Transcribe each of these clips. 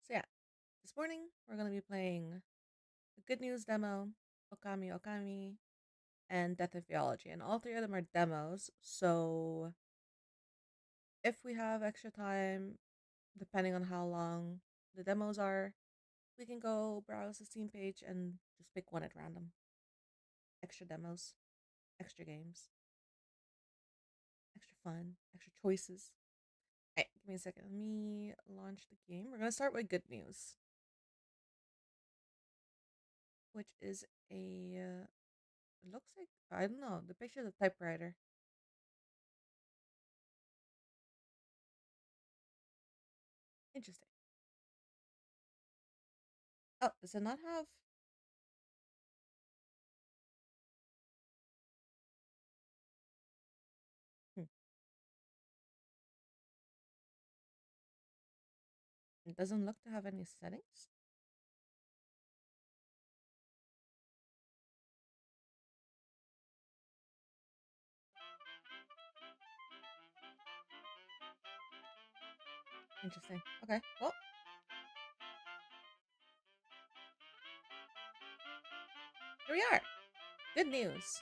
So yeah, this morning we're gonna be playing the Good News demo, Okami, and Death of Faeology, and all three of them are demos. So if we have extra time, depending on how long the demos are, we can go browse the Steam page and just pick one at random. Extra demos, extra games, extra fun, extra choices. Alright, give me a second. Let me launch the game. We're gonna start with Good News, which is a. It looks like I don't know. The picture of the typewriter. Interesting. Oh, does it not have? Hmm. It doesn't look to have any settings. Interesting. Okay. Well, here we are. Good news.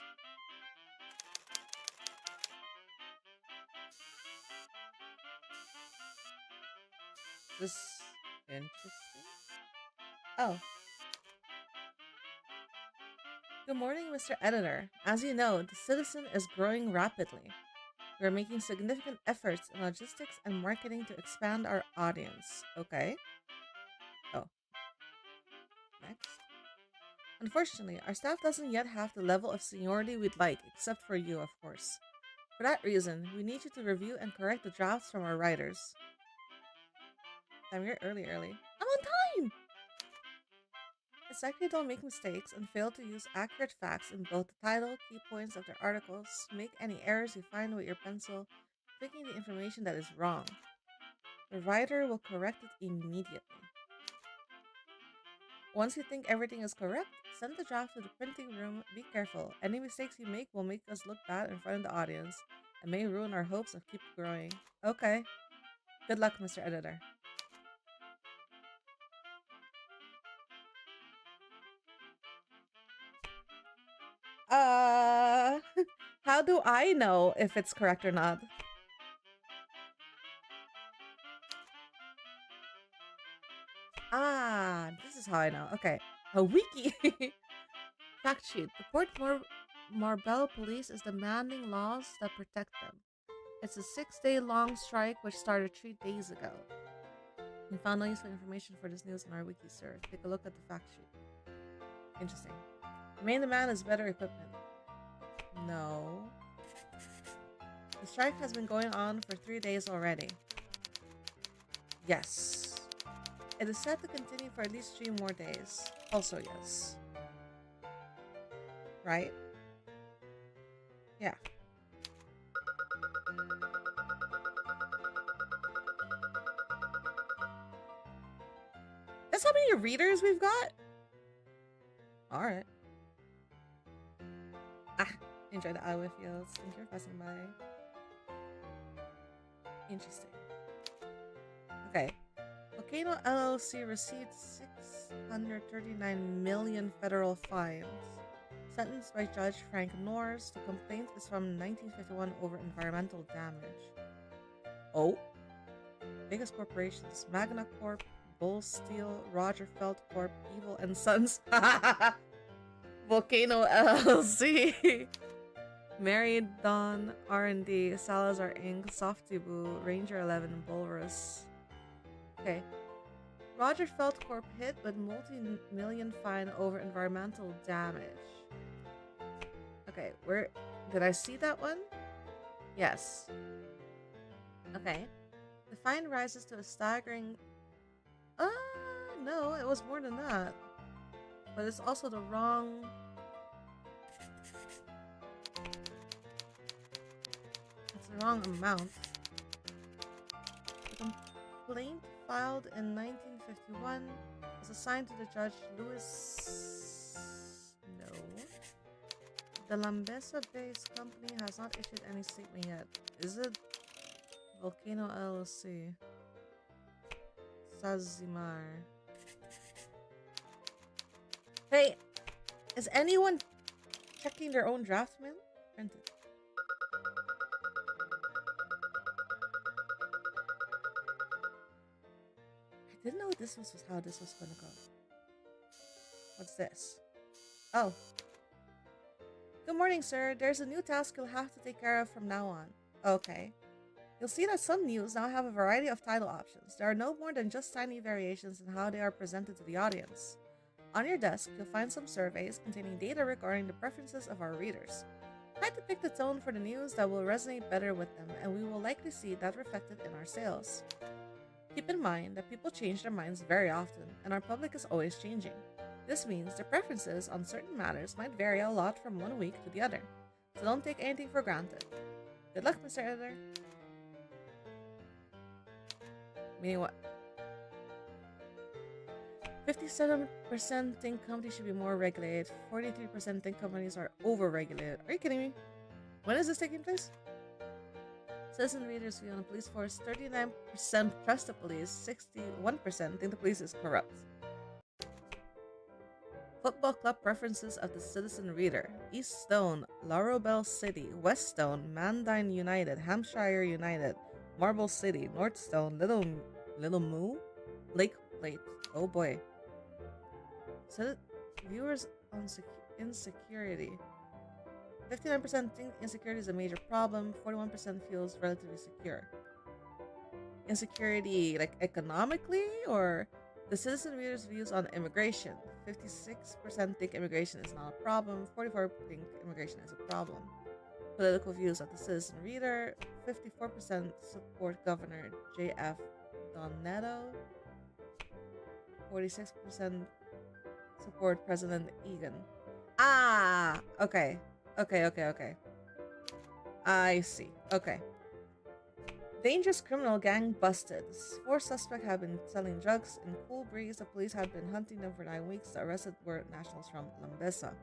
This interesting. Oh, good morning, Mr. Editor. As you know, the Citizen is growing rapidly. We are making significant efforts in logistics and marketing to expand our audience. Okay. Oh, next. Unfortunately, our staff doesn't yet have the level of seniority we'd like, except for you, of course. For that reason, we need you to review and correct the drafts from our writers. Damn, you're early. I'm on time! It's likely they'll make mistakes and fail to use accurate facts in both the title, key points of their articles, make any errors you find with your pencil, picking the information that is wrong. The writer will correct it immediately. Once you think everything is correct, send the draft to the printing room. Be careful. Any mistakes you make will make us look bad in front of the audience and may ruin our hopes of keep growing. Okay. Good luck, Mr. Editor. Uh, how do I know if it's correct or not? Ah, this is how I know. Okay. A wiki. Fact sheet. The Port Marbella police is demanding laws that protect them. It's a 6-day long strike which started 3 days ago. We found no useful information for this news on our wiki, sir. Take a look at the fact sheet. Interesting. The main demand is better equipment. No. The strike has been going on for 3 days already. Yes. It is set to continue for at least 3 more days. Also, yes. Right? Yeah. That's how many readers we've got? Alright. Ah, enjoy the Iowa fields. Thank you for passing by. Interesting. Okay. Volcano LLC received 639 million federal fines. Sentenced by Judge Frank Norris, the complaint is from 1951 over environmental damage. Oh. Biggest corporations: Magna Corp, Bull Steel, Roger Felt Corp, Evil and Sons, Volcano LLC, Dawn R&D, Salazar Inc., Softibu, Ranger 11, Bulrus. Okay. Roger Felt Corp hit with multi-million fine over environmental damage. Okay, where did I see that one? Yes. Okay. The fine rises to a staggering. No, it was more than that. But it's also the wrong. It's the wrong amount. The complaint filed in 1951 was assigned to the judge Louis. No. The Lambesa-based company has not issued any statement yet. Is it Volcano LLC? Sazimar. Hey, is anyone checking their own draft mail? Printed. I didn't know this was how this was gonna go. What's this? Oh. Good morning, sir. There's a new task you'll have to take care of from now on. Okay. You'll see that some news now have a variety of title options. There are no more than just tiny variations in how they are presented to the audience. On your desk, you'll find some surveys containing data regarding the preferences of our readers. Try to pick the tone for the news that will resonate better with them, and we will likely see that reflected in our sales. Keep in mind that people change their minds very often, and our public is always changing. This means their preferences on certain matters might vary a lot from one week to the other, so don't take anything for granted. Good luck, Mr. Editor. Meaning what? 57% think companies should be more regulated, 43% think companies are over-regulated. Are you kidding me? When is this taking place? Citizen readers view on the police force, 39% trust the police, 61% think the police is corrupt. Football club preferences of the citizen reader: East Stone, Laurel City, West Stone, Mandine United, Hampshire United, Marble City, North Stone, Little Moo, Lake Plate. Oh boy. Viewers on insecurity. 59% think insecurity is a major problem, 41% feels relatively secure. Insecurity, like economically, or the citizen reader's views on immigration. 56% think immigration is not a problem, 44% think immigration is a problem. Political views of the citizen reader. 54% support Governor J.F. Donetto. 46% support President Egan. Ah, okay. Okay. I see. Okay. Dangerous criminal gang busted. 4 suspects have been selling drugs in Cool Breeze. The police had been hunting them for 9 weeks. The arrested were nationals from Lambesa.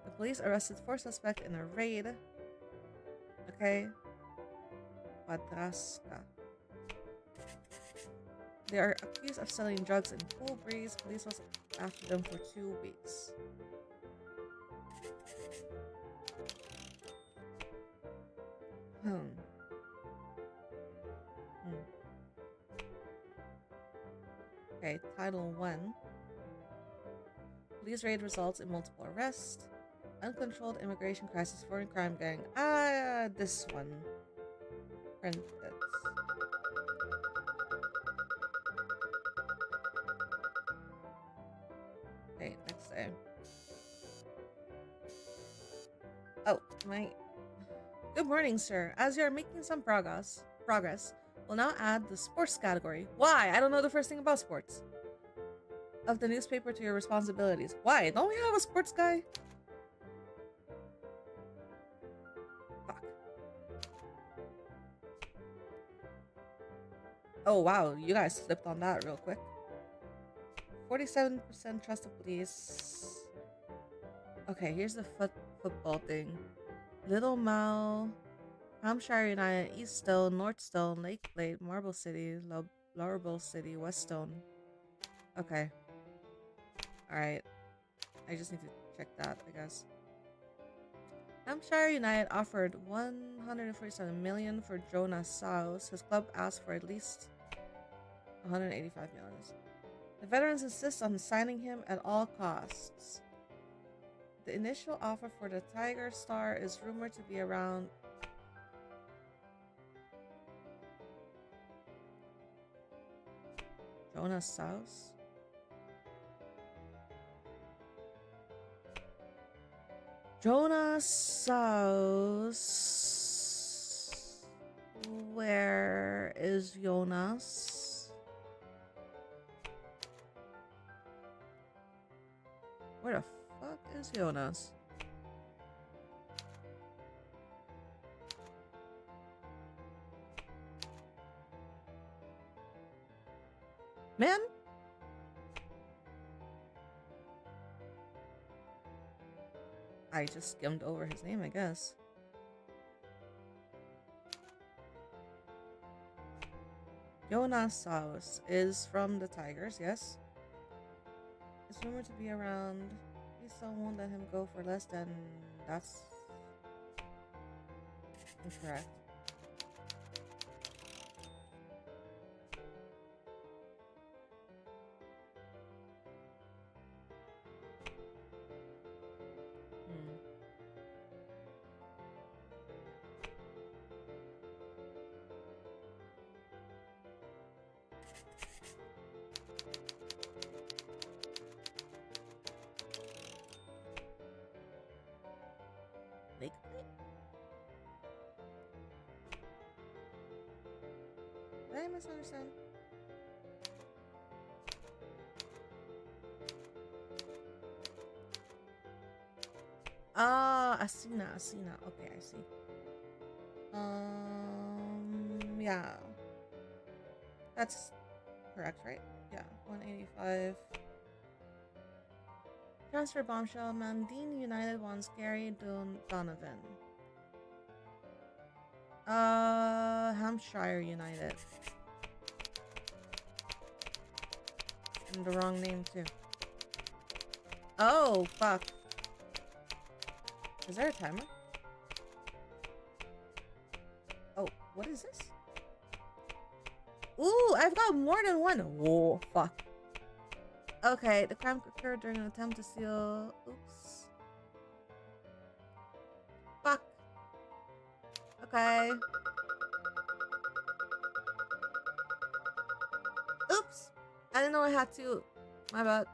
The police arrested 4 suspects in a raid. Okay. Padrasca. They are accused of selling drugs in Cool Breeze. Police was after them for 2 weeks. Okay, Title 1. Police raid results in multiple arrests. Uncontrolled immigration crisis, foreign crime gang. Ah, this one. Print it. Okay, next day. Oh, my... Good morning, sir. As you are making some progress, we'll now add the sports category. Why? I don't know the first thing about sports. Of the newspaper to your responsibilities. Why? Don't we have a sports guy? Fuck. Oh, wow. You guys slipped on that real quick. 47% trust the police. Okay, here's the football thing. Little Mao, Hampshire United, East Stone, North Stone, Lake Plate, Marble City, Laurel City, West Stone. Okay. Alright. I just need to check that, I guess. Hampshire United offered $147 million for Jonas Saus. His club asked for at least $185 million. The veterans insist on signing him at all costs. The initial offer for the Tiger Star is rumored to be around Jonas Saus. Jonas Saus. Where is Jonas? Where the fuck is Jonas? Man? I just skimmed over his name, I guess. Jonas is from the Tigers, yes. It's rumored to be around. Please won't let him go for less than. That's incorrect. Hmm. Lake Plate? Did I misunderstand? Ah, Asina, Asina. Okay, I see. Yeah. That's correct, right? Yeah, 185. Transfer bombshell. Mandine United wants Gary Donovan. Hampshire United. And the wrong name too. Oh, fuck. Is there a timer? Oh, what is this? Ooh, I've got more than one. Whoa, fuck. Okay, the crime occurred during an attempt to steal. Oops. Fuck. Okay. Oops. I didn't know I had to. My bad.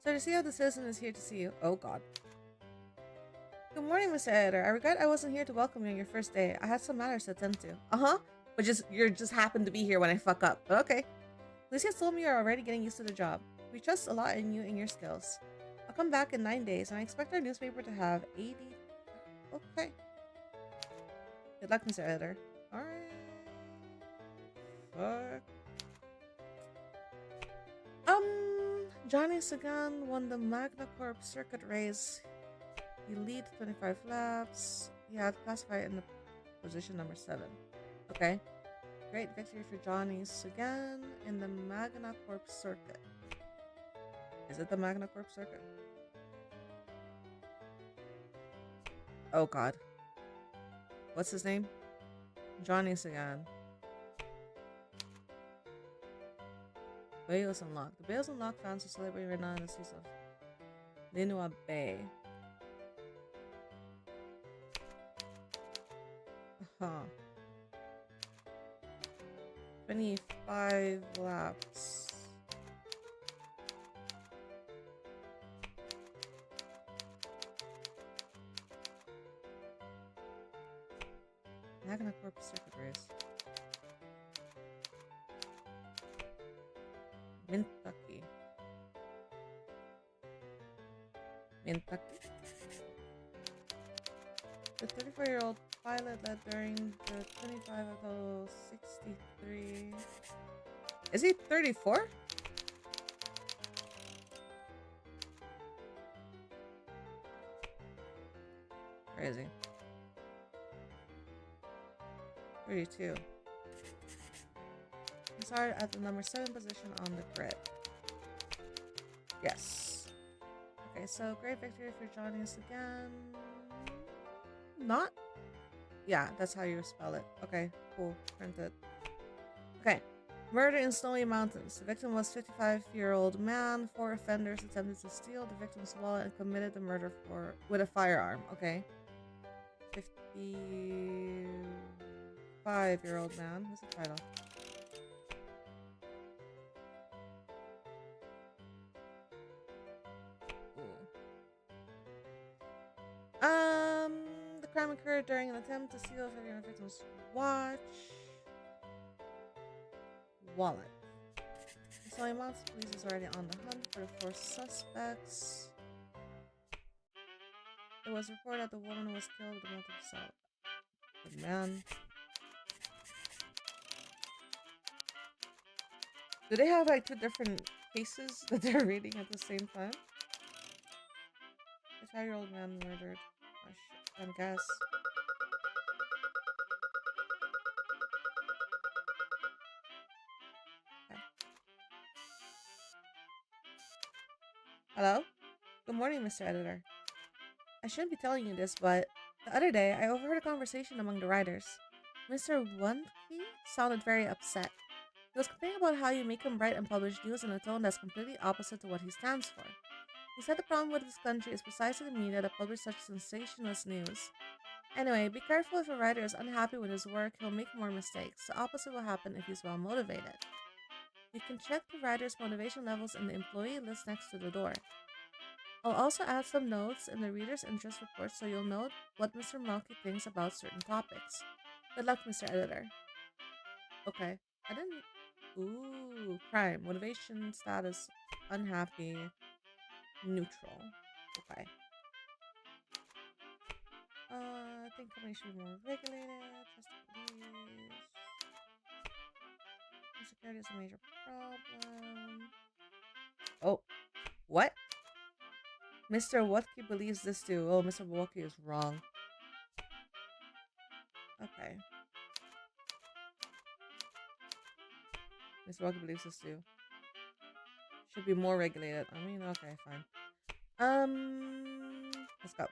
So the CEO of the citizen is here to see you. Oh god. Good morning, Mr. Editor. I regret I wasn't here to welcome you on your first day. I had some matters to attend to. Uh-huh. But you're just happened to be here when I fuck up. But okay. Lucia told me you're already getting used to the job. We trust a lot in you and your skills. I'll come back in 9 days, and I expect our newspaper to have 80... Okay. Good luck, Mr. Editor. Alright. Fuck. Johnny Sagan won the Magna Corp circuit race. He lead 25 laps. He had classified in the position number 7. Okay. Great victory for Johnny Sagan in the Magna Corp circuit. Is it the Magna Corp circuit? Oh god. What's his name? Johnny Sagan. Bales unlocked. The Bales unlocked fans to celebrate right now in the seas of Linua Bay. Huh. 25 laps. Magna Corp circuit race. Kentucky. Kentucky. The 34-year-old pilot led during the 25 until 63. Is he 34? Crazy. 32. He started at the number 7 position on the grid. Yes. Okay, so great victory for Johnny again. Not? Yeah, that's how you spell it. Okay, cool. Print it. Okay. Murder in Snowy Mountains. The victim was a 55-year-old man. 4 offenders attempted to steal the victim's wallet and committed the murder with a firearm. Okay. 55-year-old man. What's the title? The crime occurred during an attempt to steal from your victim's wallet. So Mountain Police is already on the hunt for the 4 suspects. It was reported that the woman was killed with a multiple assault. Good man. Do they have like 2 different cases that they're reading at the same time? A 5-year-old man murdered. Oh shit, I guess. Hello? Good morning, Mr. Editor. I shouldn't be telling you this, but the other day I overheard a conversation among the writers. Mr. Wonki sounded very upset. He was complaining about how you make him write and publish news in a tone that's completely opposite to what he stands for. He said the problem with this country is precisely the media that publish such sensationalist news. Anyway, be careful if a writer is unhappy with his work, he'll make more mistakes. The opposite will happen if he's well motivated. You can check the writer's motivation levels in the employee list next to the door. I'll also add some notes in the reader's interest report so you'll know what Mr. Malky thinks about certain topics. Good luck, Mr. Editor. Okay. I didn't... Ooh, crime. Motivation, status, unhappy, neutral. Okay. I think company should be more regulated. Trust the police. Insecurity is a major problem. Oh, what? Mr. Wotke believes this too. Oh, Mr. Wotke is wrong. Okay. Mr. Wotke believes this too. Should be more regulated. I mean, okay, fine. Let's go.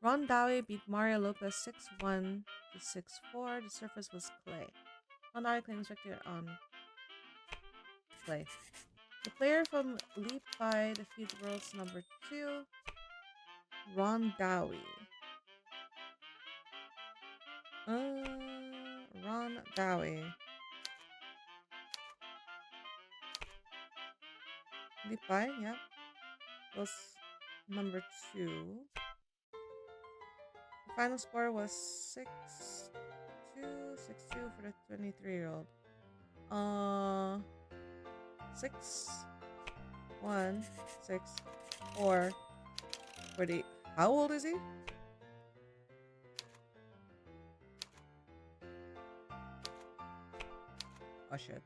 Ron Dowie beat Mario Lopez 6-1 to 6-4. The surface was clay. Ron Dowie claims victory on clay. The player from Leap By defeats world's number 2, Ron Dowie. Ron Dowie. Leap By, yeah. Was number 2. The final score was 6-2 for the 23-year-old. 6-1, 6-4 for the... How old is he? Oh shit.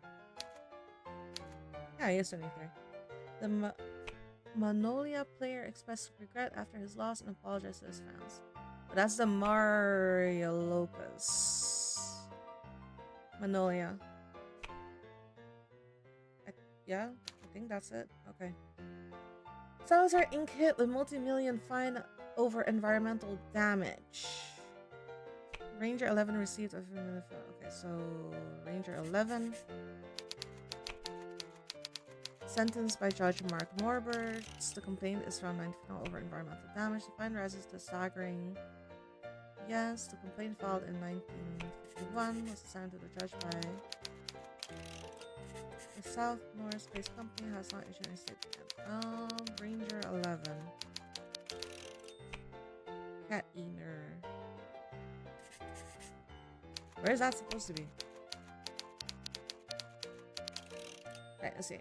Yeah, he is 23. The Manolia player expressed regret after his loss and apologized to his fans. But that's the Mario Lopez. Manolia. Yeah, I think that's it. Okay. Salazar Inc. hit with multi-million fine over environmental damage. Ranger 11 received a... Okay, so Ranger 11... Sentenced by Judge Mark Norberts. The complaint is around 90 over environmental damage. The fine rises to staggering. Yes, the complaint filed in 1951 was assigned to the judge by the South North Space Company has not issued any statement. Ranger 11. Cat Eater. Where is that supposed to be? Okay, let's see.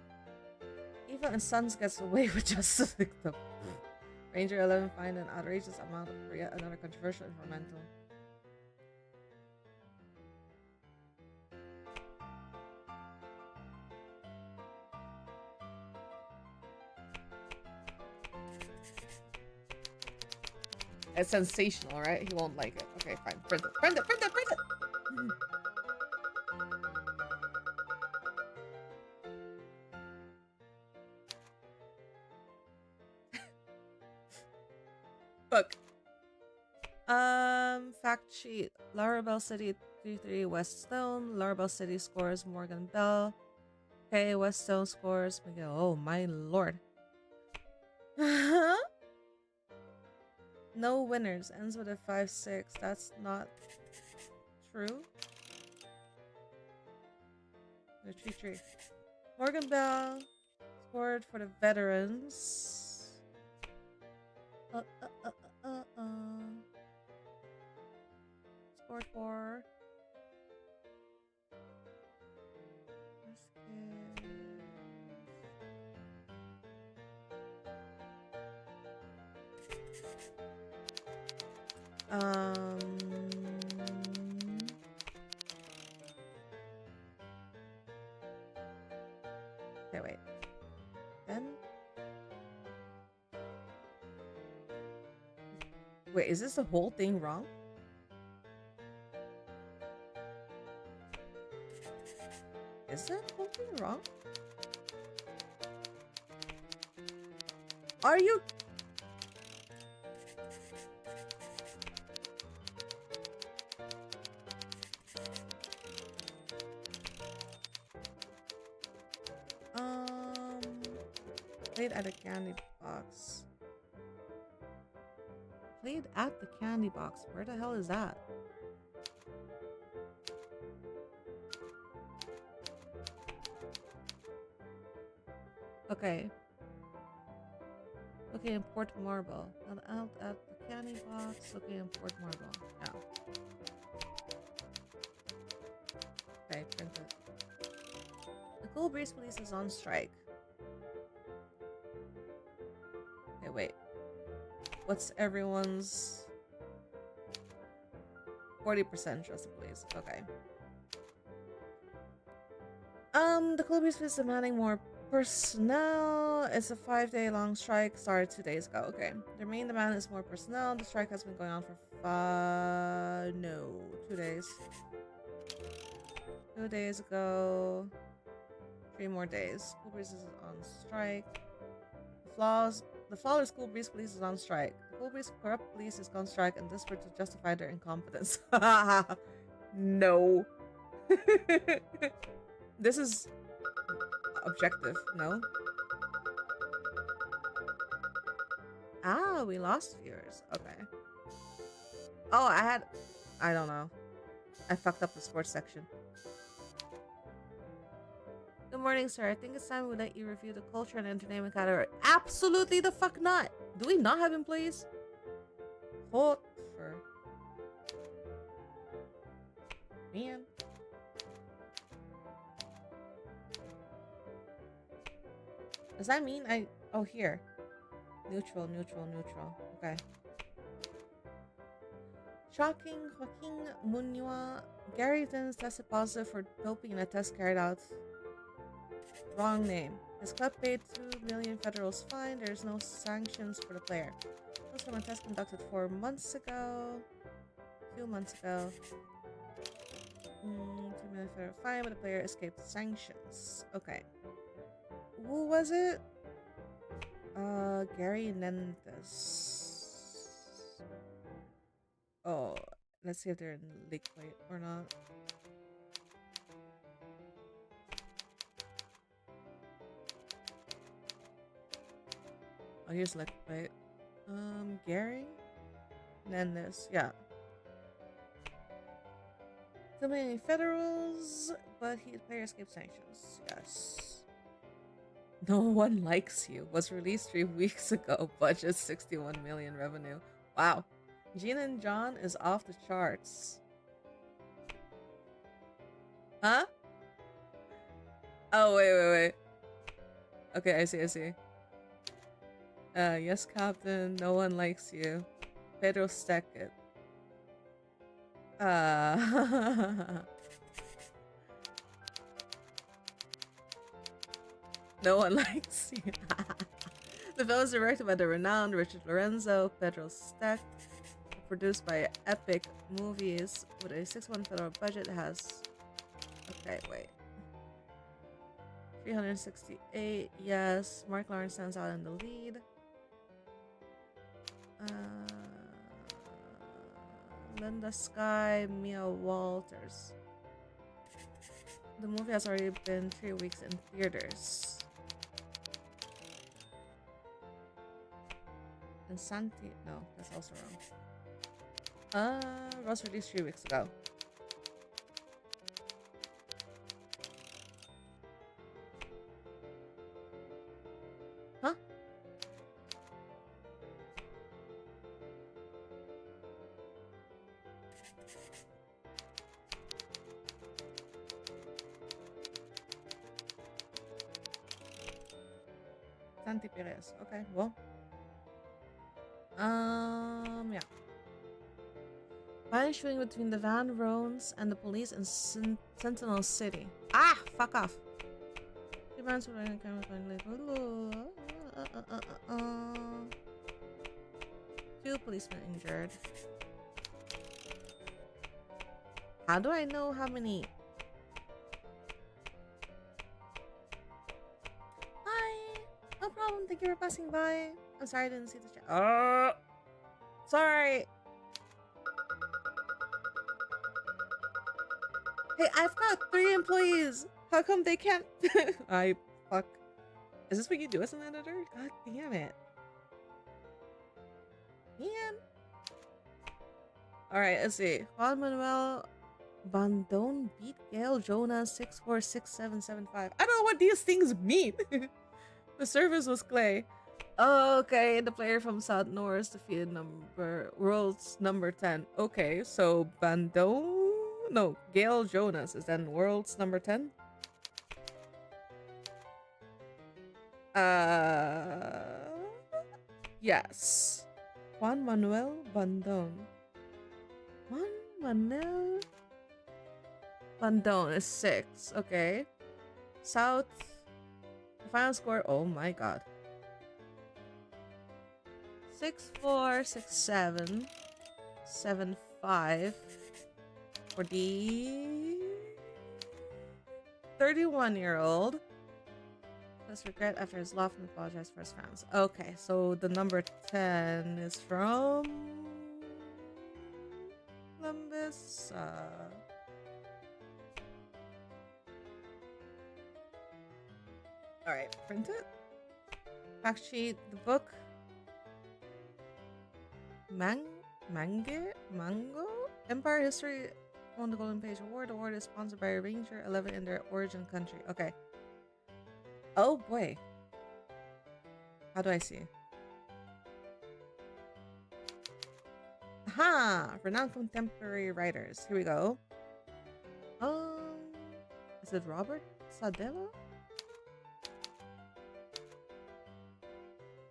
Evil and Sons gets away with justice victim. Ranger 11 fined an outrageous amount for yet another controversial environmental. It's sensational, right? He won't like it. Okay, fine. Print it, print it, print it, print it! Fuck. Fact sheet. Larabelle City 3-3 West Stone. Larabelle City scores Morgan Bell. Okay, West Stone scores Miguel. Oh my lord. No winners. Ends with a 5-6. That's not true. The 3-3. Morgan Bell scored for the veterans. Scored for... Okay, wait. Then... Wait, is this the whole thing wrong? Is the whole thing wrong? Are you? Played at a candy box. Played at the candy box. Where the hell is that? Okay. Okay, import marble. Out at the candy box. Okay, import marble. Yeah. Okay, print it. The Cool Breeze Police is on strike. Okay, wait. What's everyone's 40% trust the police? Okay. The Cool Breeze Police is demanding more personnel. It's a 5-day long strike. Started 2 days ago. Okay. Their main demand is more personnel. The strike has been going on for 2 days. 2 days ago. 3 more days. Cool Breeze is on strike. The flawless Cool Breeze Police is on strike. The Cool Breeze corrupt police is on strike and desperate to justify their incompetence. No. This is objective, no? Ah, we lost viewers. Okay. Oh, I don't know. I fucked up the sports section. Good morning, sir. I think it's time we let you review the culture and entertainment category. Absolutely the fuck not! Do we not have employees? Hot for... Man. Does that mean I... Oh, here. Neutral. Okay. Shocking. Joaquin Munoz. Gary Dennis tested positive for doping in a test carried out. Wrong name. His club paid $2 million federals fine. There's no sanctions for the player. This was from a test conducted 4 months ago. 2 months ago. $2 million federal fine, but the player escaped sanctions. Okay. Who was it? Gary Nendes. Oh, let's see if they're in league play or not. Oh, here's league play. Gary Nendes. Yeah. Too many federals, but the player escaped sanctions. Yes. No One Likes You was released 3 weeks ago. Budget 61 million revenue. Wow. Gene and John is off the charts. Huh? Oh, wait. Okay, I see. Yes, Captain. No One Likes You. Pedro Stackett. No One Likes You. The film is directed by the renowned Richard Lorenzo. Pedro Stack. Produced by Epic Movies with a $6.1 federal budget. It has... Okay, wait. 368. Yes. Mark Lawrence stands out in the lead. Linda Sky, Mia Walters. The movie has already been 3 weeks in theaters. And Santi... No, that's also wrong. Was released 3 weeks ago. Huh? Santi Perez. Okay, well. Yeah. Violent shooting between the Van Roans and the police in Sentinel City. Ah! Fuck off. 2 months were in camera late. 2 policemen injured. How do I know how many? Hi! No problem, thank you for passing by. I'm sorry I didn't see the chat. Oh, sorry. Hey, I've got 3 employees. How come they can't? I fuck. Is this what you do as an editor? God damn it. Man. Alright, let's see. Juan Manuel Bandon beat Gail Jonas 646775. I don't know what these things mean. The service was Clay. Oh, okay, the player from South Norris defeated world's number 10. Okay, so Bandon? No, Gail Jonas is then world's number 10? Yes. Juan Manuel Bandon. Juan Manuel Bandon is 6. Okay. South. The final score. Oh my god. 646775 for the 31-year-old. Let's regret after his loss and apologize for his fans. Okay, so the number 10 is from Columbus. Alright, print it. Fact sheet, the book. Mango? Empire History won the Golden Page Award. The award is sponsored by Ranger 11 in their origin country. Okay. Oh boy. How do I see? Aha! Renowned contemporary writers. Here we go. Is it Robert Sadella?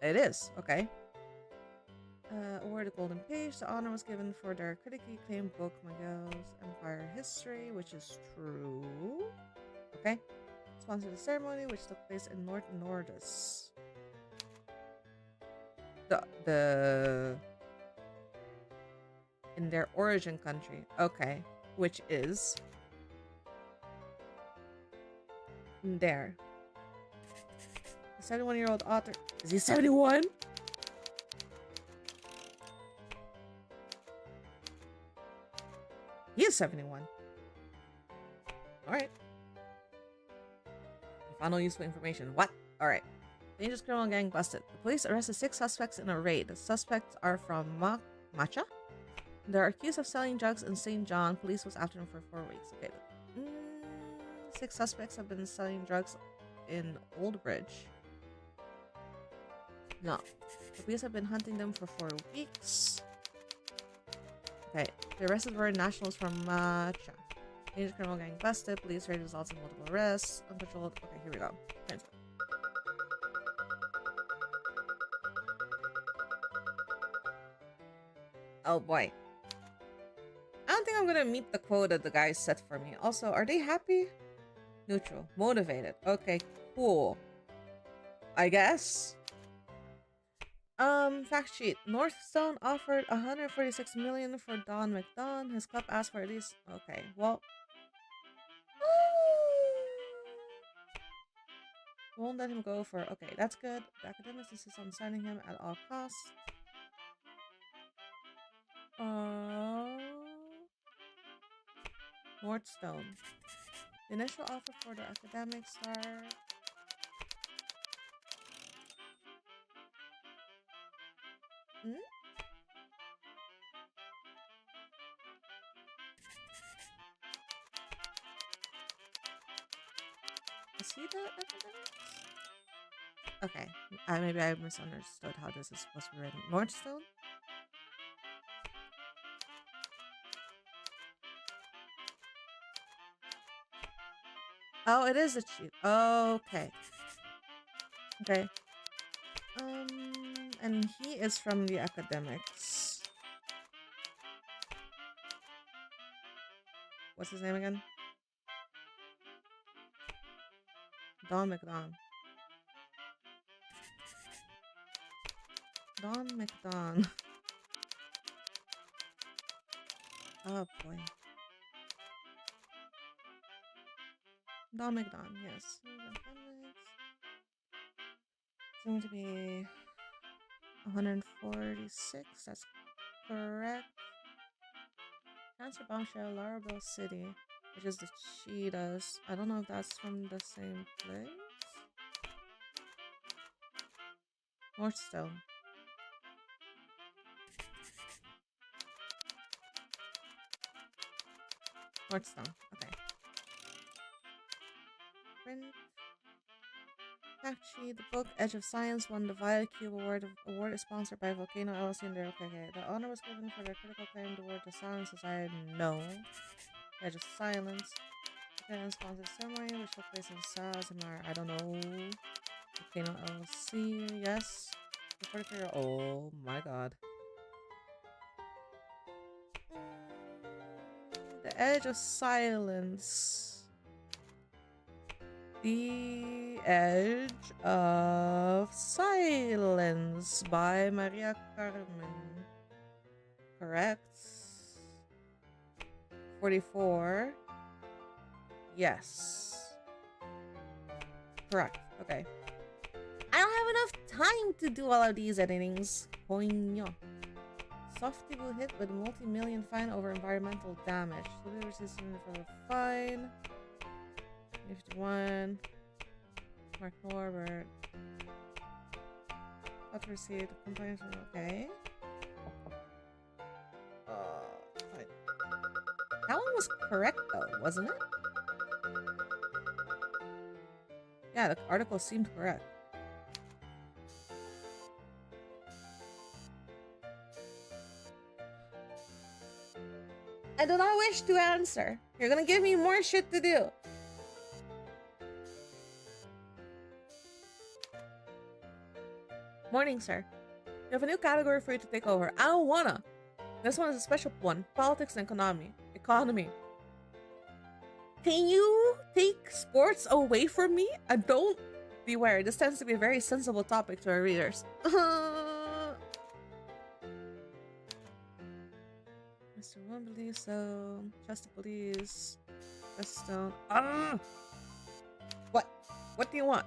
It is. Okay. Awarded Golden Page. The honor was given for their critically acclaimed book, Miguel's Empire History, which is true. Okay. Sponsored the ceremony, which took place in North Nordis. In their origin country. Okay. Which is there. The 71-year-old author. Is he 71? He is 71. Alright. Final useful information. What? Alright. Dangerous criminal gang busted. The police arrested 6 suspects in a raid. The suspects are from Macha? They're accused of selling drugs in St. John. Police was after them for 4 weeks. Okay. 6 suspects have been selling drugs in Old Bridge. No. The police have been hunting them for 4 weeks. Okay. The arrested were nationals from Macha. Dangerous criminal gang busted. Police raid results in multiple arrests. Uncontrolled. Okay, here we go. Transfer. Oh boy. I don't think I'm gonna meet the quota the guys set for me. Also, are they happy? Neutral. Motivated. Okay, cool. I guess. Fact sheet. Northstone offered 146 million for Don McDon. His club asked for at least. Okay, well. Won't let him go for. Okay, that's good. The academics insist on signing him at all costs. Northstone. The initial offer for the academics are. Is he the academics? Okay, maybe I misunderstood how this is supposed to be written. Northstone? Oh, it is a cheat. Okay. Okay. And he is from the academics. What's his name again? Don McDon. Don McDon. Oh boy. Don McDon, yes. going to be 146. That's correct. Cancer Bombshell, Larabelle City, which is the cheetahs. I don't know if that's from the same place. Northstone. Northstone. Okay. Print. Actually, the book Edge of Science won the Violet Cube Award. The award is sponsored by Volcano LLC and their okay. The honor was given for their critical claim to Word of Silence Society. No. Edge of Silence. Okay, sponsored simmering, which took place in Sazimar. I don't know. Volcano LLC. Yes. The particular. Oh my god. The Edge of Silence. The Edge of Silence by Maria Carmen. Correct. 44. Yes. Correct. Okay. I don't have enough time to do all of these editings. Coño. Softy will hit with a multi-million fine over environmental damage. Fully resistant for the fine. 51. Mark Norbert. Not received. Complaints. Okay. Fine. That one was correct though, wasn't it? Yeah, the article seemed correct. I do not wish to answer. You're gonna give me more shit to do. Morning, sir. You have a new category for you to take over. I don't wanna. This one is a special one. Politics and economy. Can you take sports away from me? I don't. Beware, this tends to be a very sensible topic to our readers. Mr. One believes so. Chester believes. Weststone. What? What do you want?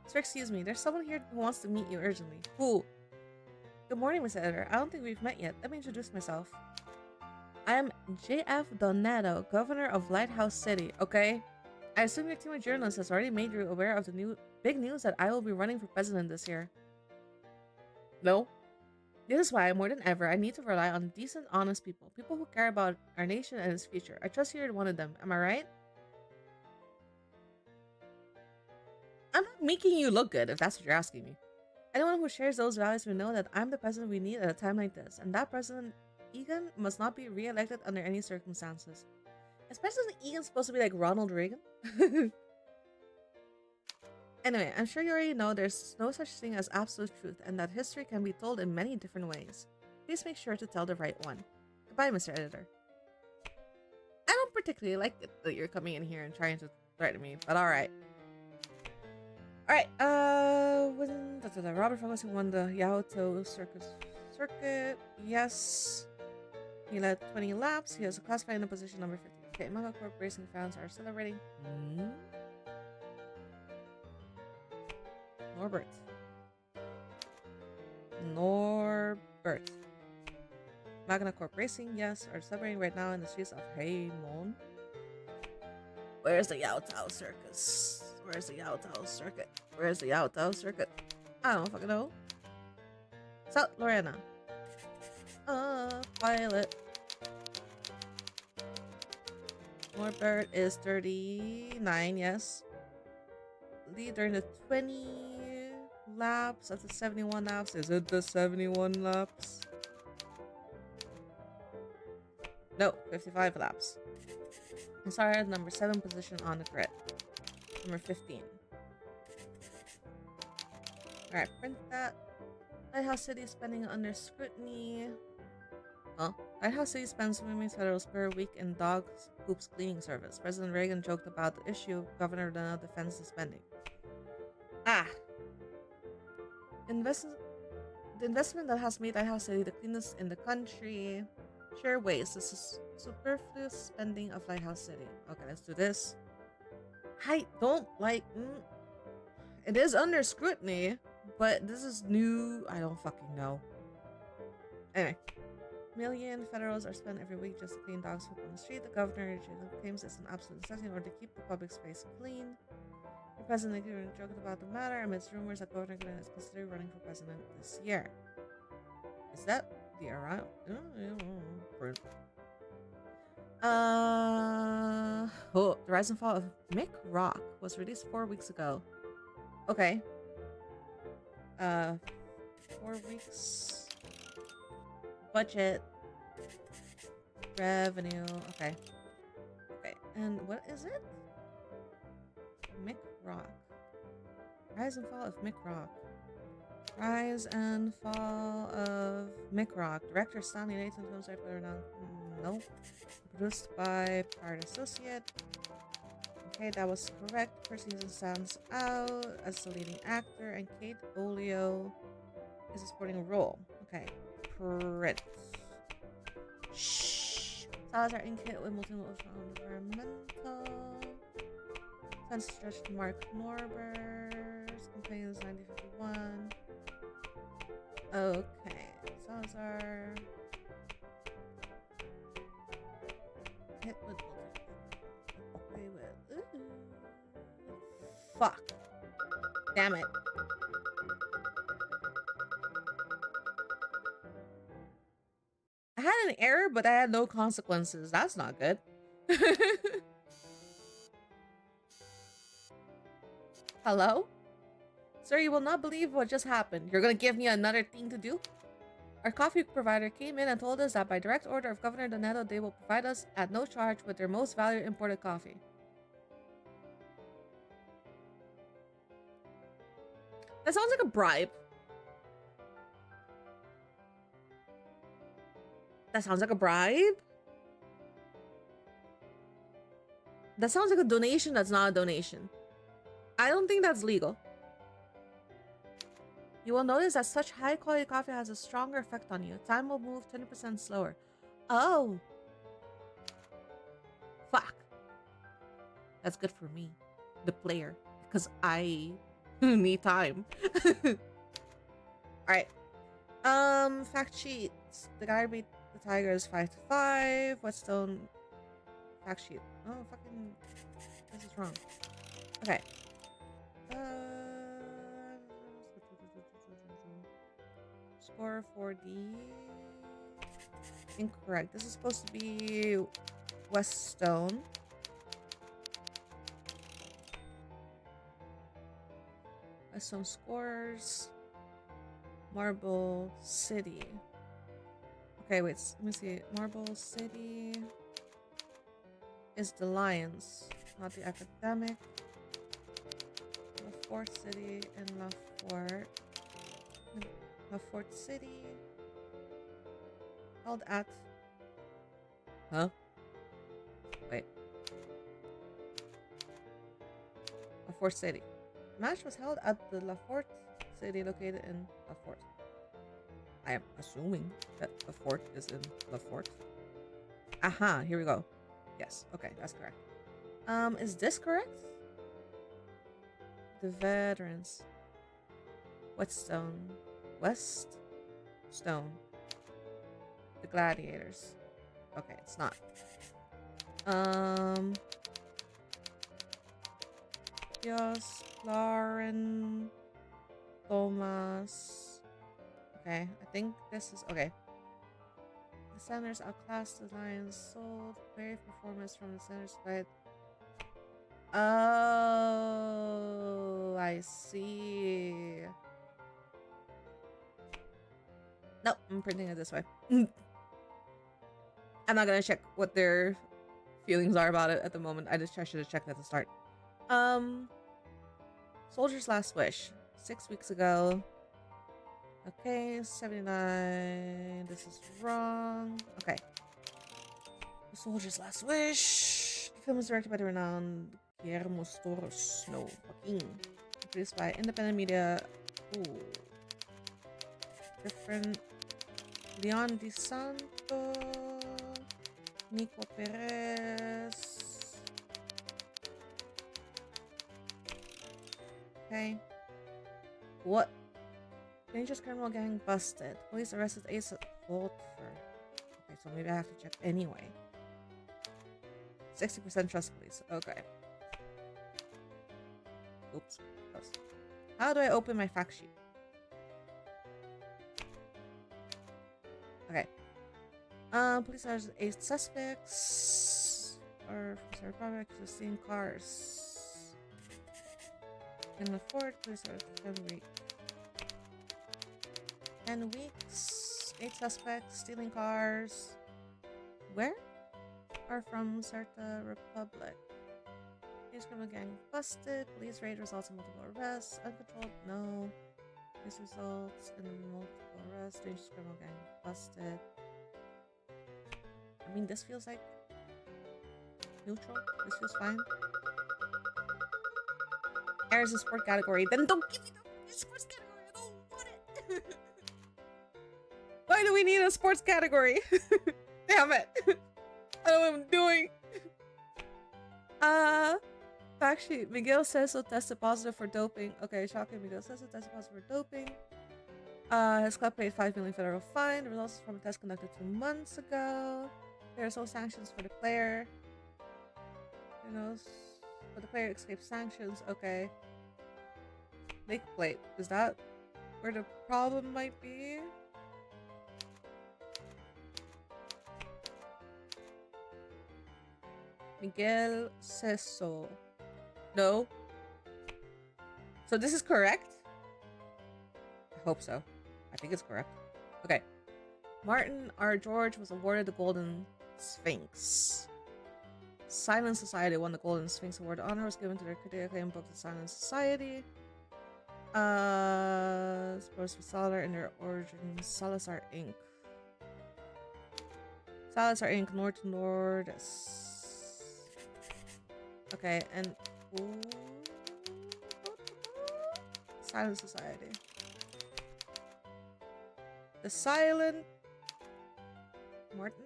Sir, excuse me. There's someone here who wants to meet you urgently. Who? Good morning, Miss Editor. I don't think we've met yet. Let me introduce myself. I am J.F. Donato, Governor of Lighthouse City, okay? I assume your team of journalists has already made you aware of the big news that I will be running for president this year. No? This is why, more than ever, I need to rely on decent, honest people. People who care about our nation and its future. I trust you're one of them. Am I right? I'm not making you look good, if that's what you're asking me. Anyone who shares those values will know that I'm the president we need at a time like this. And that President Egan must not be re-elected under any circumstances. Is President Egan supposed to be like Ronald Reagan? Anyway, I'm sure you already know there's no such thing as absolute truth and that history can be told in many different ways. Please make sure to tell the right one. Goodbye, Mr. Editor. I don't particularly like it that you're coming in here and trying to threaten me, but alright. Alright, Robert Ferguson won the Yaoto circuit. Yes. He led 20 laps. He was classified in the position number 50. Okay, Manga Corp racing fans are celebrating. Norbert. Magna Corp Racing, yes, are celebrating right now in the streets of Haemon. Where's the Yaotao Circus? Where's the Yaotao Circuit? Where's the Yaotao Circuit? I don't fucking know. South Lorena. Violet. Norbert is 39, yes. Leader in the 20 laps. That's the 71 laps. Is it the 71 laps? No, 55 laps. I'm sorry, number 7 position on the grid. Number 15. Alright, print that. Lighthouse City spending under scrutiny. Huh? Lighthouse City spends Women's Federal per week in dog poops cleaning service. President Reagan joked about the issue. Governor Donato defends the spending. The investment that has made Lighthouse City the cleanest in the country. Share waste. This is superfluous spending of Lighthouse City. Okay, let's do this. I don't like... It is under scrutiny. But this is new. I don't fucking know. Anyway. Million federals are spent every week just to clean dogs poop on the street. The governor claims it's an absolute necessity in order to keep the public space clean. The president joked about the matter amidst rumors that Governor Glenn is considering running for president this year. Is that the around? Oh, the rise and fall of Mick Rock was released 4 weeks ago. Okay. 4 weeks. Budget. Revenue. Okay. Okay. And what is it? Mick Rock. Rise and fall of Mick Rock. Rise and fall of Mick Rock. Director Stanley Nathan. Film site player now. No. Produced by Pirate Associate. Okay, that was correct. Percy Houston stands out as the leading actor, and Kate Olio is a supporting role. Okay. Credits. Shh. Salazar Inc. hit with multi-emotional environmental. Sense stretched Mark Norbers. Complains 1951. Okay. Salazar. Hit with okay with. Ooh. Fuck. Damn it. I had an error, but I had no consequences. That's not good. Hello? Sir, you will not believe what just happened. You're gonna give me another thing to do? Our coffee provider came in and told us that by direct order of Governor Doneto, they will provide us at no charge with their most valued imported coffee. That sounds like a bribe. That sounds like a bribe? That sounds like a donation that's not a donation. I don't think that's legal. You will notice that such high quality coffee has a stronger effect on you. Time will move 20% slower. Oh. Fuck. That's good for me, the player, because I need time. Alright. Fact sheets. The guy beat the tiger is 5-5. Whetstone fact sheet. Oh, fucking. This is wrong. Okay. Score 4D. Incorrect. This is supposed to be Whetstone. Whetstone scores. Marble City. Okay, wait. Let me see. Marble City is the Lions, not the Academic. La Fort City and La Fort. La Fort City. Held at. Huh? Wait. La Fort City. The match was held at the La Fort City located in La Fort. I am assuming that the fort is in La Fort. Aha, here we go. Yes, okay, that's correct. Is this correct? The veterans. Whetstone. Weststone. The gladiators. Okay, it's not. Dios, Lauren, Thomas. Okay, I think this is okay. The Senators outclassed the Lions, sold brave performance from the Senators side. Oh, I see. No, I'm printing it this way. I'm not gonna check what their feelings are about it at the moment. I should have checked at the start. Soldier's Last Wish. 6 weeks ago. Okay, 79. This is wrong. Okay. The Soldier's Last Wish. The film was directed by the renowned Guillermo Storos. No, Joaquin. Produced by independent media. Ooh. Different. Leon Di Santo. Nico Perez. Okay. What Dangerous criminal gang busted. Police arrested Ace Voltfer. Okay, so maybe I have to check anyway. 60% trust police. Okay. Oops. Close. How do I open my fact sheet? Okay. Police arrested 8 suspects. Or for Republic, 16 cars. In the fort, police arrested 10 weeks. 10 weeks. 8 suspects stealing cars. Where? Are from Sarta Republic. Police criminal gang busted. Police raid results in multiple arrests. Uncontrolled? No. Police results in multiple arrests. Dangerous criminal gang busted. I mean, this feels like neutral. This feels fine. Errors in sport category. Then don't give me the sports category. I don't want it. Why do we need a sports category? Damn it. I don't know what I'm doing. Fact sheet. Miguel Ceso tested positive for doping. Okay, shocking. Miguel Ceso tested positive for doping. His club paid 5 million federal fine. The results from a test conducted 2 months ago. There are no sanctions for the player. You know, but the player escaped sanctions. Okay. Lake plate. Is that where the problem might be? Miguel Ceso. No. So this is correct? I hope so. I think it's correct. Okay. Martin R. George was awarded the Golden Sphinx. Silent Society won the Golden Sphinx Award. Honor was given to their critically acclaimed book, The Silent Society. Supposed to be Salazar in their origins. Salazar Inc. Salazar Inc. Nord to Nordis. Okay, and Silent Society. The Silent Martin?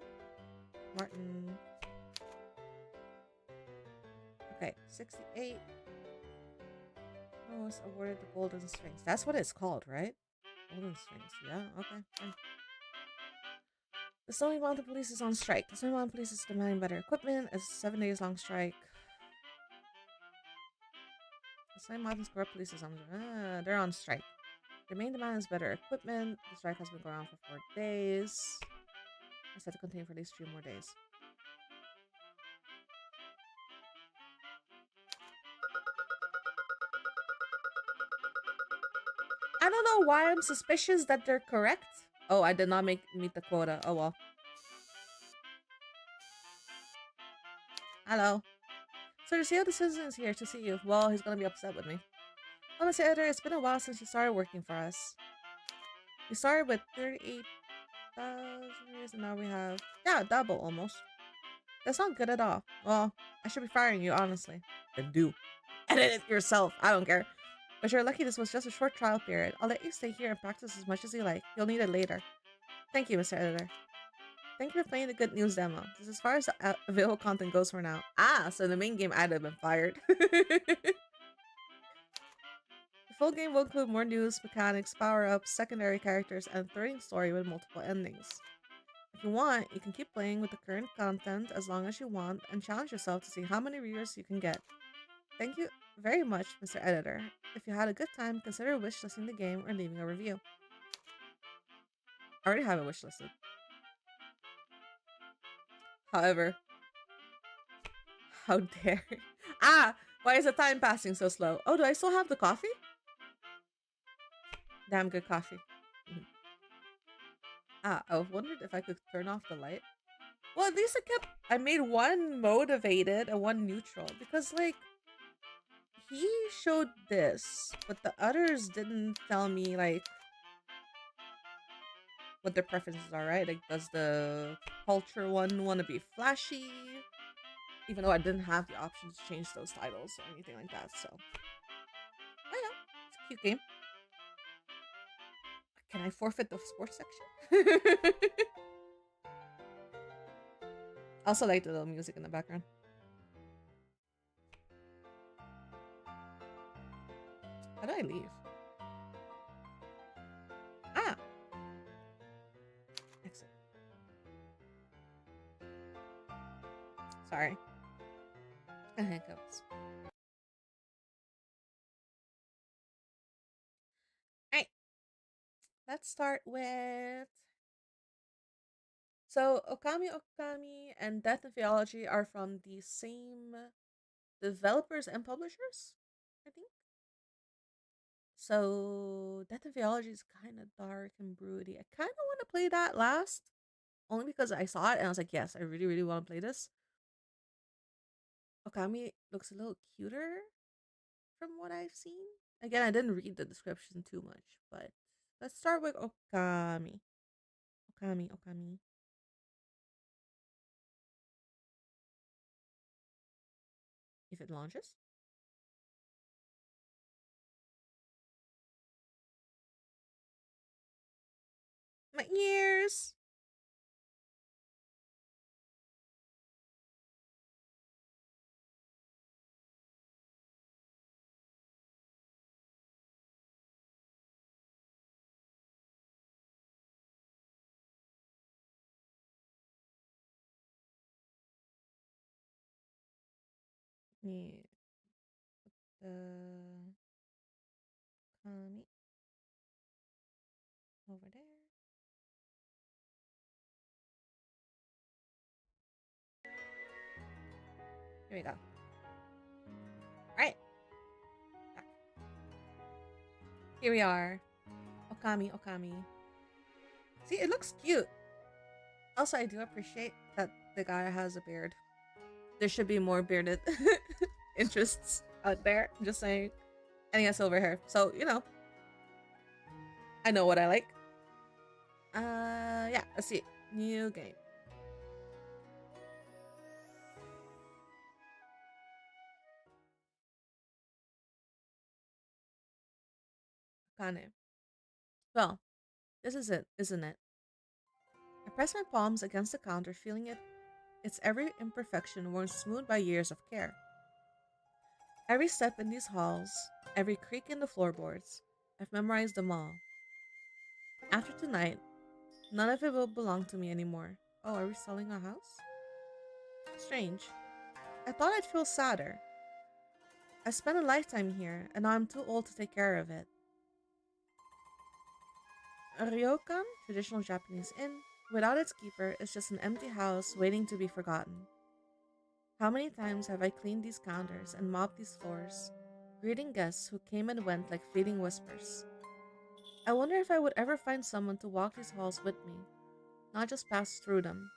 Okay, 68. Was awarded the Golden Sphinx. That's what it's called, right? Golden Sphinx. Yeah, okay. Fine. The Stony Mountain Police is on strike. The Stony Mountain Police is demanding better equipment. It's a 7 days long strike. The Stony Mountain's corrupt police is on. They're on strike. Their main demand is better equipment. The strike has been going on for 4 days. It's set to continue for at least 3 more days. I don't know why I'm suspicious that they're correct. Oh, I did not meet the quota. Oh well. Hello. So the CEO of the citizen is here to see you. Well, he's gonna be upset with me. Oh, Mr. Editor, it's been a while since you started working for us. We started with 38,000 years and now we have... Yeah, double almost. That's not good at all. Well, I should be firing you, honestly. Then do. Edit it yourself. I don't care. But you're lucky this was just a short trial period. I'll let you stay here and practice as much as you like. You'll need it later. Thank you, Mr. Editor. Thank you for playing the good news demo. This is as far as the available content goes for now. Ah, so the main game I'd have been fired. The full game will include more news, mechanics, power-ups, secondary characters, and a thrilling story with multiple endings. If you want, you can keep playing with the current content as long as you want and challenge yourself to see how many readers you can get. Thank you very much, Mr. Editor. If you had a good time, consider wishlisting the game or leaving a review. I already have it wishlisted. However, how dare... Ah! Why is the time passing so slow? Oh, do I still have the coffee? Damn good coffee. I wondered if I could turn off the light. Well, at least I made one motivated and one neutral. Because, like, he showed this, but the others didn't tell me, like, what their preferences are, right? Like, does the culture one want to be flashy? Even though I didn't have the option to change those titles or anything like that, so. Oh yeah, it's a cute game. Can I forfeit the sports section? I also like the little music in the background. How do I leave? Sorry. Hiccups. Alright, let's start with. So, Okami and Death and Theology are from the same developers and publishers, I think. So, Death and Theology is kind of dark and broody. I kind of want to play that last, only because I saw it and I was like, yes, I really, really want to play this. Okami looks a little cuter from what I've seen. Again, I didn't read the description too much, but let's start with Okami. Okami. If it launches. My ears! Yeah. The Okami over there. Here we go. Alright, here we are. Okami. See, it looks cute. Also, I do appreciate that the guy has a beard. There should be more bearded interests out there. I'm just saying. And he has silver hair. So, I know what I like. Yeah, let's see. New game. Kane. Well, this is it, isn't it? I press my palms against the counter, feeling its every imperfection worn smooth by years of care. Every step in these halls, every creak in the floorboards, I've memorized them all. After tonight, none of it will belong to me anymore. Oh, are we selling a house? Strange. I thought I'd feel sadder. I spent a lifetime here, and now I'm too old to take care of it. A ryokan, traditional Japanese inn, without its keeper, is just an empty house waiting to be forgotten. How many times have I cleaned these counters and mopped these floors, greeting guests who came and went like fleeting whispers? I wonder if I would ever find someone to walk these halls with me, not just pass through them.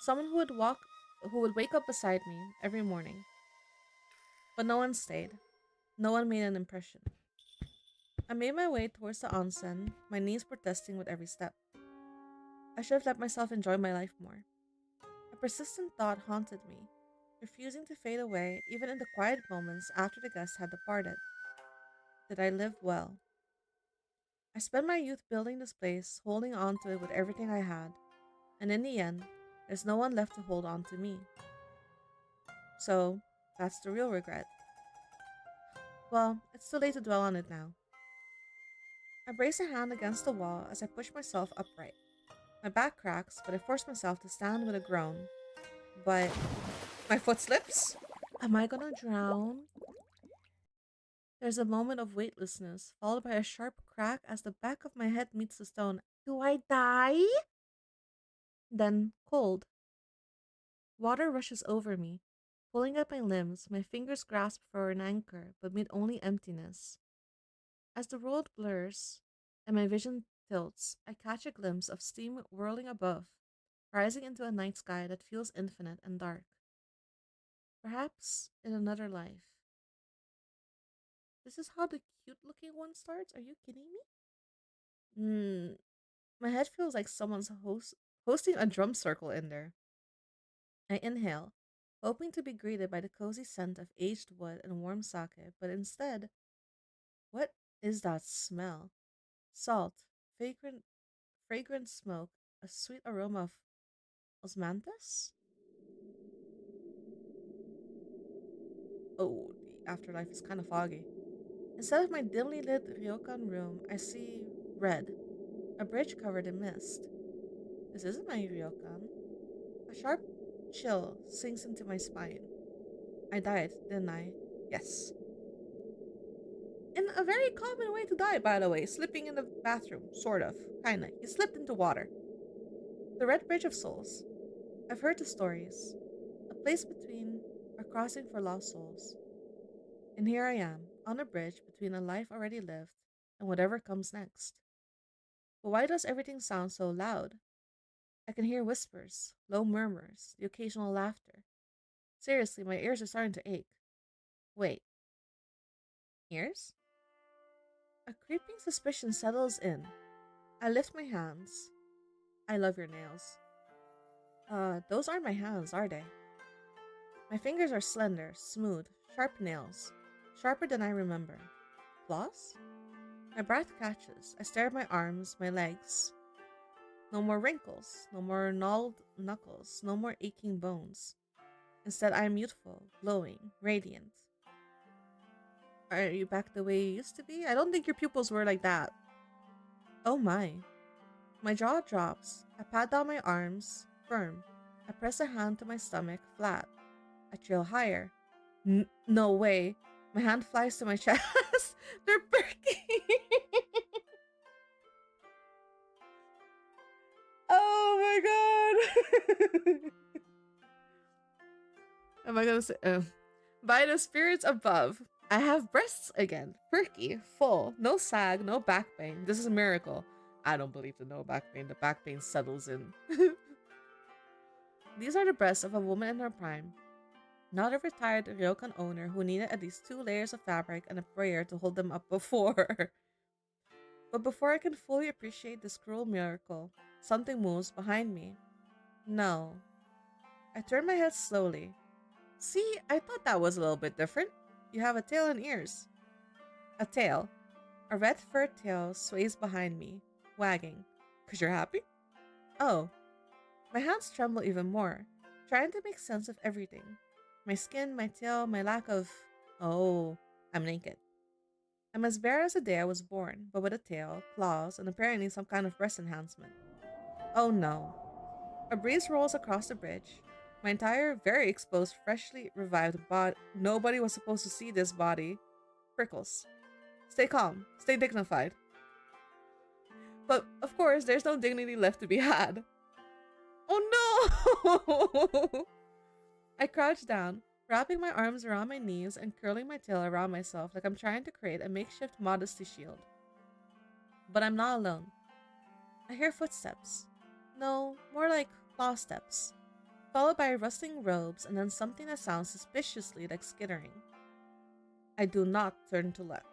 Someone who would wake up beside me every morning. But no one stayed. No one made an impression. I made my way towards the onsen, my knees protesting with every step. I should have let myself enjoy my life more. A persistent thought haunted me, refusing to fade away even in the quiet moments after the guests had departed. Did I live well? I spent my youth building this place, holding on to it with everything I had, and in the end, there's no one left to hold on to me. So, that's the real regret. Well, it's too late to dwell on it now. I brace a hand against the wall as I push myself upright. My back cracks, but I force myself to stand with a groan. But my foot slips? Am I gonna drown? There's a moment of weightlessness, followed by a sharp crack as the back of my head meets the stone. Do I die? Then, cold. Water rushes over me, pulling at my limbs, my fingers grasp for an anchor, but meet only emptiness. As the world blurs and my vision tilts, I catch a glimpse of steam whirling above, rising into a night sky that feels infinite and dark. Perhaps in another life. This is how the cute looking one starts? Are you kidding me? My head feels like hosting a drum circle in there. I inhale, hoping to be greeted by the cozy scent of aged wood and warm sake, but instead, what is that smell? Salt, fragrant smoke, a sweet aroma of osmanthus? Oh, the afterlife is kind of foggy. Instead of my dimly lit ryokan room, I see red, a bridge covered in mist. This isn't my ryokan. A sharp chill sinks into my spine. I died, didn't I? Yes. In a very common way to die, by the way, slipping in the bathroom, sort of, kinda. You slipped into water. The Red Bridge of Souls. I've heard the stories. A place between, a crossing for lost souls. And here I am, on a bridge between a life already lived and whatever comes next. But why does everything sound so loud? I can hear whispers, low murmurs, the occasional laughter. Seriously, my ears are starting to ache. Wait, ears? A creeping suspicion settles in. I lift my hands. I love your nails. Those aren't my hands, are they? My fingers are slender, smooth, sharp nails, sharper than I remember. Floss? My breath catches. I stare at my arms, my legs. No more wrinkles, no more gnarled knuckles, no more aching bones. Instead, I am youthful, glowing, radiant. Are you back the way you used to be? I don't think your pupils were like that. Oh my. My jaw drops. I pat down my arms, firm. I press a hand to my stomach, flat. I trail higher. No way. My hand flies to my chest. They're perky. Oh my god. Am I gonna say? By the spirits above, I have breasts again. Perky, full, no sag, no back pain. This is a miracle. I don't believe the no back pain. The back pain settles in. These are the breasts of a woman in her prime. Not a retired ryokan owner who needed at least 2 layers of fabric and a prayer to hold them up before. But before I can fully appreciate this cruel miracle, something moves behind me. No. I turn my head slowly. See, I thought that was a little bit different. You have a tail and ears. A tail. A red fur tail sways behind me, wagging. 'Cause you're happy? Oh. My hands tremble even more, trying to make sense of everything. My skin, my tail, my lack of... Oh, I'm naked. I'm as bare as the day I was born, but with a tail, claws, and apparently some kind of breast enhancement. Oh no. A breeze rolls across the bridge. My entire, very exposed, freshly revived body. Nobody was supposed to see this body. Prickles. Stay calm. Stay dignified. But, of course, there's no dignity left to be had. Oh no! I crouch down, wrapping my arms around my knees and curling my tail around myself like I'm trying to create a makeshift modesty shield. But I'm not alone. I hear footsteps. No, more like claw steps. Followed by rustling robes and then something that sounds suspiciously like skittering. I do not turn to look.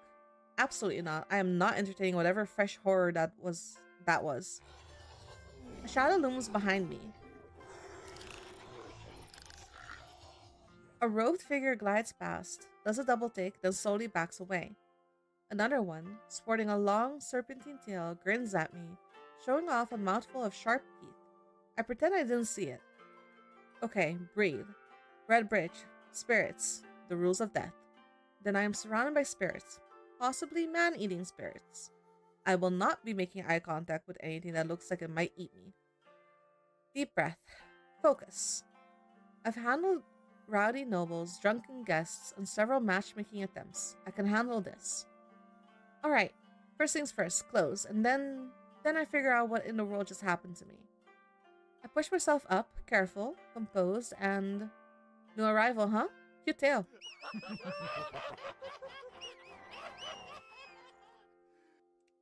Absolutely not. I am not entertaining whatever fresh horror that was. A shadow looms behind me. A robed figure glides past, does a double take, then slowly backs away. Another one, sporting a long serpentine tail, grins at me, showing off a mouthful of sharp teeth. I pretend I didn't see it. Okay, breathe. Red Bridge. Spirits. The rules of death. Then I am surrounded by spirits. Possibly man-eating spirits. I will not be making eye contact with anything that looks like it might eat me. Deep breath. Focus. I've handled rowdy nobles, drunken guests, and several matchmaking attempts. I can handle this. Alright, first things first, close, and then I figure out what in the world just happened to me. I push myself up, careful, composed, and... New arrival, huh? Cute tail.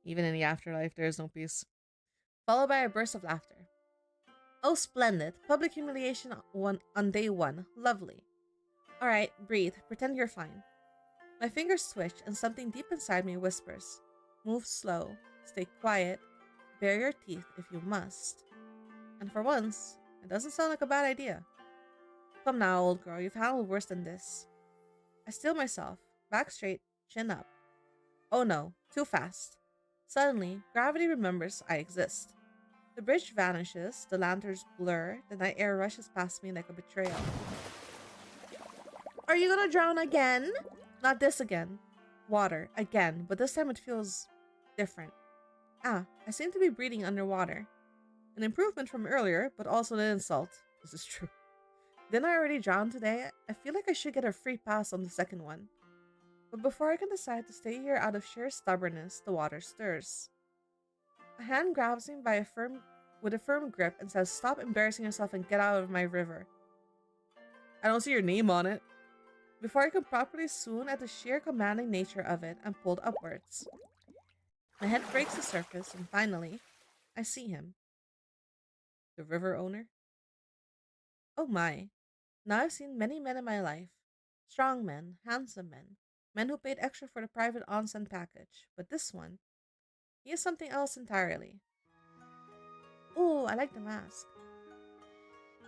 Even in the afterlife, there is no peace. Followed by a burst of laughter. Oh, splendid. Public humiliation on day 1. Lovely. Alright, breathe. Pretend you're fine. My fingers twitch and something deep inside me whispers. Move slow. Stay quiet. Bare your teeth if you must. And for once, it doesn't sound like a bad idea. Come now, old girl. You've handled worse than this. I steel myself. Back straight. Chin up. Oh no. Too fast. Suddenly, gravity remembers I exist. The bridge vanishes, the lanterns blur, the night air rushes past me like a betrayal. Are you gonna drown again? Not this again. Water, again, but this time it feels different. Ah, I seem to be breathing underwater. An improvement from earlier, but also an insult. This is true. Didn't I already drown today? I feel like I should get a free pass on the second one. But before I can decide to stay here out of sheer stubbornness, the water stirs. A hand grabs me with a firm grip and says, "Stop embarrassing yourself and get out of my river." I don't see your name on it. Before I can properly swoon at the sheer commanding nature of it, I'm pulled upwards. My head breaks the surface, and finally, I see him. The river owner? Oh my. Now I've seen many men in my life. Strong men, handsome men, men who paid extra for the private onsen package. But this one, he is something else entirely. Ooh, I like the mask.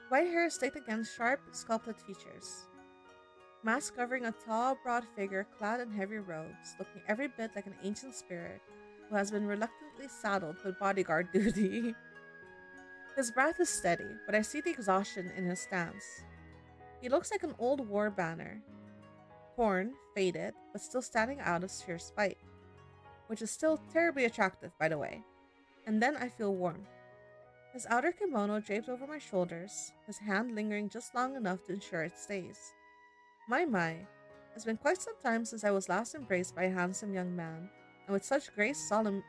White hair staked against sharp, sculpted features. Mask covering a tall, broad figure clad in heavy robes, looking every bit like an ancient spirit who has been reluctantly saddled with bodyguard duty. His breath is steady, but I see the exhaustion in his stance. He looks like an old war banner, torn, faded, but still standing out of sheer spite, which is still terribly attractive, by the way. And then I feel warm. His outer kimono drapes over my shoulders, his hand lingering just long enough to ensure it stays. My, it's been quite some time since I was last embraced by a handsome young man, and with such grace solemnity?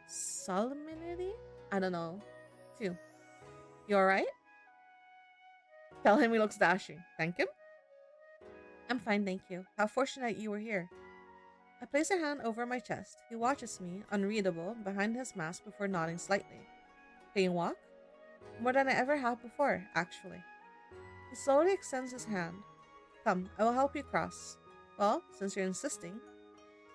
Solemnity? I don't know. Phew. You alright? Tell him he looks dashing. Thank him? I'm fine, thank you. How fortunate you were here. I place a hand over my chest. He watches me, unreadable, behind his mask before nodding slightly. Can you walk? More than I ever have before, actually. He slowly extends his hand. Come, I will help you cross. Well, since you're insisting.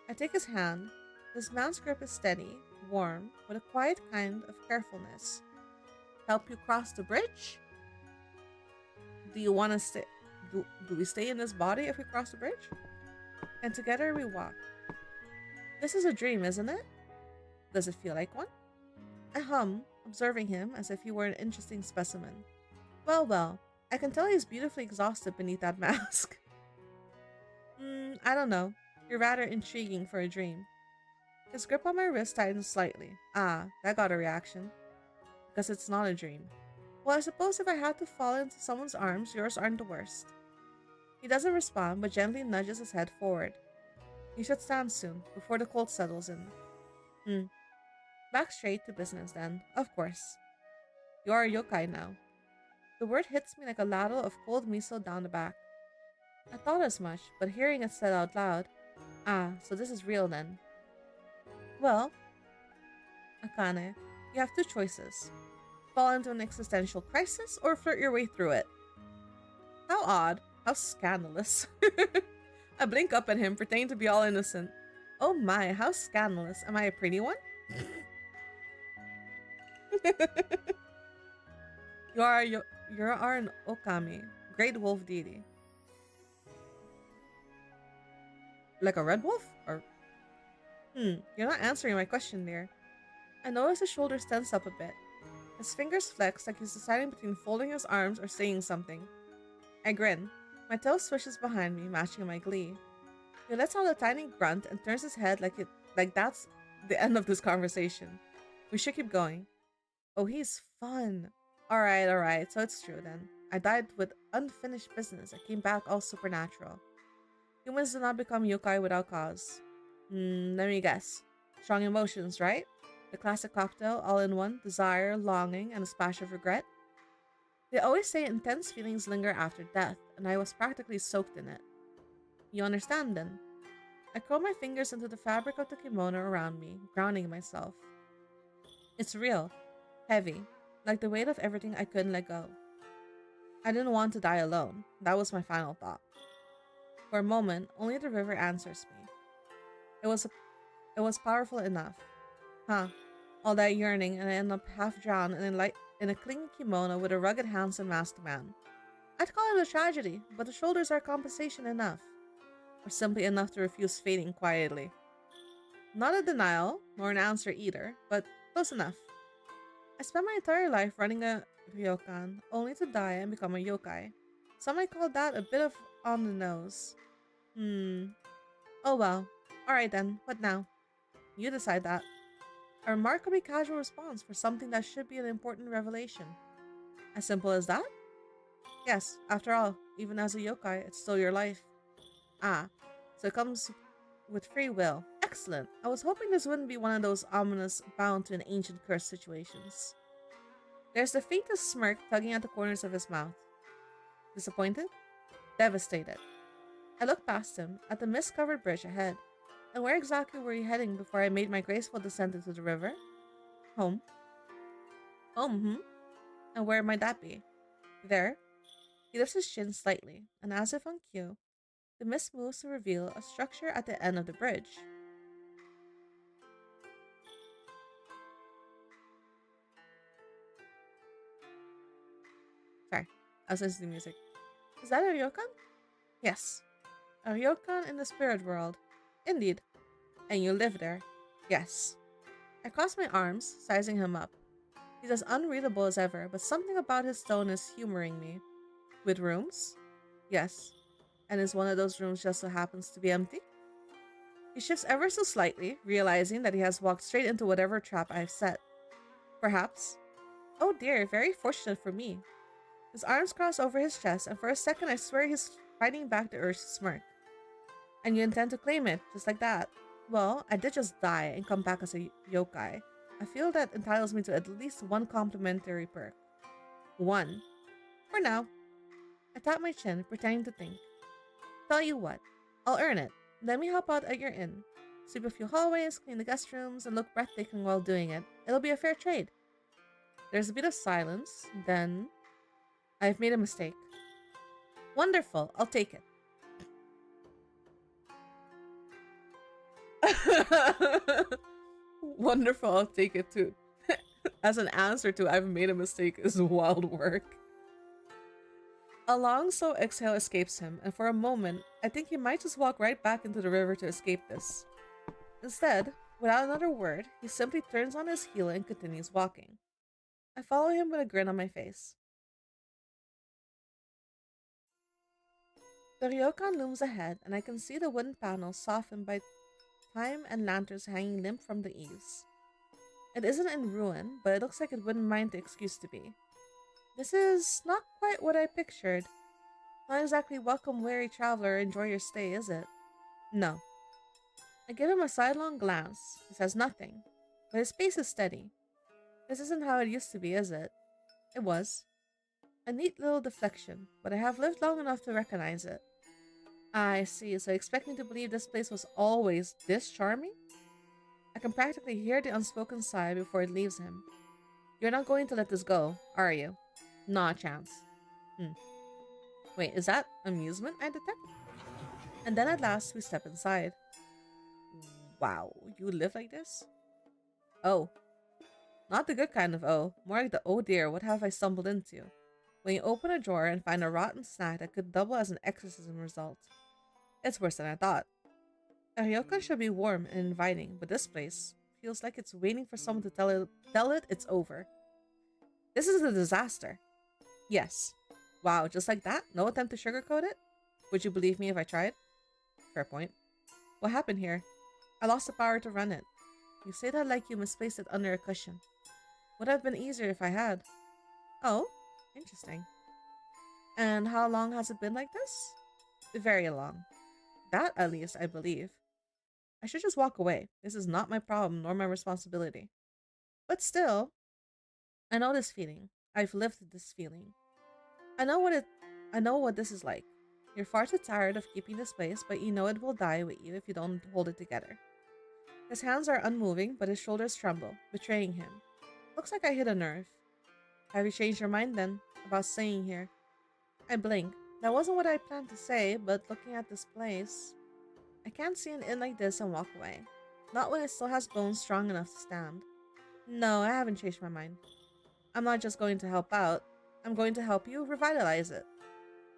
I take his hand. His man's grip is steady, warm, with a quiet kind of carefulness. Help you cross the bridge? Do you want to stay? Do we stay in this body if we cross the bridge? And together we walk. This is a dream, isn't it? Does it feel like one? I hum, observing him as if he were an interesting specimen. Well, I can tell he's beautifully exhausted beneath that mask. I don't know. You're rather intriguing for a dream. His grip on my wrist tightens slightly. Ah, that got a reaction. Because it's not a dream. Well, I suppose if I had to fall into someone's arms, yours aren't the worst. He doesn't respond, but gently nudges his head forward. He should stand soon, before the cold settles in. Back straight to business then, of course. You are a yokai now. The word hits me like a ladle of cold miso down the back. I thought as much, but hearing it said out loud, ah, so this is real then. Well, Akane, you have two choices. Fall into an existential crisis or flirt your way through it. How odd. How scandalous. I blink up at him, pretending to be all innocent. Oh my, how scandalous. Am I a pretty one? You are an Okami, great wolf deity. Like a red wolf? Or you're not answering my question there. I notice his shoulders tense up a bit. His fingers flex like he's deciding between folding his arms or saying something. I grin. My tail swishes behind me, matching my glee. He lets out a tiny grunt and turns his head like that's the end of this conversation. We should keep going. Oh, he's fun. Alright, so it's true then. I died with unfinished business. I came back all supernatural. Humans do not become yokai without cause. Let me guess. Strong emotions, right? The classic cocktail, all in one, desire, longing, and a splash of regret. They always say intense feelings linger after death, and I was practically soaked in it. You understand then? I curl my fingers into the fabric of the kimono around me, grounding myself. It's real. Heavy. Like the weight of everything I couldn't let go. I didn't want to die alone. That was my final thought. For a moment, only the river answers me. It was powerful enough. All that yearning, and I end up half drowned in a clingy kimono with a rugged handsome masked man. I'd call it a tragedy, but the shoulders are compensation enough. Or simply enough to refuse fading quietly. Not a denial, nor an answer either, but close enough. I spent my entire life running a ryokan, only to die and become a yokai. Some might call that a bit of on the nose. Oh well. Alright then, what now? You decide that. A remarkably casual response for something that should be an important revelation. As simple as that? Yes, after all, even as a yokai, it's still your life. Ah, so it comes with free will. Excellent. I was hoping this wouldn't be one of those ominous bound to an ancient curse situations. There's the faintest smirk tugging at the corners of his mouth. Disappointed? Devastated. I looked past him, at the mist-covered bridge ahead. And where exactly were you heading before I made my graceful descent into the river? Home. Home, hmm? And where might that be? There. He lifts his chin slightly, and as if on cue, the mist moves to reveal a structure at the end of the bridge. Sorry, I was listening to music. Is that a ryokan? Yes. A ryokan in the spirit world. Indeed. And you live there? Yes. I cross my arms, sizing him up. He's as unreadable as ever, but something about his tone is humoring me. With rooms? Yes. And is one of those rooms just so happens to be empty? He shifts ever so slightly, realizing that he has walked straight into whatever trap I've set. Perhaps. Oh dear, very fortunate for me. His arms cross over his chest, and for a second I swear he's fighting back the urge to smirk. And you intend to claim it, just like that. Well, I did just die and come back as a yokai. I feel that entitles me to at least one complimentary perk. One. For now. I tap my chin, pretending to think. Tell you what, I'll earn it. Let me help out at your inn. Sweep a few hallways, clean the guest rooms, and look breathtaking while doing it. It'll be a fair trade. There's a bit of silence, then... I've made a mistake. Wonderful, I'll take it. Wonderful, I'll take it too. As an answer to I've made a mistake is wild work. A long, slow exhale escapes him, and for a moment, I think he might just walk right back into the river to escape this. Instead, without another word, he simply turns on his heel and continues walking. I follow him with a grin on my face. The ryokan looms ahead, and I can see the wooden panels softened by time and lanterns hanging limp from the eaves. It isn't in ruin, but it looks like it wouldn't mind the excuse to be. This is not quite what I pictured. Not exactly welcome weary traveler, enjoy your stay, is it? No. I give him a sidelong glance. He says nothing, but his pace is steady. This isn't how it used to be, is it? It was. A neat little deflection, but I have lived long enough to recognize it. I see, so you expect me to believe this place was always this charming? I can practically hear the unspoken sigh before it leaves him. You're not going to let this go, are you? Not a chance. Wait, is that amusement I detect? And then at last we step inside. Wow, you live like this? Oh. Not the good kind of oh, more like the oh dear, what have I stumbled into? When you open a drawer and find a rotten snack that could double as an exorcism result. It's worse than I thought. A ryokan should be warm and inviting, but this place feels like it's waiting for someone to tell it it's over. This is a disaster. Yes. Wow, just like that? No attempt to sugarcoat it? Would you believe me if I tried? Fair point. What happened here? I lost the power to run it. You say that like you misplaced it under a cushion. Would have been easier if I had. Oh, interesting. And how long has it been like this? Very long. That, at least, I believe. I should just walk away. This is not my problem nor my responsibility. But still, I know this feeling. I've lived this feeling. I know what this is like. You're far too tired of keeping this place, but you know it will die with you if you don't hold it together. His hands are unmoving, but his shoulders tremble, betraying him. Looks like I hit a nerve. Have you changed your mind then, about staying here? I blink. That wasn't what I planned to say, but looking at this place, I can't see an inn like this and walk away. Not when it still has bones strong enough to stand. No, I haven't changed my mind. I'm not just going to help out. I'm going to help you revitalize it.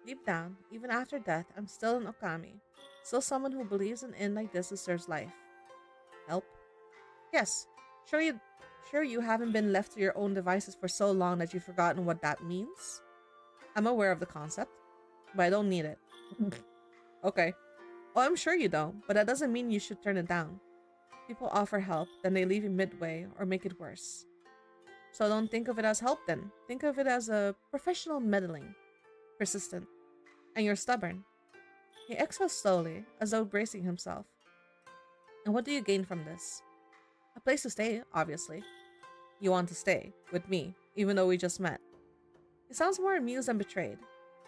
Deep down, even after death, I'm still an Okami. Still someone who believes an inn like this deserves life. Help? Yes. Sure you haven't been left to your own devices for so long that you've forgotten what that means? I'm aware of the concept, but I don't need it. Okay. Well, I'm sure you don't, but that doesn't mean you should turn it down. People offer help, then they leave you midway or make it worse. So don't think of it as help then. Think of it as a professional meddling, persistent, and you're stubborn. He exhales slowly, as though bracing himself. And what do you gain from this? A place to stay, obviously. You want to stay, with me, even though we just met. He sounds more amused than betrayed.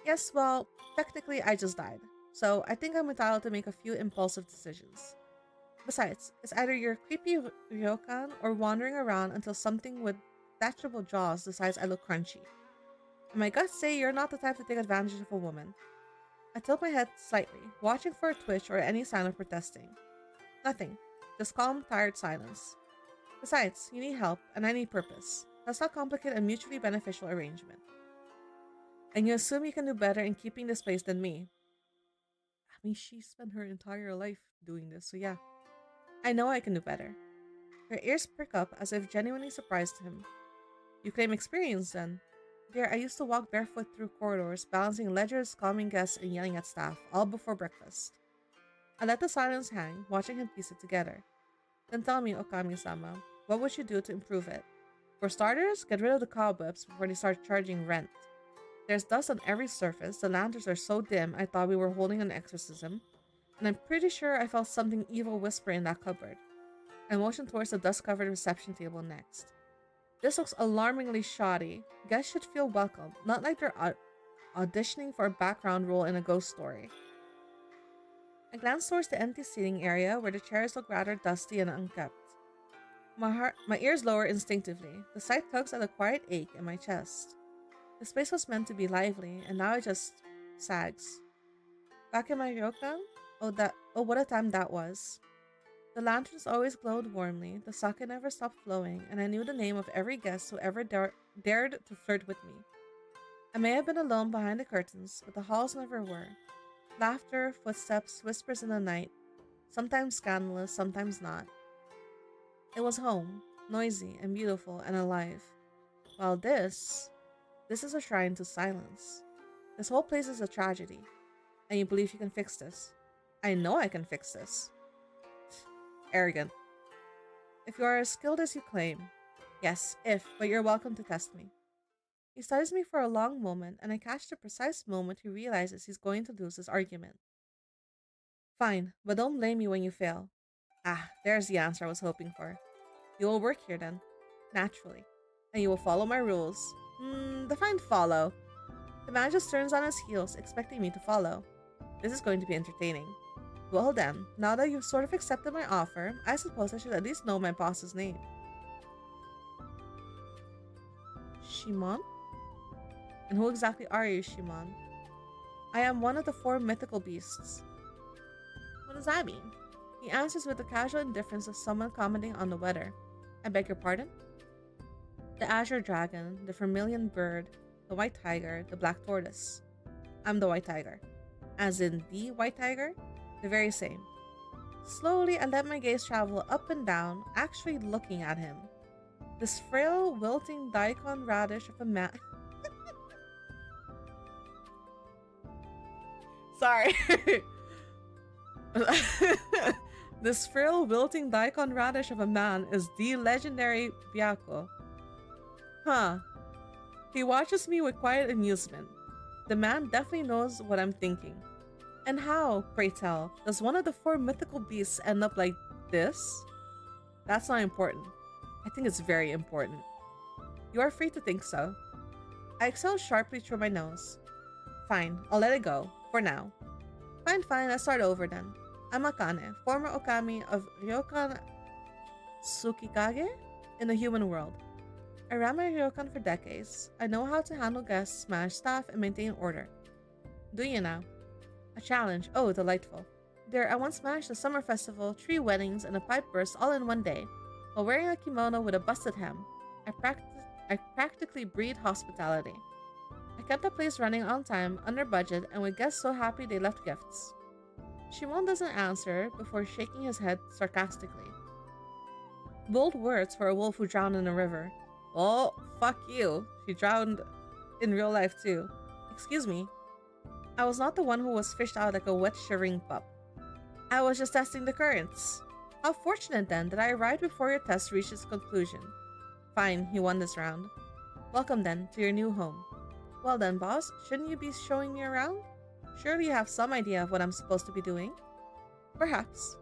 Yes, well, technically I just died, so I think I'm entitled to make a few impulsive decisions. Besides, it's either you're creepy ryokan or wandering around until something with detachable jaws decides I look crunchy. And my guts say you're not the type to take advantage of a woman. I tilt my head slightly, watching for a twitch or any sign of protesting. Nothing. Just calm, tired silence. Besides, you need help, and I need purpose. Let's not complicate a mutually beneficial arrangement. And you assume you can do better in keeping this place than me. I mean, she spent her entire life doing this, so yeah. I know I can do better. Her ears prick up as if genuinely surprised him. You claim experience then. Dear, I used to walk barefoot through corridors, balancing ledgers, calming guests, and yelling at staff, all before breakfast. I let the silence hang, watching him piece it together. Then tell me, Okami-sama, what would you do to improve it? For starters, get rid of the cobwebs before they start charging rent. There's dust on every surface, the lanterns are so dim I thought we were holding an exorcism, and I'm pretty sure I felt something evil whisper in that cupboard. I motioned towards the dust-covered reception table next. This looks alarmingly shoddy. Guests should feel welcome, not like they're auditioning for a background role in a ghost story. I glanced towards the empty seating area where the chairs look rather dusty and unkept. My ears lower instinctively. The sight tugs at a quiet ache in my chest. The space was meant to be lively, and now it just sags. Back in my ryokan? Oh, what a time that was. The lanterns always glowed warmly, the sake never stopped flowing, and I knew the name of every guest who ever dared to flirt with me. I may have been alone behind the curtains, but the halls never were. Laughter, footsteps, whispers in the night, sometimes scandalous, sometimes not. It was home, noisy and beautiful and alive. While this is a shrine to silence. This whole place is a tragedy, and you believe you can fix this. I know I can fix this. Arrogant. If you are as skilled as you claim. Yes, but you're welcome to test me. He studies me for a long moment, and I catch the precise moment he realizes he's going to lose his argument. Fine, but don't blame me when you fail. Ah, there's the answer I was hoping for. You will work here then. Naturally. And you will follow my rules. Define follow. The man just turns on his heels, expecting me to follow. This is going to be entertaining. Well then, now that you've sort of accepted my offer, I suppose I should at least know my boss's name. Shimon? And who exactly are you, Shimon? I am one of the 4 mythical beasts. What does that mean? He answers with the casual indifference of someone commenting on the weather. I beg your pardon? The azure dragon, the vermilion bird, the white tiger, the black tortoise. I'm the white tiger. As in the white tiger? The very same. Slowly, I let my gaze travel up and down, actually looking at him. This frail, wilting daikon radish of a man... Sorry. This frail, wilting daikon radish of a man is the legendary Byako. Huh. He watches me with quiet amusement. The man definitely knows what I'm thinking. And how, pray tell, does one of the 4 mythical beasts end up like this? That's not important. I think it's very important. You are free to think so. I exhale sharply through my nose. Fine, I'll let it go, for now. Fine, let's start over then. I'm Akane, former Okami of Ryokan Tsukikage in the human world. I ran my ryokan for decades. I know how to handle guests, manage staff, and maintain order. Do you now? A challenge, oh delightful. There, I once managed a summer festival, 3 weddings, and a pipe burst all in one day, while wearing a kimono with a busted hem. I practically breed hospitality. I kept the place running on time, under budget, and with guests so happy they left gifts. Shimon doesn't answer before shaking his head sarcastically. Bold words for a wolf who drowned in a river. Oh, fuck you. She drowned in real life too. Excuse me. I was not the one who was fished out like a wet shivering pup. I was just testing the currents. How fortunate then that I arrived before your test reached its conclusion. Fine, he won this round. Welcome then to your new home. Well then, boss, shouldn't you be showing me around? Surely you have some idea of what I'm supposed to be doing? Perhaps.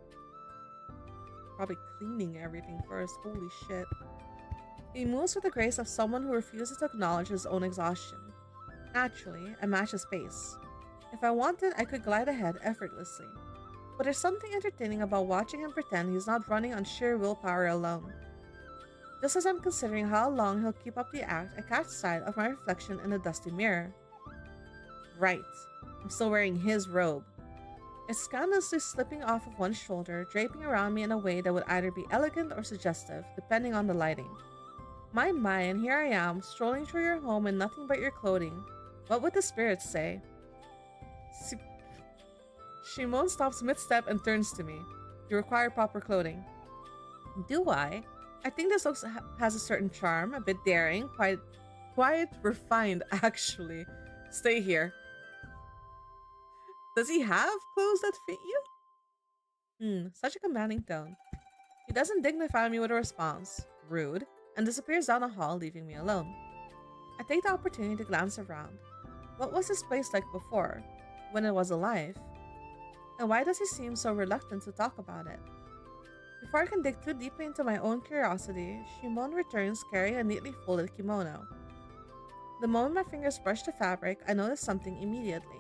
Probably cleaning everything first. Holy shit. He moves with the grace of someone who refuses to acknowledge his own exhaustion. Naturally, I match his pace. If I wanted, I could glide ahead effortlessly. But there's something entertaining about watching him pretend he's not running on sheer willpower alone. Just as I'm considering how long he'll keep up the act, I catch sight of my reflection in a dusty mirror. Right, I'm still wearing his robe. It's scandalously slipping off of one shoulder, draping around me in a way that would either be elegant or suggestive, depending on the lighting. My, and here I am, strolling through your home in nothing but your clothing. What would the spirits say? Si- Shimon stops mid-step and turns to me. You require proper clothing. Do I? I think this looks has a certain charm, a bit daring, quite refined actually. Stay here. Does he have clothes that fit you? Such a commanding tone. He doesn't dignify me with a response, rude, and disappears down the hall, leaving me alone. I take the opportunity to glance around. What was this place like before, when it was alive? And why does he seem so reluctant to talk about it? Before I can dig too deeply into my own curiosity, Shimon returns carrying a neatly folded kimono. The moment my fingers brush the fabric, I notice something immediately.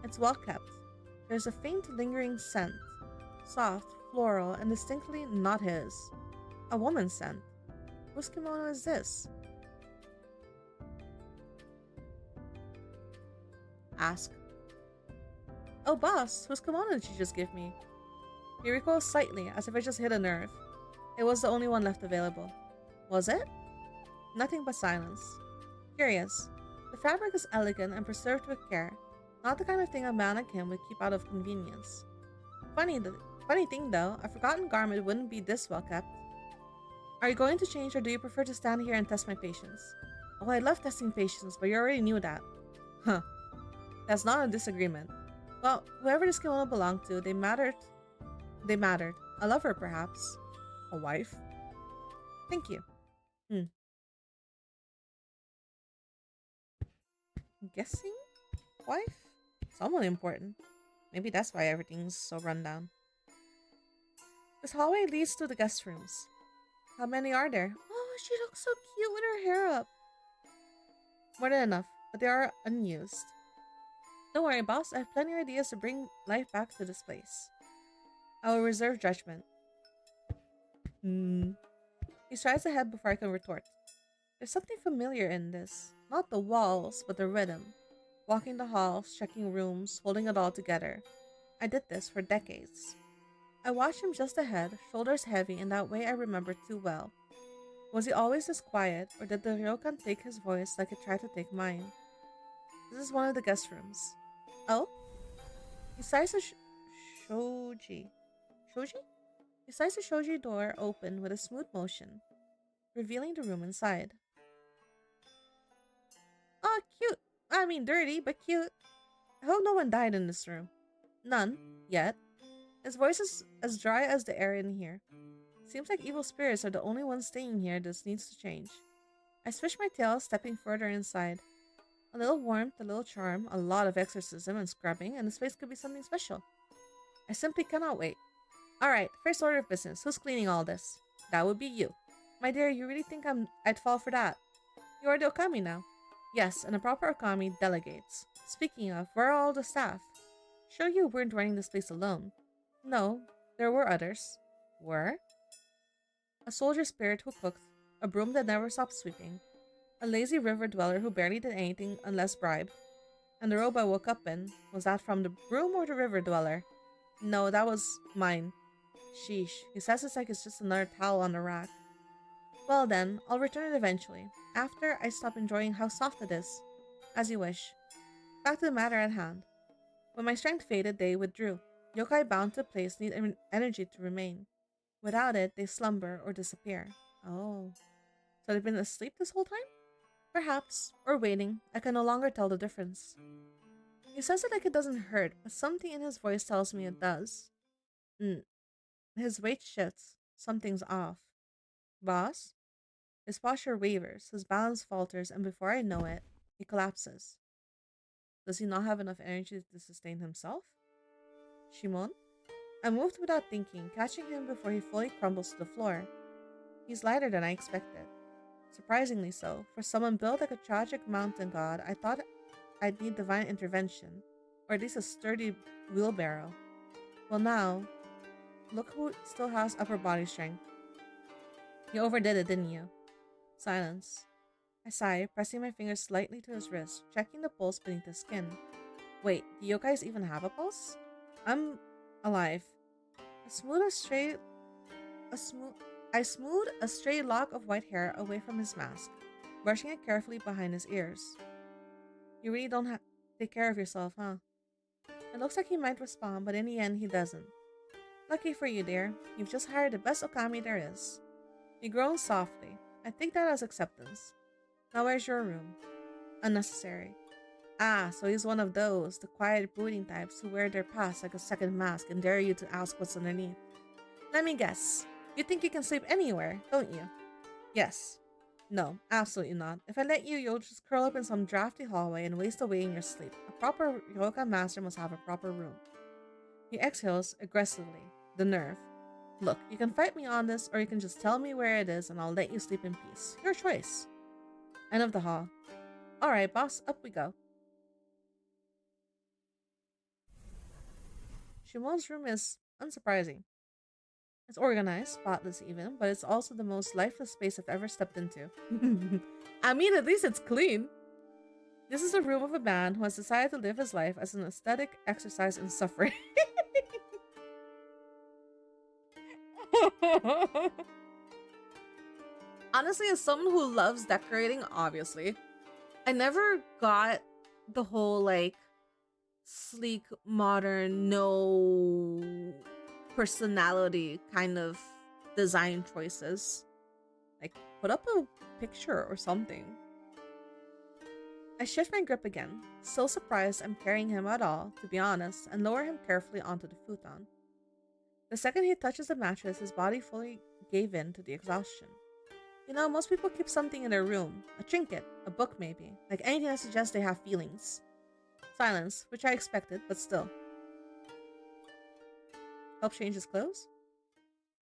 It's well kept. There's a faint lingering scent, soft, floral, and distinctly not his. A woman's scent. Whose kimono is this? Ask. Oh boss, whose kimono did you just give me? He recoils slightly, as if I just hit a nerve. It was the only one left available. Was it? Nothing but silence. Curious. The fabric is elegant and preserved with care, not the kind of thing a mannequin would keep out of convenience. Funny thing though, a forgotten garment wouldn't be this well kept. Are you going to change or do you prefer to stand here and test my patience? Oh, I love testing patience, but you already knew that. Huh. That's not a disagreement. Well, whoever this kimono belonged to, they mattered. They mattered. A lover, perhaps. A wife? Thank you. Guessing? Wife? Someone important. Maybe that's why everything's so run down. This hallway leads to the guest rooms. How many are there? Oh, she looks so cute with her hair up. More than enough, but they are unused. Don't worry, boss. I have plenty of ideas to bring life back to this place. I will reserve judgment. He strides ahead before I can retort. There's something familiar in this. Not the walls, but the rhythm. Walking the halls, checking rooms, holding it all together. I did this for decades. I watched him just ahead, shoulders heavy in that way I remember too well. Was he always this quiet, or did the ryokan take his voice like it tried to take mine? This is one of the guest rooms. Oh? He sighs a shoji. Shoji? He sighs the shoji door open with a smooth motion, revealing the room inside. Oh, cute! I mean dirty, but cute. I hope no one died in this room. None, yet. His voice is as dry as the air in here. Seems like evil spirits are the only ones staying here. This needs to change. I swish my tail, stepping further inside. A little warmth, a little charm, a lot of exorcism and scrubbing, and this place could be something special. I simply cannot wait. Alright, first order of business. Who's cleaning all this? That would be you. My dear, you really think I'd fall for that? You are the Okami now. Yes, and a proper Okami delegates. Speaking of, where are all the staff? Sure you weren't running this place alone. No, there were others. Were? A soldier spirit who cooked, a broom that never stopped sweeping, a lazy river dweller who barely did anything unless bribed. And the robe I woke up in, was that from the broom or the river dweller? No, that was mine. Sheesh, he says it's like it's just another towel on the rack. Well then, I'll return it eventually, after I stop enjoying how soft it is. As you wish. Back to the matter at hand. When my strength faded, they withdrew. Yokai bound to a place need energy to remain. Without it, they slumber or disappear. Oh. So they've been asleep this whole time? Perhaps. Or waiting. I can no longer tell the difference. He says it like it doesn't hurt, but something in his voice tells me it does. His weight shifts. Something's off. Boss? His posture wavers, his balance falters, and before I know it, he collapses. Does he not have enough energy to sustain himself? Shimon? I moved without thinking, catching him before he fully crumbles to the floor. He's lighter than I expected. Surprisingly so, for someone built like a tragic mountain god, I thought I'd need divine intervention, or at least a sturdy wheelbarrow. Well, now, look who still has upper body strength. You overdid it, didn't you? Silence. I sigh, pressing my fingers slightly to his wrist, checking the pulse beneath his skin. Wait, do yokais even have a pulse? I'm alive. I smooth a stray, a smooth. I smooth a stray lock of white hair away from his mask, brushing it carefully behind his ears. You really don't have take care of yourself, huh? It looks like he might respond, but in the end, he doesn't. Lucky for you, dear. You've just hired the best Okami there is. He groans softly. I take that as acceptance. Now where's your room? Unnecessary. Ah, so he's one of those, the quiet brooding types who wear their past like a second mask and dare you to ask what's underneath. Let me guess. You think you can sleep anywhere, don't you? Yes. No, absolutely not. If I let you, you'll just curl up in some drafty hallway and waste away in your sleep. A proper yoga master must have a proper room. He exhales aggressively. The nerve. Look, you can fight me on this, or you can just tell me where it is and I'll let you sleep in peace. Your choice. End of the hall. Alright, boss, up we go. Shimon's room is unsurprising. It's organized, spotless even, but it's also the most lifeless space I've ever stepped into. I mean, at least it's clean. This is the room of a man who has decided to live his life as an aesthetic exercise in suffering. Honestly, as someone who loves decorating, obviously, I never got the whole like sleek, modern, no personality kind of design choices. Like, put up a picture or something. I shift my grip again, still surprised I'm carrying him at all, to be honest, and lower him carefully onto the futon. The second he touches the mattress, his body fully gave in to the exhaustion. You know, most people keep something in their room. A trinket, a book maybe, like anything that suggests they have feelings. Silence, which I expected, but still. Help change his clothes?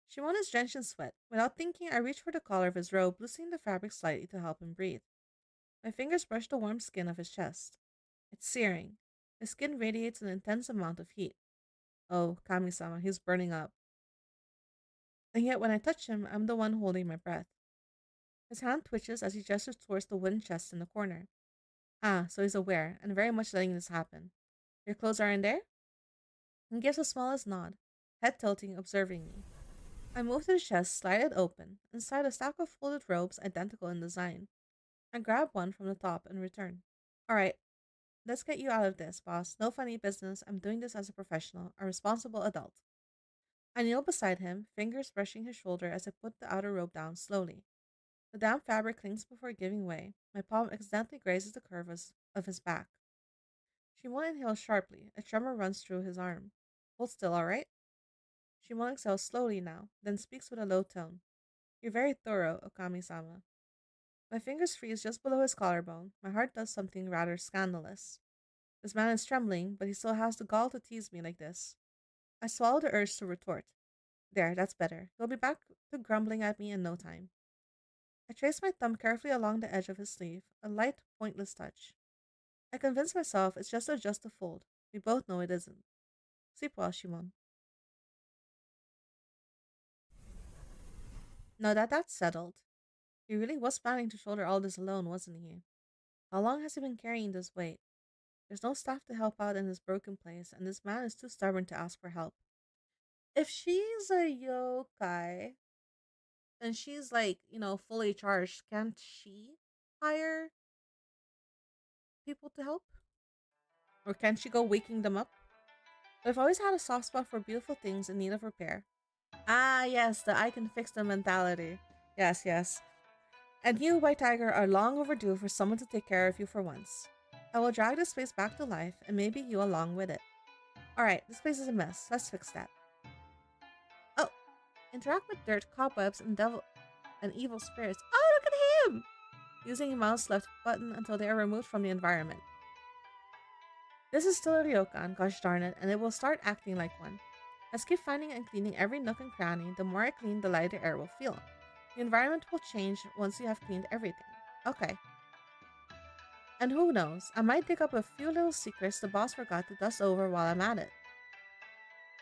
Shimon is drenched in sweat. Without thinking, I reach for the collar of his robe, loosening the fabric slightly to help him breathe. My fingers brush the warm skin of his chest. It's searing. His skin radiates an intense amount of heat. Oh, Kami-sama, he's burning up. And yet when I touch him, I'm the one holding my breath. His hand twitches as he gestures towards the wooden chest in the corner. Ah, so he's aware, and very much letting this happen. Your clothes are in there? He gives the smallest nod, head tilting, observing me. I move to the chest, slide it open. Inside a stack of folded robes identical in design. I grab one from the top and return. Alright, let's get you out of this, boss. No funny business. I'm doing this as a professional, a responsible adult. I kneel beside him, fingers brushing his shoulder as I put the outer robe down slowly. The damp fabric clings before giving way. My palm accidentally grazes the curve of his back. Shimon inhales sharply. A tremor runs through his arm. Hold still, alright? Shimon exhales slowly now, then speaks with a low tone. You're very thorough, Okami-sama. My fingers freeze just below his collarbone. My heart does something rather scandalous. This man is trembling, but he still has the gall to tease me like this. I swallow the urge to retort. There, that's better. He'll be back to grumbling at me in no time. I trace my thumb carefully along the edge of his sleeve, a light, pointless touch. I convince myself it's just a fold. We both know it isn't. Sleep well, Shimon. Now that that's settled, he really was planning to shoulder all this alone, wasn't he? How long has he been carrying this weight? There's no staff to help out in this broken place, and this man is too stubborn to ask for help. If she's a yokai, and she's like, fully charged, can't she hire people to help? Or can she go waking them up? But I've always had a soft spot for beautiful things in need of repair. Ah, yes, the I can fix them mentality. Yes, yes. And you, White Tiger, are long overdue for someone to take care of you for once. I will drag this place back to life, and maybe you along with it. Alright, this place is a mess. Let's fix that. Oh, interact with dirt, cobwebs, and evil spirits. Oh, look them! Using a mouse left button until they are removed from the environment. This is still a ryokan, gosh darn it, and it will start acting like one. Let's keep finding and cleaning every nook and cranny. The more I clean, the lighter air will feel. The environment will change once you have cleaned everything. Okay. And who knows, I might dig up a few little secrets the boss forgot to dust over while I'm at it.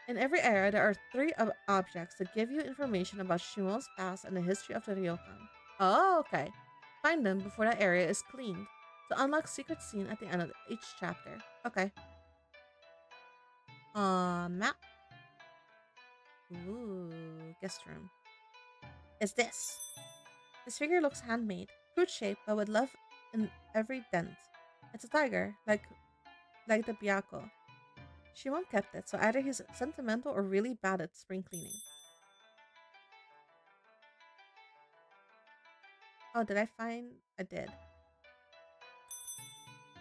In every area, there are three objects that give you information about Shimon's past and the history of the ryokan. Oh, okay. Find them before that area is cleaned to unlock secret scene at the end of each chapter. Okay. Map. Ooh, guest room. Is this? This figure looks handmade, fruit shaped, but with love in every dent. It's a tiger, like the Byakko. Shimon kept it, so either he's sentimental or really bad at spring cleaning. Oh, did I find? I did.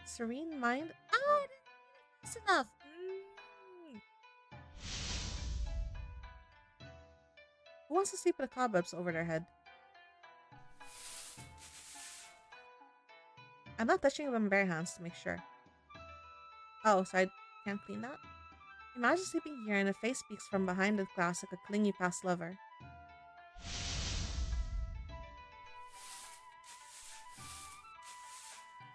Serene mind? Oh, I didn't. That's enough. Who wants to sleep with the cobwebs over their head? I'm not touching it with my bare hands to make sure. Oh, so I can't clean that? Imagine sleeping here and a face speaks from behind the glass like a clingy past lover.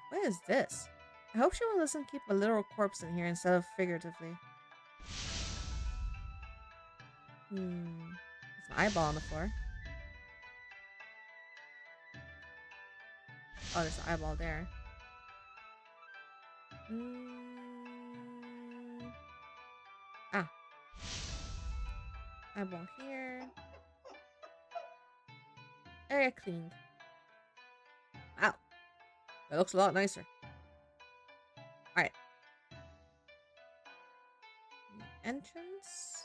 What is this? I hope she will listen keep a literal corpse in here instead of figuratively. There's an eyeball on the floor. Oh, there's an eyeball there. Ah. Eyeball here. Area cleaned. Wow. That looks a lot nicer. Alright. Entrance.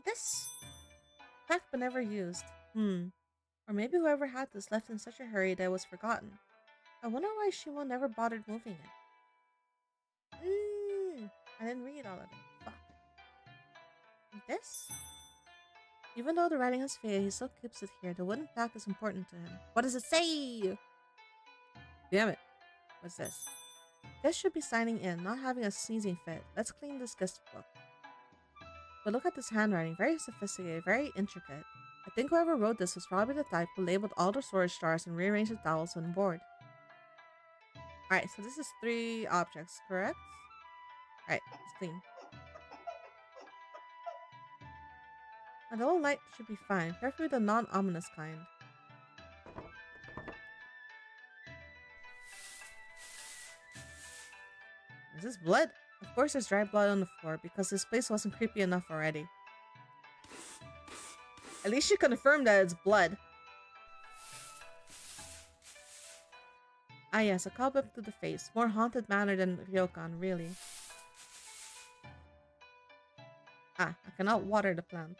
This? Packed but never used. Or maybe whoever had this left in such a hurry that it was forgotten. I wonder why Shimon never bothered moving it. I didn't read all of it. Fuck. This? Even though the writing has faded, he still keeps it here. The wooden plaque is important to him. What does it say? Damn it. What's this? Guest should be signing in, not having a sneezing fit. Let's clean this guest book. But look at this handwriting. Very sophisticated, very intricate. I think whoever wrote this was probably the type who labeled all the storage jars and rearranged the towels when bored. Alright, so this is 3 objects, correct? Alright, let's clean. A little light should be fine, preferably the non-ominous kind. Is this blood? Of course there's dry blood on the floor because this place wasn't creepy enough already. At least you confirmed that it's blood. Ah yes, a cobweb to the face. More haunted manner than ryokan, really. Ah, I cannot water the plant.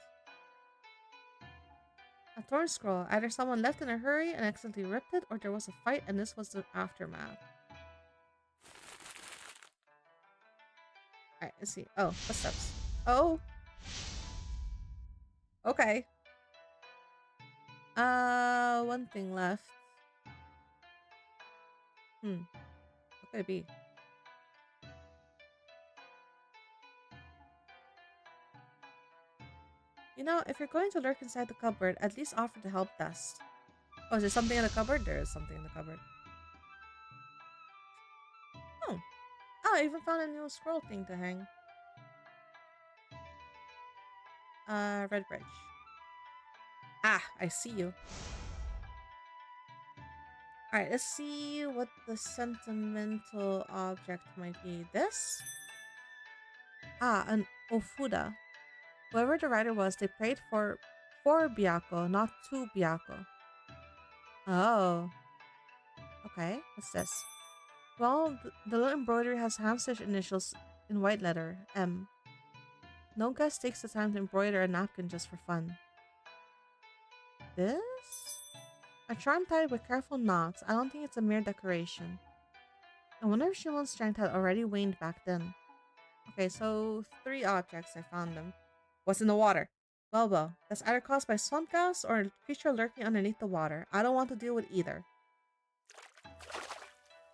A torn scroll. Either someone left in a hurry and accidentally ripped it, or there was a fight and this was the aftermath. Alright, let's see. Oh, footsteps. Oh! Okay. One thing left. What could it be? You know, if you're going to lurk inside the cupboard, at least offer to help dust. Oh, is there something in the cupboard? There is something in the cupboard. Oh. Oh, I even found a new scroll thing to hang. Red bridge. Ah, I see you. Alright, let's see what the sentimental object might be. This? Ah, an ofuda. Whoever the writer was, they prayed for 4 Byakko, not 2 Byakko. Oh. Okay, what's this? Well, the little embroidery has hand-stitched initials in white letter, M. No guest takes the time to embroider a napkin just for fun. This? A charm tied with careful knots. I don't think it's a mere decoration. I wonder if Shimon's strength had already waned back then. Okay, so 3 objects. I found them. What's in the water? Well, that's either caused by swamp gas or a creature lurking underneath the water. I don't want to deal with either.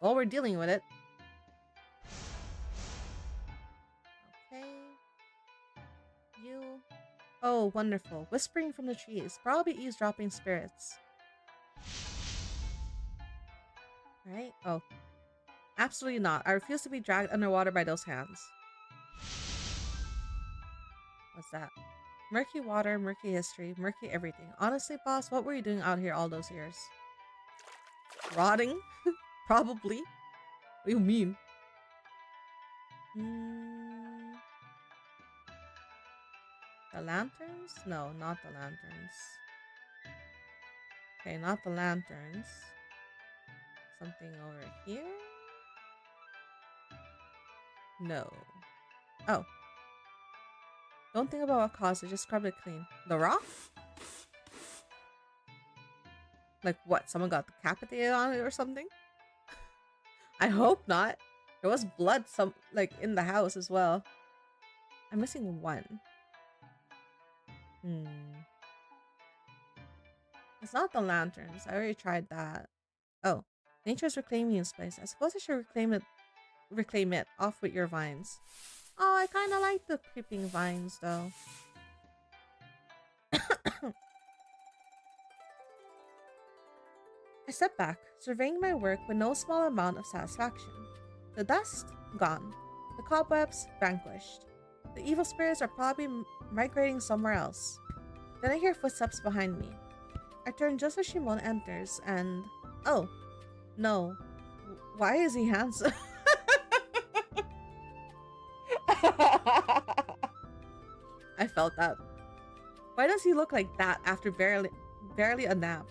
Well, we're dealing with it. Okay. You. Oh, wonderful. Whispering from the trees. Probably eavesdropping spirits. Right? Oh. Absolutely not. I refuse to be dragged underwater by those hands. What's that? Murky water, murky history, murky everything. Honestly, boss, what were you doing out here all those years? Rotting? Probably. What do you mean? The lanterns? No, not the lanterns. Okay, not the lanterns. Something over here? No. Oh. Don't think about what caused it, just scrub it clean. The rock? Like what? Someone got decapitated on it or something? I hope not. There was blood in the house as well. I'm missing one. It's not the lanterns. I already tried that. Oh, nature's reclaiming its place. I suppose I should reclaim it. Off with your vines. Oh, I kind of like the creeping vines though. I step back, surveying my work with no small amount of satisfaction. The dust? Gone. The cobwebs? Vanquished. The evil spirits are probably migrating somewhere else. Then I hear footsteps behind me. I turn just as Shimon enters and... Oh. No. Why is he handsome? I felt that. Why does he look like that after barely a nap?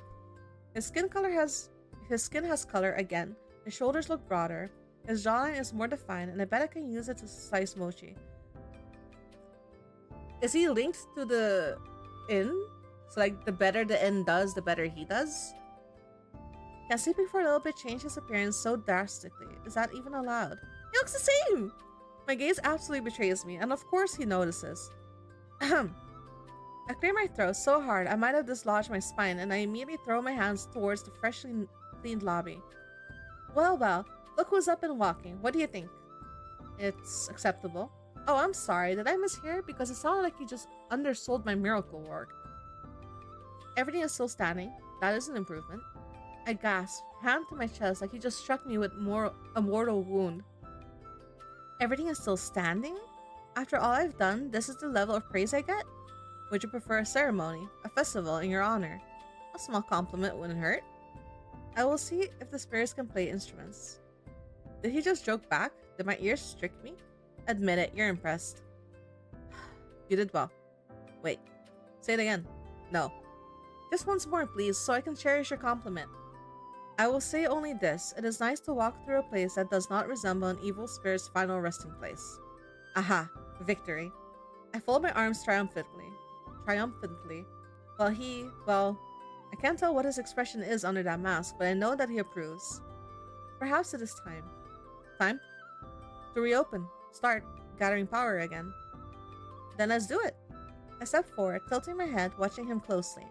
His skin has color again. His shoulders look broader. His jawline is more defined, and I bet I can use it to slice mochi. Is he linked to the inn? So like the better the inn does, the better he does? Can sleeping for a little bit change his appearance so drastically? Is that even allowed? He looks the same! My gaze absolutely betrays me, and of course he notices. Ahem. I clear my throat so hard I might have dislodged my spine, and I immediately throw my hands towards the freshly cleaned lobby. Well, look who's up and walking. What do you think? It's acceptable. Oh, I'm sorry. Did I mishear? Because it sounded like you just undersold my miracle work. Everything is still standing. That is an improvement. I gasp, hand to my chest like he just struck me with a mortal wound. Everything is still standing? After all I've done, this is the level of praise I get? Would you prefer a ceremony, a festival in your honor? A small compliment wouldn't hurt. I will see if the spirits can play instruments. Did he just joke back? Did my ears trick me? Admit it, you're impressed. You did well. Wait, say it again. No. Just once more, please, so I can cherish your compliment. I will say only this. It is nice to walk through a place that does not resemble an evil spirit's final resting place. Aha, victory. I fold my arms triumphantly. Well, I can't tell what his expression is under that mask, but I know that he approves. Perhaps it is time. Time? To reopen. Start gathering power again. Then let's do it. I step forward, tilting my head, watching him closely.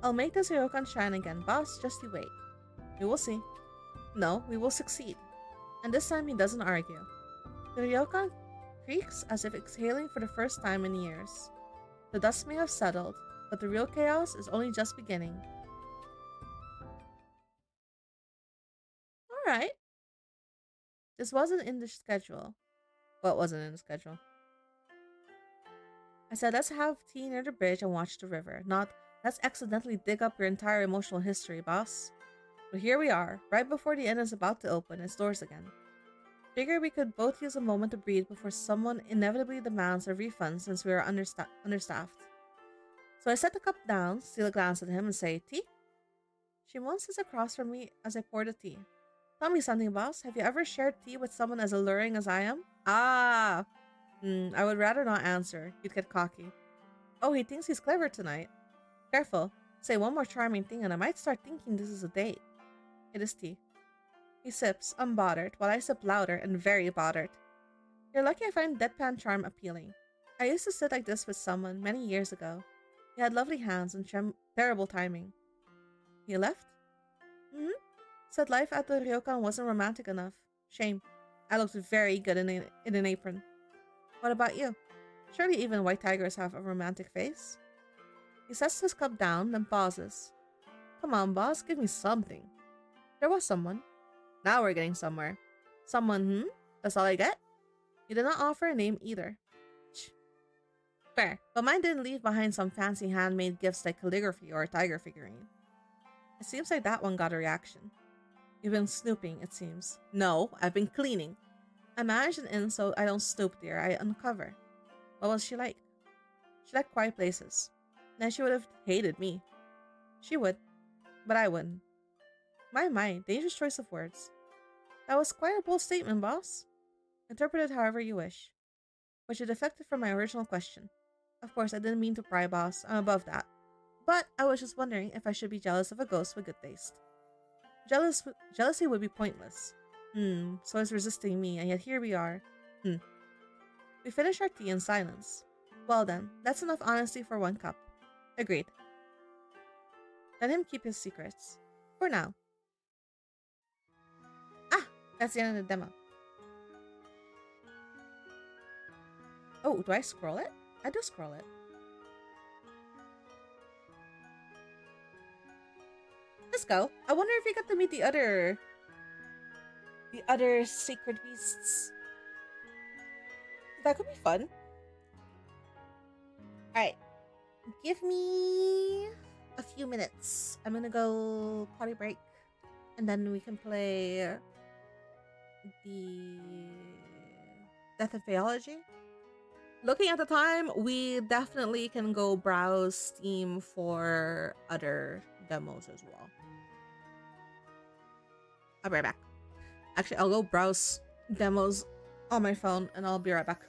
I'll make this ryokan shine again, boss. Just you wait. We will see. No, we will succeed. And this time he doesn't argue. The ryokan creaks as if exhaling for the first time in years. The dust may have settled, but the real chaos is only just beginning. Alright. This wasn't in the schedule. What wasn't in the schedule? I said, let's have tea near the bridge and watch the river. Not, let's accidentally dig up your entire emotional history, boss. But here we are, right before the inn is about to open its doors again. Figured we could both use a moment to breathe before someone inevitably demands a refund since we are understaffed. So I set the cup down, steal a glance at him, and say, tea? Shimon sits across from me as I pour the tea. Tell me something, boss. Have you ever shared tea with someone as alluring as I am? Ah! I would rather not answer. You'd get cocky. Oh, he thinks he's clever tonight. Careful. Say one more charming thing and I might start thinking this is a date. It is tea. He sips, unbothered, while I sip louder and very bothered. You're lucky I find deadpan charm appealing. I used to sit like this with someone many years ago. He had lovely hands and terrible timing. He left? Mm-hmm. Said life at the ryokan wasn't romantic enough. Shame. I looked very good in an apron. What about you? Surely even white tigers have a romantic face? He sets his cup down, then pauses. Come on, boss, give me something. There was someone. Now we're getting somewhere. Someone, hmm? That's all I get? You did not offer a name either. Shh. Fair, but mine didn't leave behind some fancy handmade gifts like calligraphy or a tiger figurine. It seems like that one got a reaction. You've been snooping, it seems. No, I've been cleaning. I managed an inn so I don't snoop, dear. I uncover. What was she like? She liked quiet places. Then she would have hated me. She would, but I wouldn't. My, dangerous choice of words. That was quite a bold statement, boss. Interpret it however you wish. But you defected from my original question. Of course, I didn't mean to pry, boss. I'm above that. But I was just wondering if I should be jealous of a ghost with good taste. Jealousy would be pointless. So it's resisting me, and yet here we are. We finish our tea in silence. Well then, that's enough honesty for one cup. Agreed. Let him keep his secrets. For now. Ah! That's the end of the demo. Oh, do I scroll it? I do scroll it. Let's go. I wonder if we got to meet the other sacred beasts. That could be fun. Alright. Give me a few minutes. I'm gonna go potty break. And then we can play the Death of Faeology. Looking at the time, we definitely can go browse Steam for other demos as well. I'll be right back. Actually, I'll go browse demos on my phone and I'll be right back.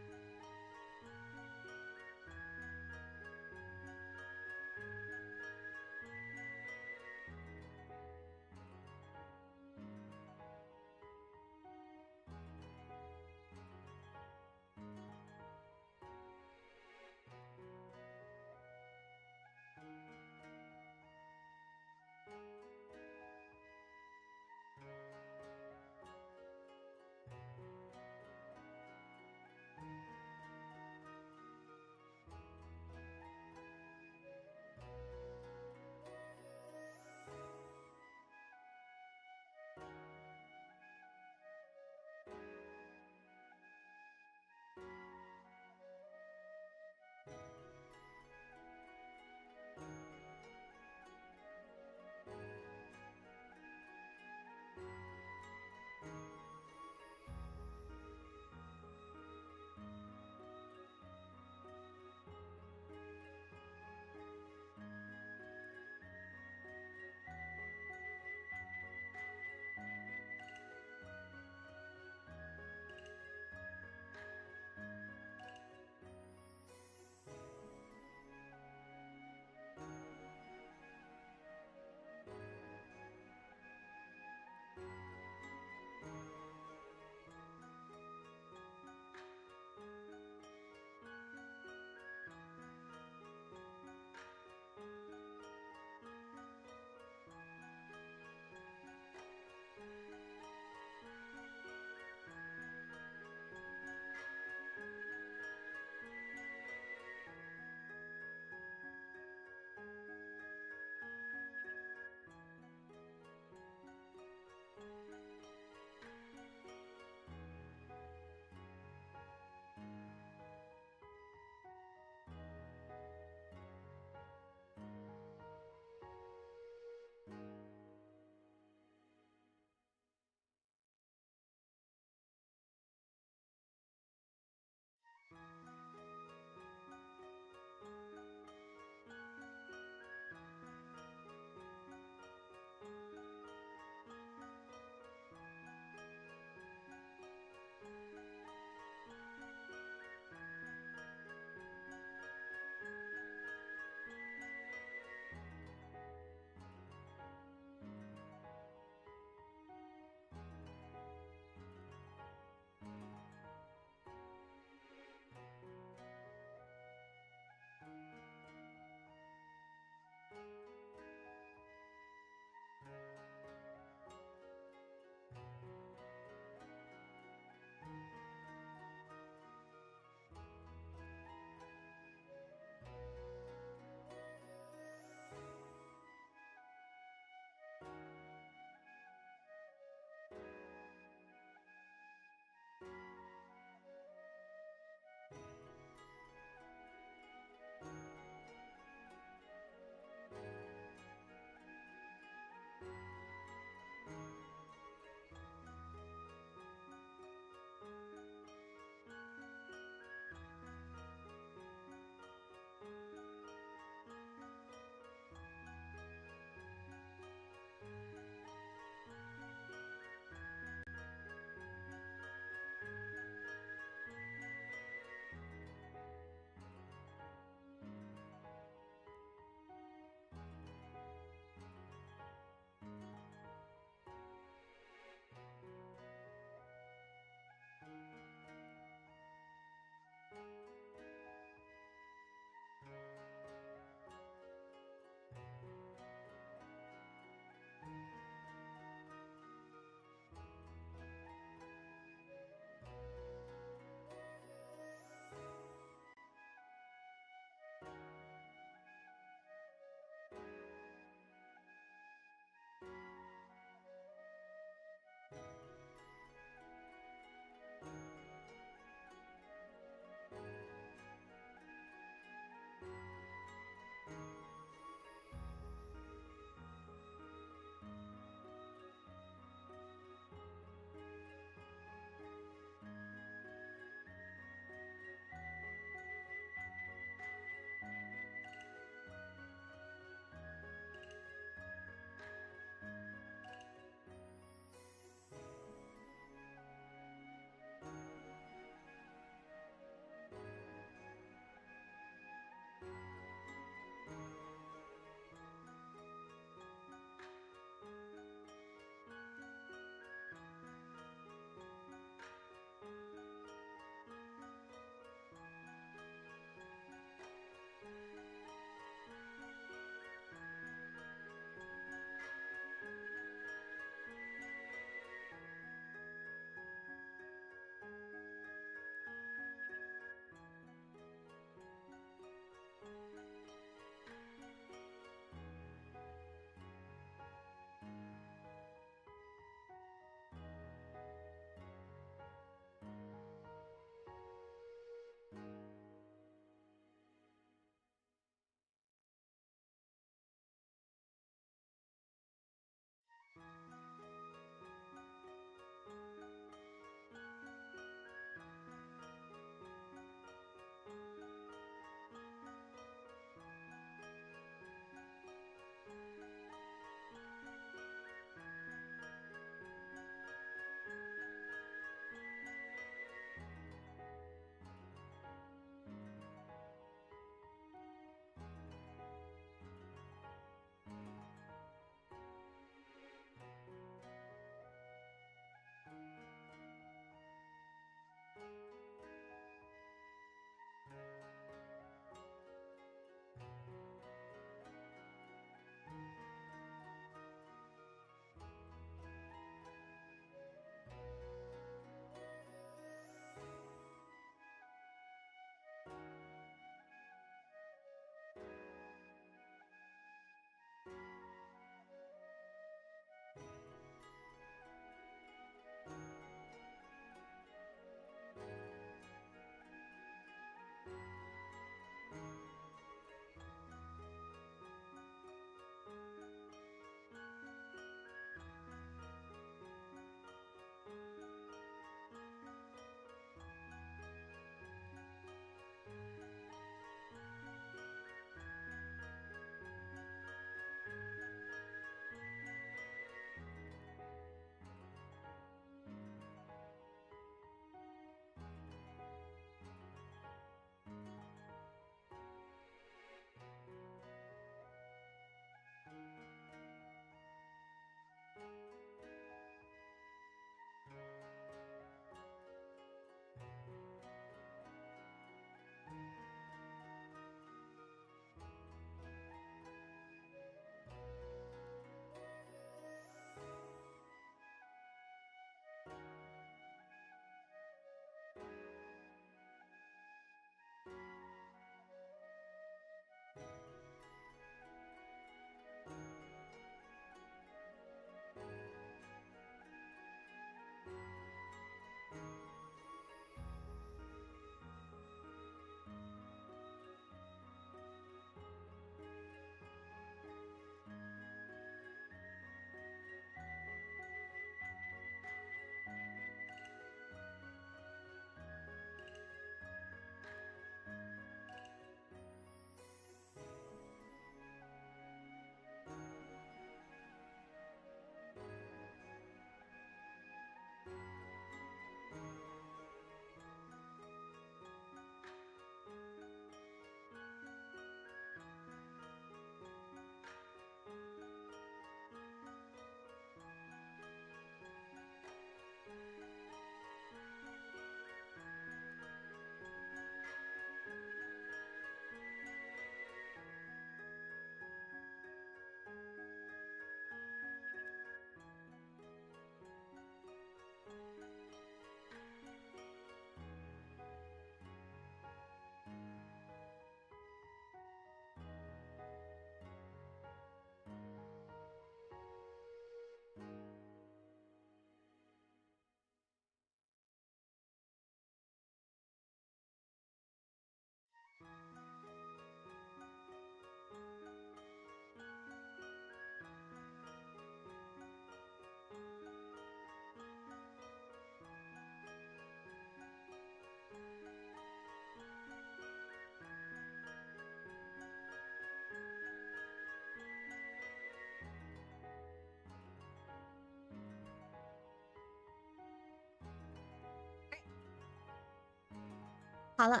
Hello.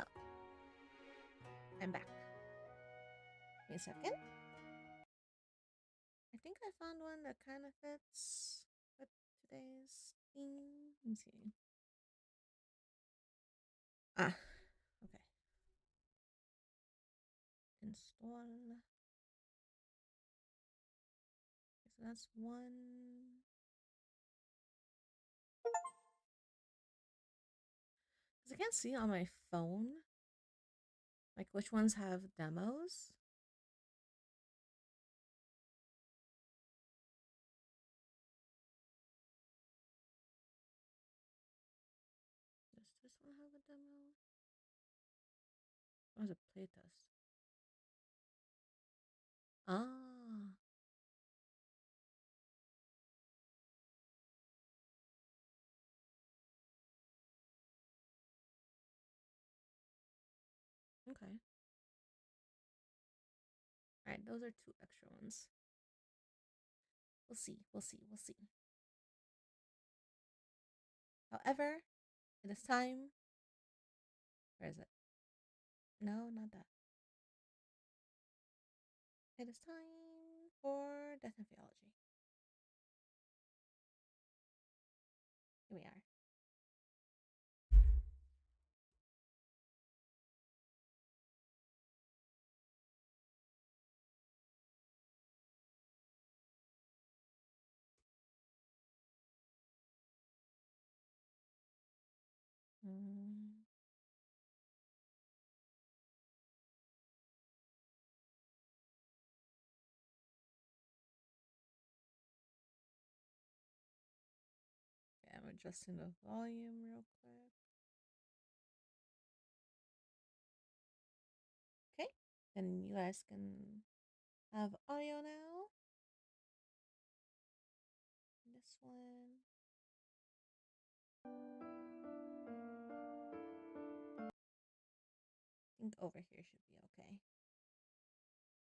I'm back. Wait a second. I think I found one that kind of fits with today's theme. Let me see. Ah, okay. Install. Okay, so that's one. Because I can't see on my phone, like which ones have demos. Does this one have a demo? Or is it playtest? Ah, okay. Alright, those are two extra ones. We'll see, we'll see, we'll see. However, it is time. Where is it? No, not that. It is time for Death and Theology. Here we are. Mm. Okay, I'm adjusting the volume real quick. Okay, then you guys can have audio now. This one. I think over here should be okay.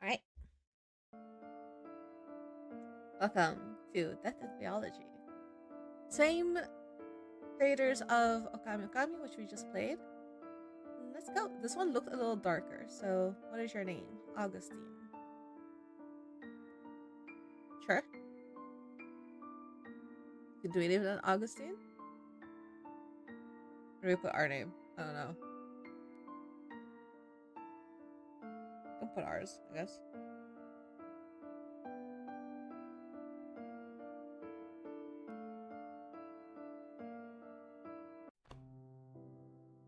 Alright. Welcome to Death and Theology. Same creators of Okami, which we just played. Let's go. This one looked a little darker. So, what is your name? Augustine. Sure. Do we leave it on Augustine? Or do we put our name? I don't know. We'll put ours, I guess.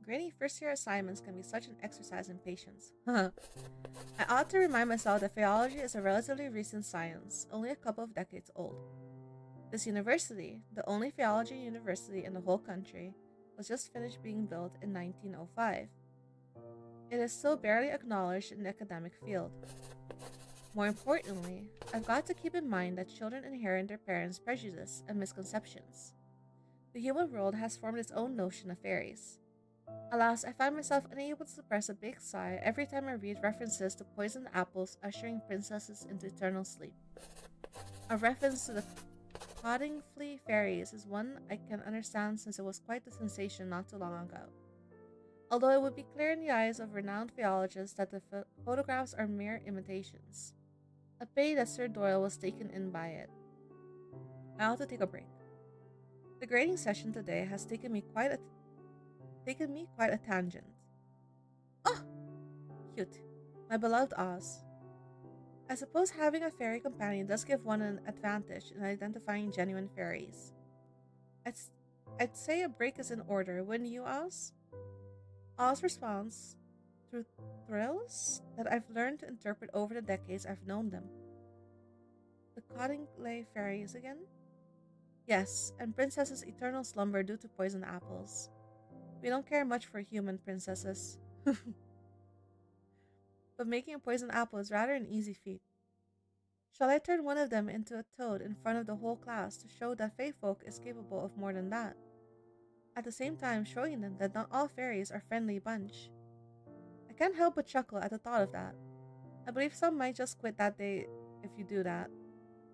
Grading first year assignments can be such an exercise in patience. I ought to remind myself that Faeology is a relatively recent science, only a couple of decades old. This university, the only Faeology university in the whole country, was just finished being built in 1905. It is still barely acknowledged in the academic field. More importantly, I've got to keep in mind that children inherit their parents' prejudice and misconceptions. The human world has formed its own notion of fairies. Alas, I find myself unable to suppress a big sigh every time I read references to poisoned apples ushering princesses into eternal sleep. A reference to the cotting flea fairies is one I can understand since it was quite the sensation not too long ago. Although it would be clear in the eyes of renowned theologians that the photographs are mere imitations. A pity that Sir Doyle was taken in by it. I ought to take a break. The grading session today has taken me quite a tangent. Oh, cute. My beloved Oz. I suppose having a fairy companion does give one an advantage in identifying genuine fairies. I'd say a break is in order, wouldn't you, Oz? Oz responds through thrills that I've learned to interpret over the decades I've known them. The Cottingley fairies again? Yes, and princesses' eternal slumber due to poisoned apples. We don't care much for human princesses. But making a poisoned apple is rather an easy feat. Shall I turn one of them into a toad in front of the whole class to show that Fae folk is capable of more than that? At the same time showing them that not all fairies are a friendly bunch. I can't help but chuckle at the thought of that. I believe some might just quit that day if you do that.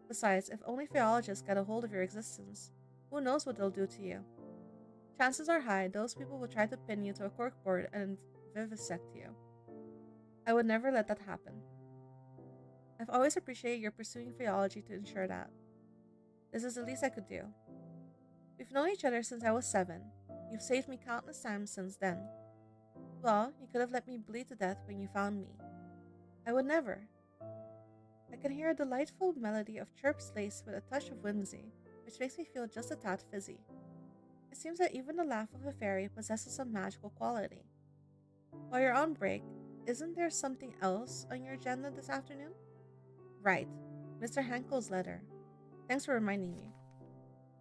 Besides, if only Faeologists get a hold of your existence, who knows what they'll do to you? Chances are high those people will try to pin you to a corkboard and vivisect you. I would never let that happen. I've always appreciated your pursuing Faeology to ensure that. This is the least I could do. We've known each other since I was 7. You've saved me countless times since then. Well, you could have let me bleed to death when you found me. I would never. I can hear a delightful melody of chirps laced with a touch of whimsy, which makes me feel just a tad fizzy. It seems that even the laugh of a fairy possesses some magical quality. While you're on break, isn't there something else on your agenda this afternoon? Right, Mr. Henkel's letter. Thanks for reminding me.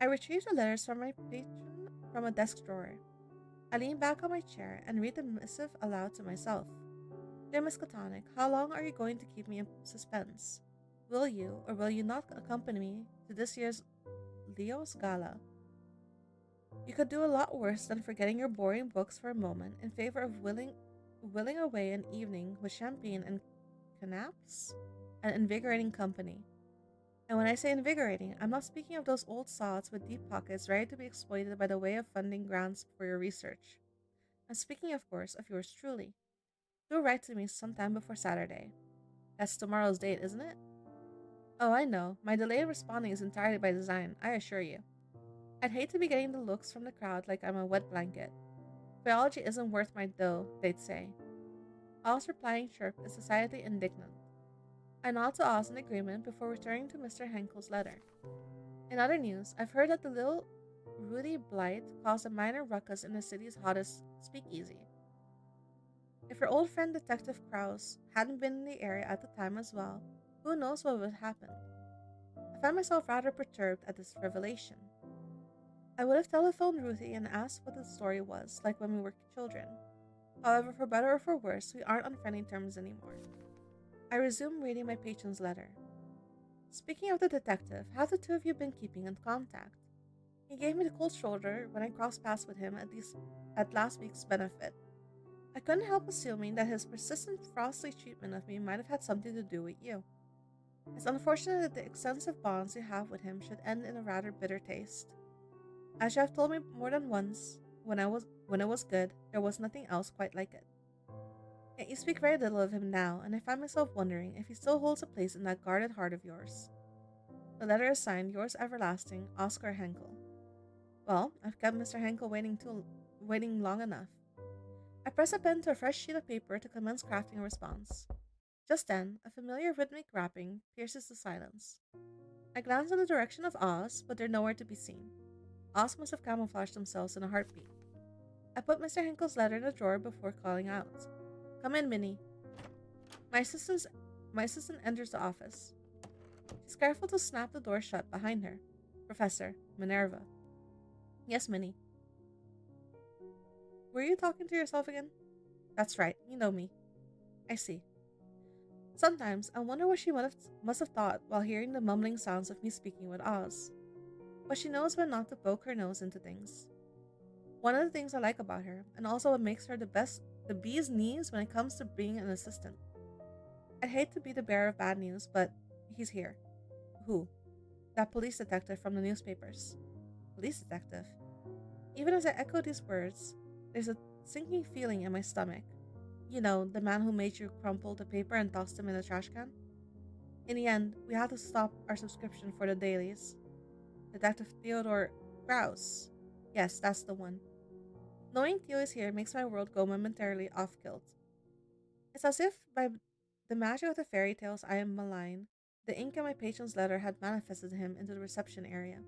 I retrieved the letters from my patron from a desk drawer. I lean back on my chair and read the missive aloud to myself. Dear Miss Catonic, how long are you going to keep me in suspense? Will you or will you not accompany me to this year's Leo's Gala? You could do a lot worse than forgetting your boring books for a moment in favor of willing away an evening with champagne and canapes and invigorating company. And when I say invigorating, I'm not speaking of those old sods with deep pockets ready to be exploited by the way of funding grants for your research. I'm speaking, of course, of yours truly. Do write to me sometime before Saturday. That's tomorrow's date, isn't it? Oh, I know. My delay in responding is entirely by design, I assure you. I'd hate to be getting the looks from the crowd like I'm a wet blanket. Biology isn't worth my dough, they'd say. Oz replying chirp is society indignant. I nod to Oz in agreement before returning to Mr. Henkel's letter. In other news, I've heard that the little Rudy Blight caused a minor ruckus in the city's hottest speakeasy. If her old friend Detective Krause hadn't been in the area at the time as well, who knows what would have happened. I found myself rather perturbed at this revelation. I would have telephoned Ruthie and asked what the story was, like when we were children. However, for better or for worse, we aren't on friendly terms anymore. I resumed reading my patron's letter. Speaking of the detective, have the two of you been keeping in contact? He gave me the cold shoulder when I crossed paths with him at last week's benefit. I couldn't help assuming that his persistent frosty treatment of me might have had something to do with you. It's unfortunate that the extensive bonds you have with him should end in a rather bitter taste. As you have told me more than once, when it was good, there was nothing else quite like it. Yet you speak very little of him now, and I find myself wondering if he still holds a place in that guarded heart of yours. The letter is signed yours everlasting, Oscar Henkel. Well, I've kept Mr. Henkel waiting long enough. I press a pen to a fresh sheet of paper to commence crafting a response. Just then, a familiar rhythmic rapping pierces the silence. I glance in the direction of Oz, but they're nowhere to be seen. Oz must have camouflaged themselves in a heartbeat. I put Mr. Henkel's letter in a drawer before calling out. Come in, Minnie. My assistant enters the office. She's careful to snap the door shut behind her. Professor, Minerva. Yes, Minnie. Were you talking to yourself again? That's right, you know me. I see. Sometimes I wonder what she must have thought while hearing the mumbling sounds of me speaking with Oz. But she knows when not to poke her nose into things. One of the things I like about her, and also what makes her the bee's knees when it comes to being an assistant. I'd hate to be the bearer of bad news, but he's here. Who? That police detective from the newspapers. Police detective? Even as I echo these words, there's a sinking feeling in my stomach. You know, the man who made you crumple the paper and tossed him in the trash can? In the end, we had to stop our subscription for the dailies. Detective Theodore Krause. Yes, that's the one. Knowing Theo is here makes my world go momentarily off kilt. It's as if, by the magic of the fairy tales I am malign, the ink in my patron's letter had manifested him into the reception area.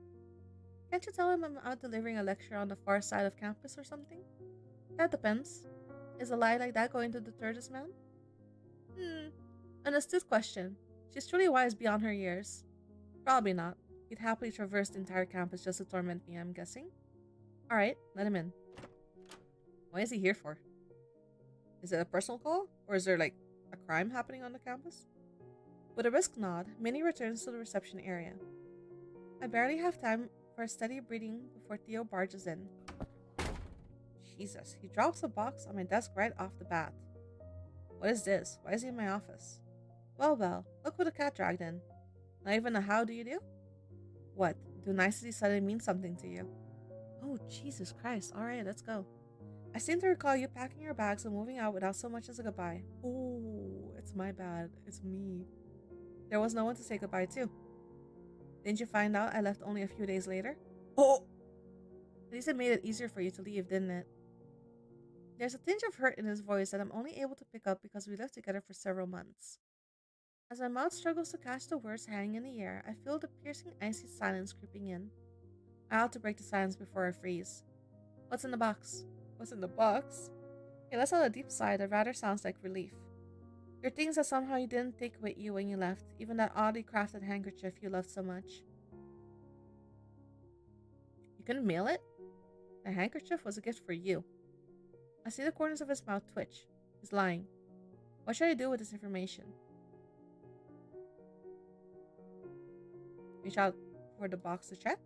Can't you tell him I'm out delivering a lecture on the far side of campus or something? That depends. Is a lie like that going to deter this man? An astute question. She's truly wise beyond her years. Probably not. He'd happily traverse the entire campus just to torment me, I'm guessing. Alright, let him in. What is he here for? Is it a personal call? Or is there, a crime happening on the campus? With a brisk nod, Minnie returns to the reception area. I barely have time for a steady breathing before Theo barges in. Jesus, he drops a box on my desk right off the bat. What is this? Why is he in my office? Well, look who the cat dragged in. Not even a how do you do? What, do niceties suddenly mean something to you? Oh, Jesus Christ. Alright, let's go. I seem to recall you packing your bags and moving out without so much as a goodbye. Oh, it's my bad. It's me. There was no one to say goodbye to. Didn't you find out I left only a few days later? Oh! At least it made it easier for you to leave, didn't it? There's a tinge of hurt in his voice that I'm only able to pick up because we lived together for several months. As my mouth struggles to catch the words hanging in the air, I feel the piercing, icy silence creeping in. I ought to break the silence before I freeze. What's in the box? What's in the box? He lets out a deep sigh that rather sounds like relief. Your things that somehow you didn't take with you when you left, even that oddly crafted handkerchief you loved so much. You couldn't mail it? The handkerchief was a gift for you. I see the corners of his mouth twitch. He's lying. What should I do with this information? Reach out for the box to check?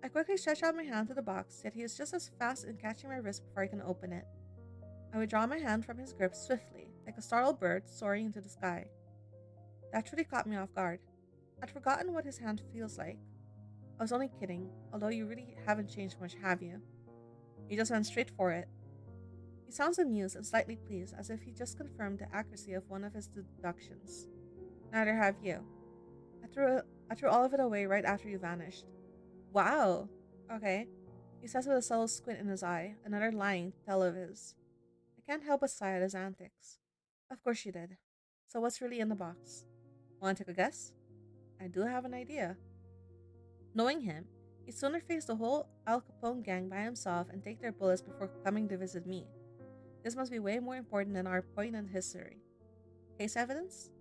I quickly stretch out my hand to the box, yet he is just as fast in catching my wrist before I can open it. I withdraw my hand from his grip swiftly, like a startled bird soaring into the sky. That truly caught me off guard. I'd forgotten what his hand feels like. I was only kidding, although you really haven't changed much, have you? He just went straight for it. He sounds amused and slightly pleased, as if he just confirmed the accuracy of one of his deductions. Neither have you. I threw all of it away right after you vanished. Wow. Okay. He says with a subtle squint in his eye, another lying tell of his. I can't help but sigh at his antics. Of course you did. So what's really in the box? Want to take a guess? I do have an idea. Knowing him, he'd sooner face the whole Al Capone gang by himself and take their bullets before coming to visit me. This must be way more important than our poignant history. Case evidence?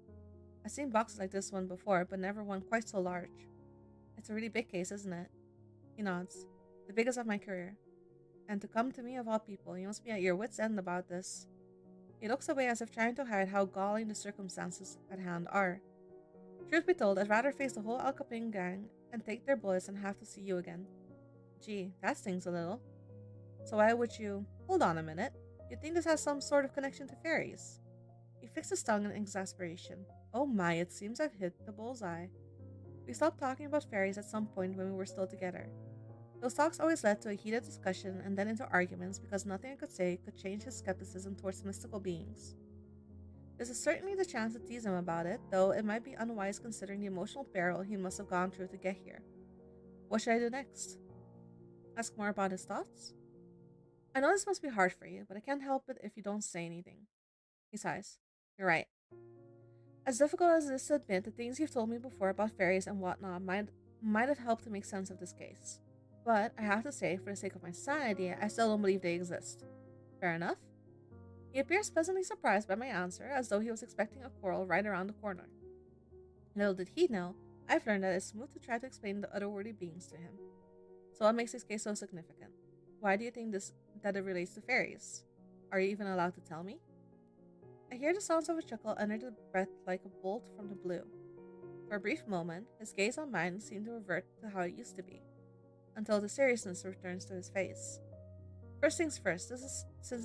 I've seen boxes like this one before, but never one quite so large. It's a really big case, isn't it? He nods. The biggest of my career. And to come to me of all people, you must be at your wits' end about this. He looks away as if trying to hide how galling the circumstances at hand are. Truth be told, I'd rather face the whole Al Capone gang and take their bullets and have to see you again. Gee, that stings a little. So why would you... Hold on a minute. You think this has some sort of connection to fairies? He fixed his tongue in exasperation. Oh my, it seems I've hit the bullseye. We stopped talking about fairies at some point when we were still together. Those talks always led to a heated discussion and then into arguments because nothing I could say could change his skepticism towards mystical beings. This is certainly the chance to tease him about it, though it might be unwise considering the emotional peril he must have gone through to get here. What should I do next? Ask more about his thoughts? I know this must be hard for you, but I can't help it if you don't say anything. He sighs. You're right. As difficult as it is to admit, the things you've told me before about fairies and whatnot might have helped to make sense of this case. But I have to say, for the sake of my sanity, I still don't believe they exist. Fair enough? He appears pleasantly surprised by my answer, as though he was expecting a quarrel right around the corner. Little did he know, I've learned that it's smooth to try to explain the otherworldly beings to him. So what makes this case so significant? Why do you think that it relates to fairies? Are you even allowed to tell me? I hear the sounds of a chuckle under the breath like a bolt from the blue. For a brief moment, his gaze on mine seemed to revert to how it used to be, until the seriousness returns to his face. First things first, since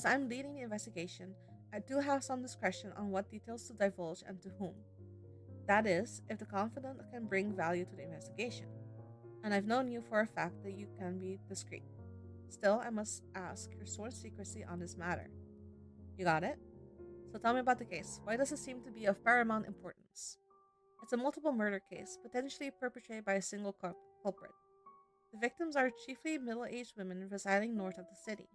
I'm leading the investigation, I do have some discretion on what details to divulge and to whom. That is, if the confidant can bring value to the investigation. And I've known you for a fact that you can be discreet. Still, I must ask your sworn secrecy on this matter. You got it? So tell me about the case. Why does it seem to be of paramount importance? It's a multiple murder case, potentially perpetrated by a single culprit. The victims are chiefly middle-aged women residing north of the city.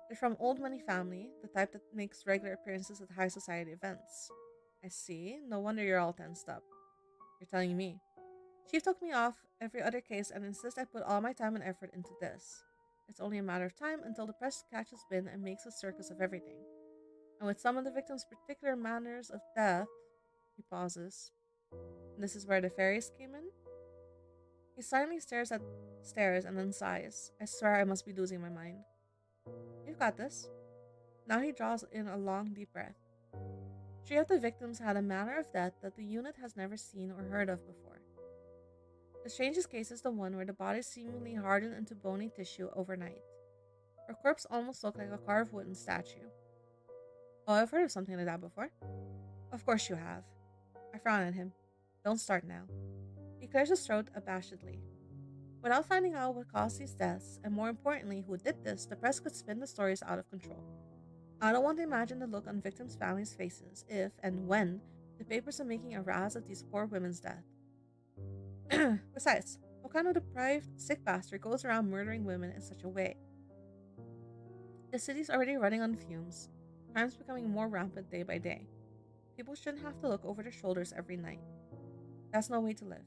They're from old money family, the type that makes regular appearances at high society events. I see. No wonder you're all tensed up. You're telling me. Chief took me off every other case and insists I put all my time and effort into this. It's only a matter of time until the press catches wind and makes a circus of everything. And with some of the victims' particular manners of death, he pauses. And this is where the fairies came in? He silently stares and then sighs. I swear I must be losing my mind. You've got this. Now he draws in a long, deep breath. 3 of the victims had a manner of death that the unit has never seen or heard of before. The strangest case is the one where the body seemingly hardened into bony tissue overnight. Her corpse almost looked like a carved wooden statue. Oh, I've heard of something like that before. Of course you have. I frown at him. Don't start now. He clears his throat abashedly. Without finding out what caused these deaths, and more importantly, who did this, the press could spin the stories out of control. I don't want to imagine the look on victims' families' faces if and when the papers are making a razz of these poor women's death. Besides, what kind of deprived, sick bastard goes around murdering women in such a way? The city's already running on fumes, crime's becoming more rampant day by day. People shouldn't have to look over their shoulders every night. That's no way to live.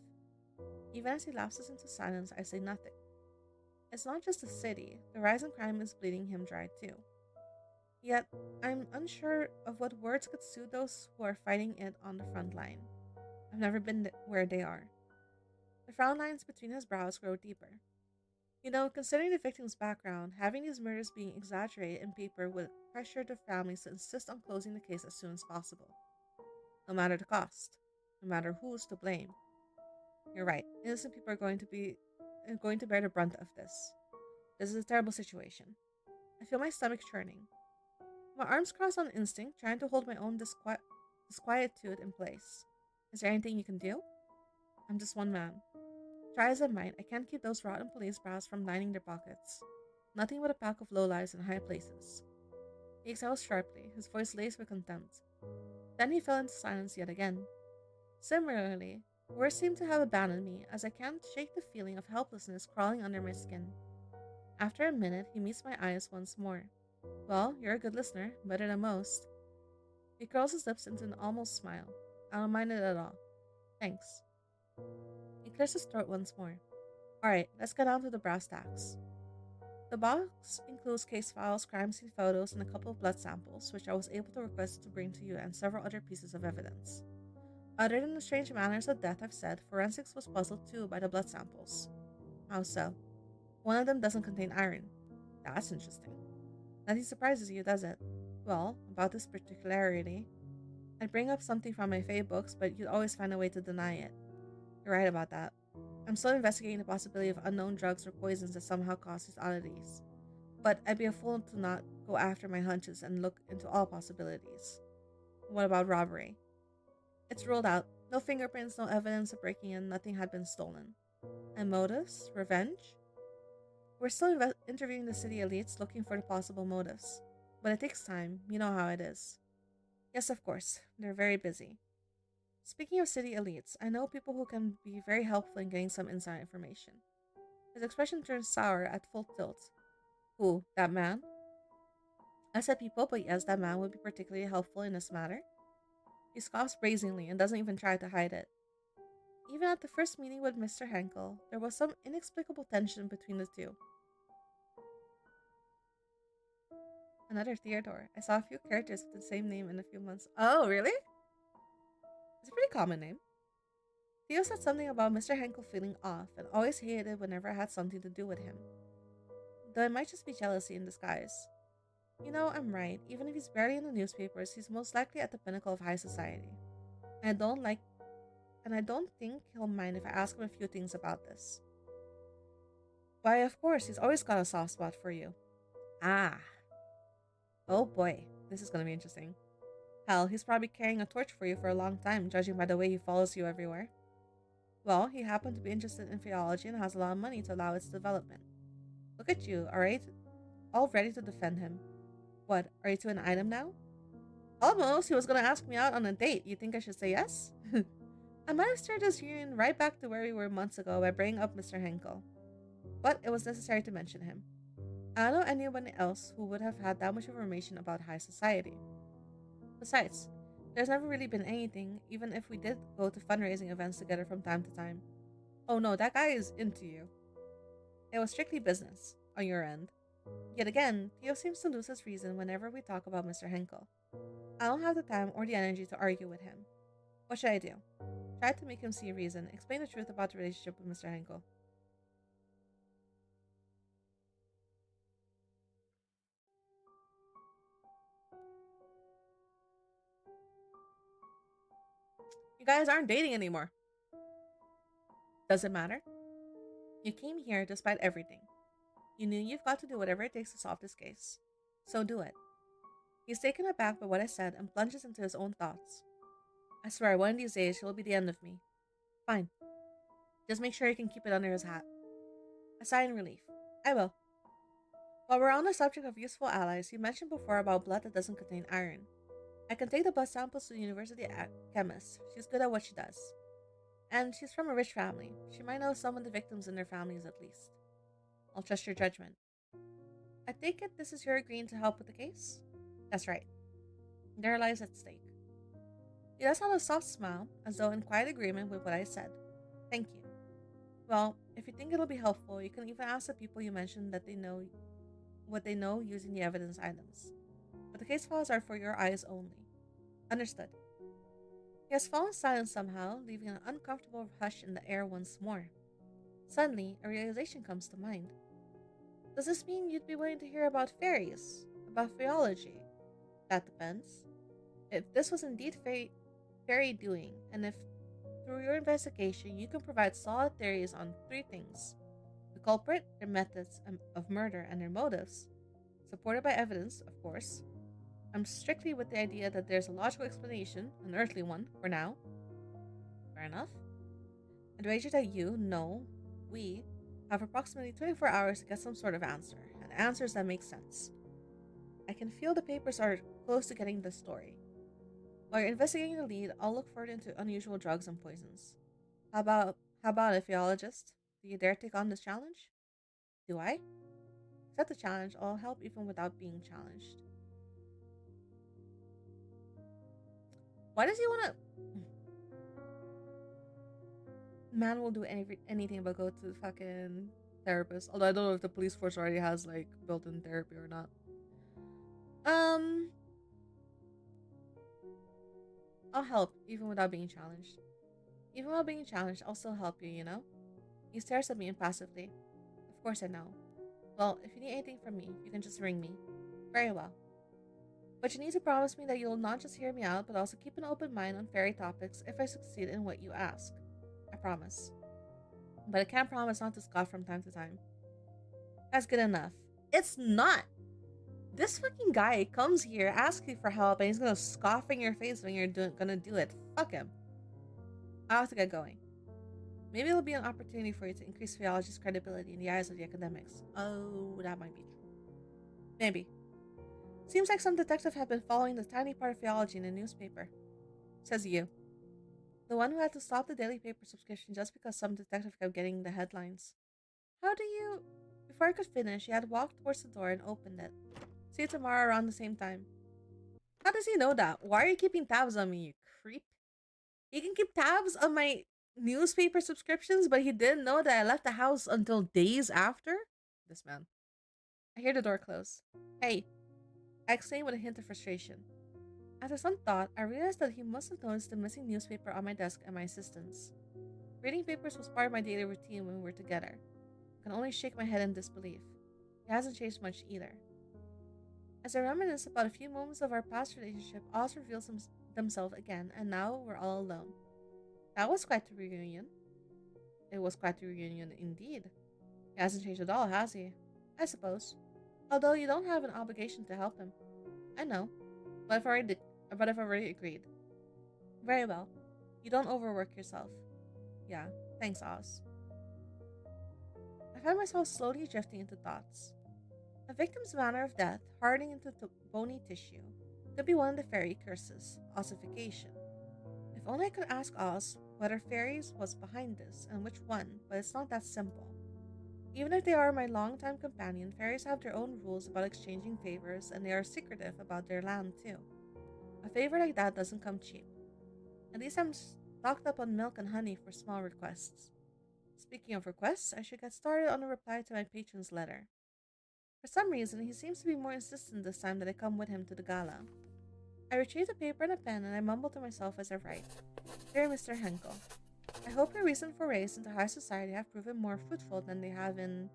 Even as he lapses into silence, I say nothing. It's not just the city, the rise in crime is bleeding him dry too. Yet, I'm unsure of what words could soothe those who are fighting it on the front line. I've never been where they are. The frown lines between his brows grow deeper. Considering the victim's background, having these murders being exaggerated in paper would pressure the families to insist on closing the case as soon as possible, no matter the cost, no matter who's to blame. You're right. Innocent people are going to bear the brunt of this. This is a terrible situation. I feel my stomach churning. My arms cross on instinct, trying to hold my own disquietude in place. Is there anything you can do? I'm just one man. Try as I might, I can't keep those rotten police brows from lining their pockets. Nothing but a pack of lowlives in high places. He exhales sharply, his voice laced with contempt. Then he fell into silence yet again. Similarly, words seem to have abandoned me as I can't shake the feeling of helplessness crawling under my skin. After a minute, he meets my eyes once more. Well, you're a good listener, better than most. He curls his lips into an almost smile. I don't mind it at all. Thanks. He clears his throat once more. Alright, let's get down to the brass tacks. The box includes case files, crime scene photos, and a couple of blood samples, which I was able to request to bring to you, and several other pieces of evidence. Other than the strange manners of death I've said, forensics was puzzled too by the blood samples. How so? One of them doesn't contain iron. That's interesting. Nothing surprises you, does it? Well, about this particularity, I'd bring up something from my Fae books, but you'd always find a way to deny it. You're right about that. I'm still investigating the possibility of unknown drugs or poisons that somehow cause these oddities. But I'd be a fool to not go after my hunches and look into all possibilities. What about robbery? It's ruled out. No fingerprints, no evidence of breaking in, nothing had been stolen. And motives? Revenge? We're still interviewing the city elites looking for the possible motives. But it takes time, you know how it is. Yes, of course, they're very busy. Speaking of city elites, I know people who can be very helpful in getting some inside information. His expression turns sour at full tilt. Who, that man? I said people, but yes, that man would be particularly helpful in this matter. He scoffs brazenly and doesn't even try to hide it. Even at the first meeting with Mr. Henkel, there was some inexplicable tension between the two. Another Theodore. I saw a few characters with the same name in a few months. Oh, really? It's a pretty common name. Theo said something about Mr. Henkel feeling off and always hated it whenever I had something to do with him. Though it might just be jealousy in disguise. I'm right. Even if he's barely in the newspapers, he's most likely at the pinnacle of high society. And I don't think he'll mind if I ask him a few things about this. Why, of course, he's always got a soft spot for you. Ah. Oh boy, this is gonna be interesting. Hell, he's probably carrying a torch for you for a long time, judging by the way he follows you everywhere. Well, he happened to be interested in Faeology and has a lot of money to allow its development. Look at you, alright? All ready to defend him. What, are you to an item now? Almost, he was gonna ask me out on a date. You think I should say yes? I might have started this reunion right back to where we were months ago by bringing up Mr. Henkel. But it was necessary to mention him. I don't know anyone else who would have had that much information about high society. Besides, there's never really been anything, even if we did go to fundraising events together from time to time. Oh no, that guy is into you. It was strictly business, on your end. Yet again, Theo seems to lose his reason whenever we talk about Mr. Henkel. I don't have the time or the energy to argue with him. What should I do? Try to make him see reason, explain the truth about the relationship with Mr. Henkel. You guys aren't dating anymore. Does it matter? You came here despite everything. You knew you've got to do whatever it takes to solve this case. So do it. He's taken aback by what I said and plunges into his own thoughts. I swear, one of these days, he'll be the end of me. Fine. Just make sure you can keep it under his hat. A sigh in relief. I will. While we're on the subject of useful allies, you mentioned before about blood that doesn't contain iron. I can take the blood samples to the university chemist. She's good at what she does. And she's from a rich family. She might know some of the victims and their families at least. I'll trust your judgment. I take it this is your agreeing to help with the case? That's right. There are lives at stake. He does have a soft smile, as though in quiet agreement with what I said. Thank you. Well, if you think it'll be helpful, you can even ask the people you mentioned that they know what they know using the evidence items. But the case files are for your eyes only. Understood. He has fallen silent somehow, leaving an uncomfortable hush in the air once more. Suddenly, a realization comes to mind. Does this mean you'd be willing to hear about fairies? About Faeology? That depends. If this was indeed fairy doing, and if through your investigation you can provide solid theories on three things: the culprit, their methods of murder, and their motives, supported by evidence, of course. I'm strictly with the idea that there's a logical explanation, an earthly one, for now. Fair enough. I'd wager that you, no, we, have approximately 24 hours to get some sort of answer, and answers that make sense. I can feel the papers are close to getting the story. While you're investigating the lead, I'll look further into unusual drugs and poisons. How about a theologist? Do you dare take on this challenge? Do I? Accept the challenge, I'll help even without being challenged. Why does he wanna man will do anything but go to the fucking therapist. Although I don't know if the police force already has like built-in therapy or not. Um, I'll help even without being challenged. Even while being challenged, I'll still help you. You know. He stares at me impassively. Of course I know. Well, if you need anything from me, you can just ring me. Very well. But you need to promise me that you'll not just hear me out, but also keep an open mind on fairy topics if I succeed in what you ask. I promise. But I can't promise not to scoff from time to time. That's good enough. It's not. This fucking guy comes here, asks you for help, and he's gonna scoff in your face when you're gonna do it. Fuck him. I have to get going. Maybe it'll be an opportunity for you to increase Faeology's credibility in the eyes of the academics. Oh, that might be true. Maybe. Seems like some detective had been following the tiny part of Faeology in the newspaper. Says you. The one who had to stop the daily paper subscription just because some detective kept getting the headlines. How do you... Before I could finish, he had walked towards the door and opened it. See you tomorrow around the same time. How does he know that? Why are you keeping tabs on me, you creep? He can keep tabs on my newspaper subscriptions, but he didn't know that I left the house until days after? This man. I hear the door close. Hey, I exclaim with a hint of frustration. After some thought, I realized that he must have noticed the missing newspaper on my desk and my assistant's. Reading papers was part of my daily routine when we were together. I can only shake my head in disbelief. He hasn't changed much either. As I reminisce about a few moments of our past relationship, Oz reveals themselves again, and now we're all alone. That was quite a reunion. It was quite a reunion indeed. He hasn't changed at all, has he? I suppose. Although you don't have an obligation to help him. I know, but I've already agreed. Very well. You don't overwork yourself. Yeah, thanks, Oz. I find myself slowly drifting into thoughts. A victim's manner of death, hardening into bony tissue, could be one of the fairy curses, ossification. If only I could ask Oz whether fairies was behind this, and which one, but it's not that simple. Even if they are my longtime companion, fairies have their own rules about exchanging favors, and they are secretive about their land too. A favor like that doesn't come cheap. At least I'm stocked up on milk and honey for small requests. Speaking of requests, I should get started on a reply to my patron's letter. For some reason, he seems to be more insistent this time that I come with him to the gala. I retrieve the paper and a pen and I mumble to myself as I write. Dear Mr. Henkel, I hope your recent forays into high society have proven more fruitful than they have in...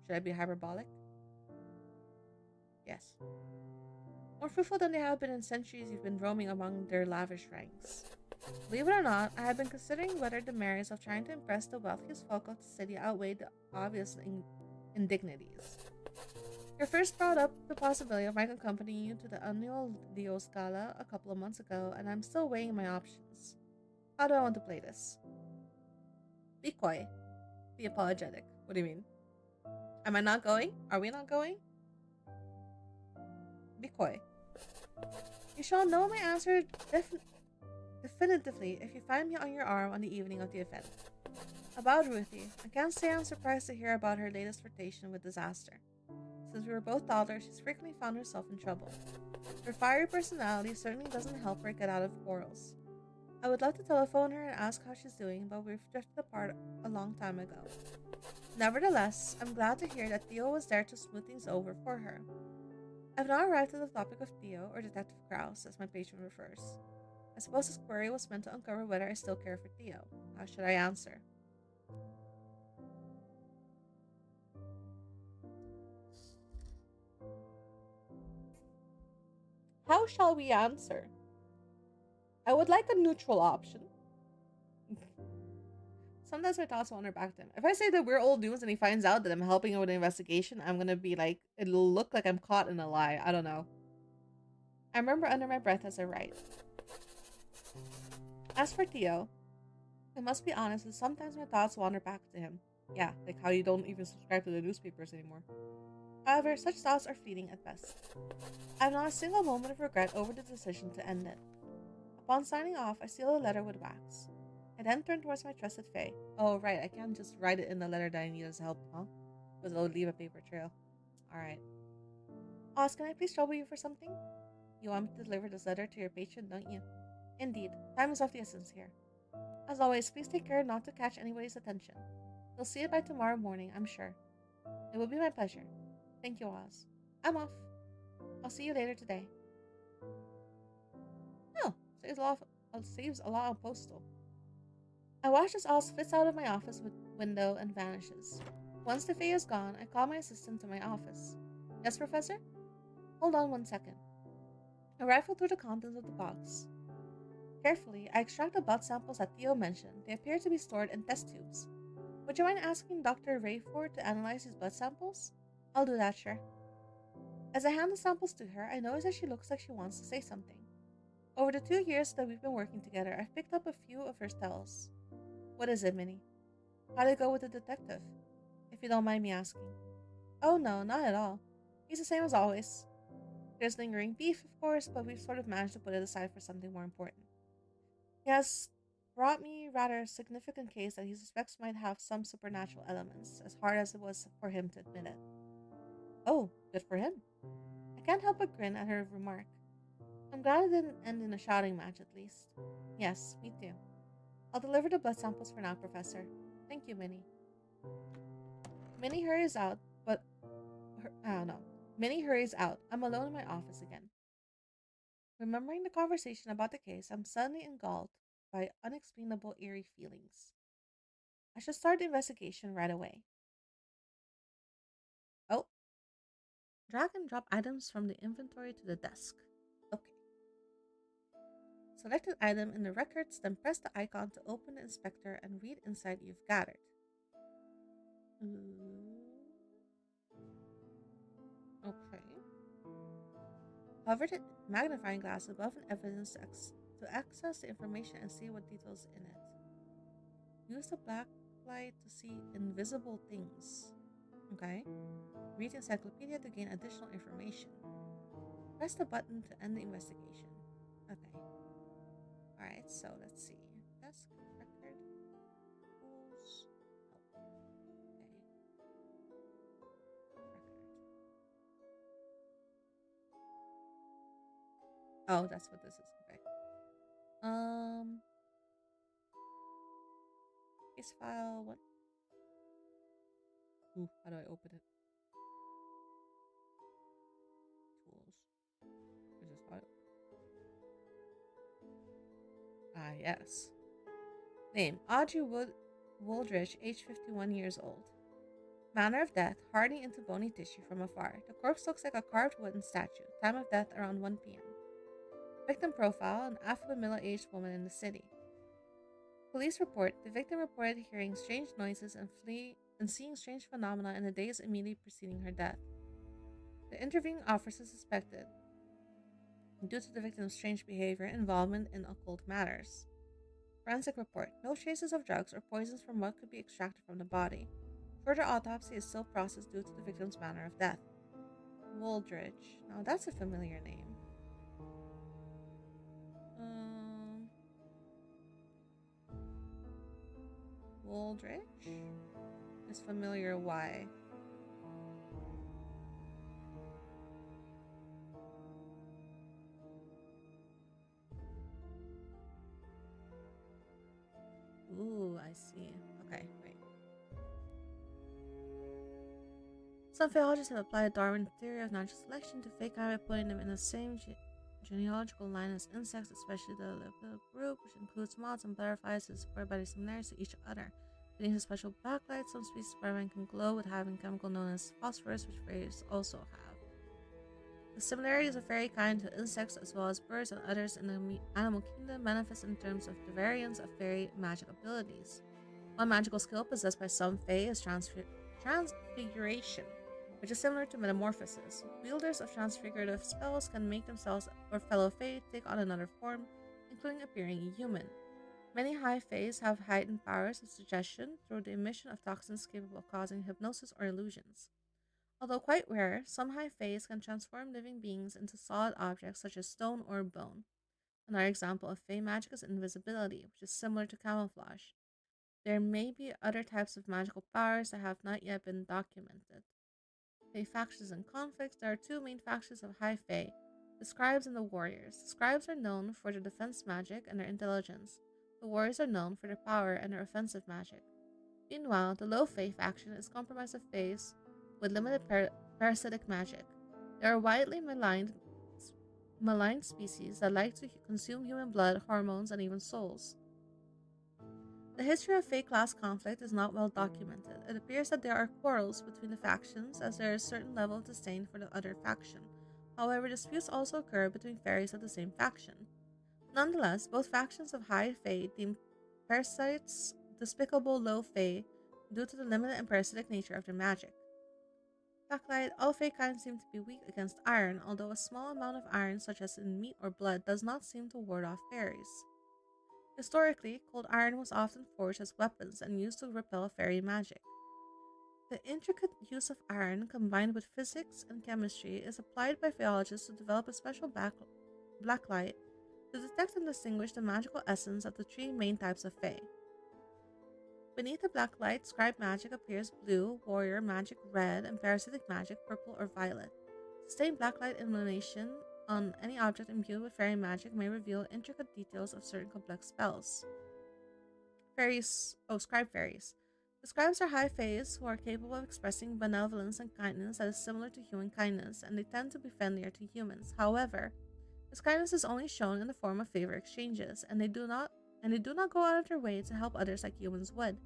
Should I be hyperbolic? Yes. More fruitful than they have been in centuries you've been roaming among their lavish ranks. Believe it or not, I have been considering whether the merits of trying to impress the wealthiest folk of the city outweigh the obvious indignities. You first brought up the possibility of my accompanying you to the annual Leo's Gala a couple of months ago, and I'm still weighing my options. How do I want to play this? Be coy. Be apologetic. What do you mean? Am I not going? Are we not going? Be coy. You shall know my answer definitively if you find me on your arm on the evening of the event. About Ruthie, I can't say I'm surprised to hear about her latest flirtation with disaster. Since we were both daughters, she's frequently found herself in trouble. Her fiery personality certainly doesn't help her get out of quarrels. I would love to telephone her and ask how she's doing, but we've drifted apart a long time ago. Nevertheless, I'm glad to hear that Theo was there to smooth things over for her. I've now arrived at the topic of Theo, or Detective Krause, as my patron refers. I suppose this query was meant to uncover whether I still care for Theo. How should I answer? How shall we answer? I would like a neutral option. Sometimes my thoughts wander back to him. If I say that we're old news and he finds out that I'm helping him with the investigation, I'm gonna be like, it'll look like I'm caught in a lie. I don't know. I remember under my breath as I write. As for Theo, I must be honest that sometimes my thoughts wander back to him. Yeah, like how you don't even subscribe to the newspapers anymore. However, such thoughts are fleeting at best. I have not a single moment of regret over the decision to end it. Upon signing off, I seal the letter with wax. I then turn towards my trusted Faye. Oh, right, I can't just write it in the letter that I need as help, huh? Because it'll leave a paper trail. Alright. Oz, can I please trouble you for something? You want me to deliver this letter to your patron, don't you? Indeed, time is of the essence here. As always, please take care not to catch anybody's attention. You'll see it by tomorrow morning, I'm sure. It will be my pleasure. Thank you, Oz. I'm off. I'll see you later today. Oh, saves a lot on postal. I watch as Oz flits out of my office window and vanishes. Once the Fae is gone, I call my assistant to my office. Yes, Professor? Hold on 1 second. I rifle through the contents of the box. Carefully, I extract the blood samples that Theo mentioned. They appear to be stored in test tubes. Would you mind asking Dr. Rayford to analyze these blood samples? I'll do that, sure. As I hand the samples to her, I notice that she looks like she wants to say something. Over the 2 years that we've been working together, I've picked up a few of her tells. What is it, Minnie? How did it go with the detective? If you don't mind me asking. Oh no, not at all. He's the same as always. There's lingering beef, of course, but we've sort of managed to put it aside for something more important. He has brought me rather a significant case that he suspects might have some supernatural elements, as hard as it was for him to admit it. Oh, good for him. I can't help but grin at her remark. I'm glad it didn't end in a shouting match, at least. Yes, me too. I'll deliver the blood samples for now, Professor. Thank you, Minnie. Minnie hurries out, but... I don't know. Minnie hurries out. I'm alone in my office again. Remembering the conversation about the case, I'm suddenly engulfed by unexplainable eerie feelings. I should start the investigation right away. Oh. Drag and drop items from the inventory to the desk. Okay. Select an item in the records, then press the icon to open the inspector and read inside you've gathered. Okay. Hover the magnifying glass above an evidence to access the information and see what details in it. Use the black light to see invisible things. Okay. Read the encyclopedia to gain additional information. Press the button to end the investigation. Okay. Alright, so let's see. Desk, record, tools, help. Okay. Record. Oh, that's what this is. Okay. Case file, what? Ooh, how do I open it? Tools. Is this file? Ah, yes. Name, Audrey Wooldridge, age 51 years old. Manner of death, hardening into bony tissue from afar. The corpse looks like a carved wooden statue. Time of death around 1 p.m. Victim profile, an affluent middle-aged woman in the city. Police report, the victim reported hearing strange noises and seeing strange phenomena in the days immediately preceding her death. The interviewing officer suspected, due to the victim's strange behavior, involvement in occult matters. Forensic report, no traces of drugs or poisons from what could be extracted from the body. Further autopsy is still processed due to the victim's manner of death. Wooldridge. Now that's a familiar name. Um, Wooldridge is familiar. Why? Ooh, I see. Okay, wait. Some Faeologists have applied Darwin's theory of natural selection to fake by putting them in the same genealogical line as insects, especially the lepidoptera group, which includes moths and butterflies, is supported by their similarities to each other. Beneath a special backlight, some species of spiderman can glow with having chemical known as phosphorus, which fairies also have. The similarities of fairy kind to insects as well as birds and others in the animal kingdom manifest in terms of the variance of fairy magic abilities. One magical skill possessed by some fae is transfiguration, which is similar to metamorphosis. Wielders of transfigurative spells can make themselves or fellow fae take on another form, including appearing human. Many high faes have heightened powers of suggestion through the emission of toxins capable of causing hypnosis or illusions. Although quite rare, some high faes can transform living beings into solid objects such as stone or bone. Another example of fae magic is invisibility, which is similar to camouflage. There may be other types of magical powers that have not yet been documented. Fae factions and conflicts. There are two main factions of high fae, the scribes and the warriors. The scribes are known for their defense magic and their intelligence. The warriors are known for their power and their offensive magic. Meanwhile, the low fae faction is comprised of faes with limited parasitic magic. There are widely maligned species that like to consume human blood, hormones, and even souls. The history of Fae class conflict is not well documented. It appears that there are quarrels between the factions, as there is a certain level of disdain for the other faction. However, disputes also occur between fairies of the same faction. Nonetheless, both factions of high Fae deem parasites despicable low Fae due to the limited and parasitic nature of their magic. Backlight, all Fae kinds seem to be weak against iron, although a small amount of iron, such as in meat or blood, does not seem to ward off fairies. Historically, cold iron was often forged as weapons and used to repel fairy magic. The intricate use of iron, combined with physics and chemistry, is applied by Faeologists to develop a special blacklight to detect and distinguish the magical essence of the three main types of Fae. Beneath the blacklight, scribe magic appears blue, warrior magic red, and parasitic magic purple or violet. Sustained blacklight illumination on any object imbued with fairy magic may reveal intricate details of certain complex spells. Scribe fairies. The scribes are high faes who are capable of expressing benevolence and kindness that is similar to human kindness, and they tend to be friendlier to humans. However, this kindness is only shown in the form of favor exchanges, and they do not go out of their way to help others like humans would.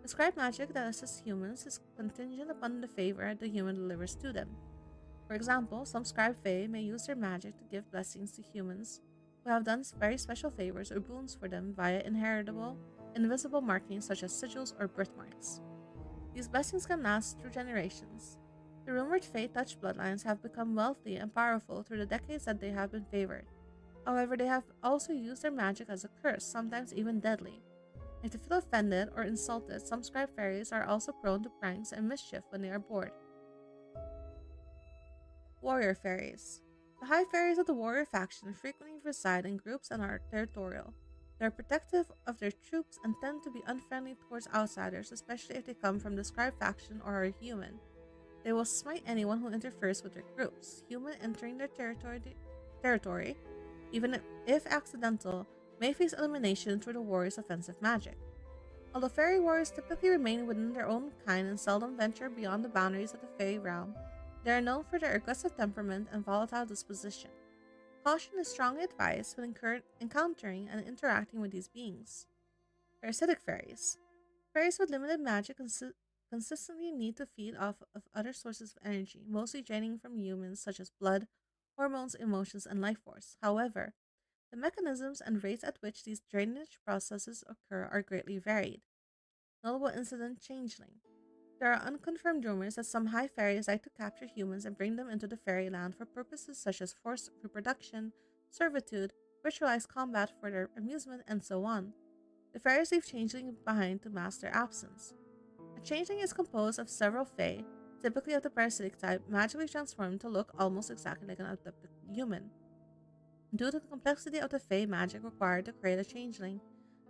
The scribe magic that assists humans is contingent upon the favor the human delivers to them. For example, some scribe fae may use their magic to give blessings to humans who have done very special favors or boons for them via inheritable, invisible markings such as sigils or birthmarks. These blessings can last through generations. The rumored fae touched bloodlines have become wealthy and powerful through the decades that they have been favored. However, they have also used their magic as a curse, sometimes even deadly. If they feel offended or insulted, some scribe fairies are also prone to pranks and mischief when they are bored. Warrior fairies. The high fairies of the warrior faction frequently reside in groups and are territorial. They are protective of their troops and tend to be unfriendly towards outsiders, especially if they come from the scribe faction or are human. They will smite anyone who interferes with their groups. Human entering their territory, even if accidental, may face elimination through the warrior's offensive magic. Although fairy warriors typically remain within their own kind and seldom venture beyond the boundaries of the fairy realm, they are known for their aggressive temperament and volatile disposition. Caution is strongly advised when encountering and interacting with these beings. Parasitic fairies. Fairies with limited magic consistently need to feed off of other sources of energy, mostly draining from humans such as blood, hormones, emotions, and life force. However, the mechanisms and rates at which these drainage processes occur are greatly varied. Notable incident Changeling. There are unconfirmed rumors that some high fairies like to capture humans and bring them into the fairyland for purposes such as forced reproduction, servitude, ritualized combat for their amusement, and so on. The fairies leave Changeling behind to mask their absence. A changeling is composed of several fae, typically of the parasitic type, magically transformed to look almost exactly like an abducted human. Due to the complexity of the fae magic required to create a changeling,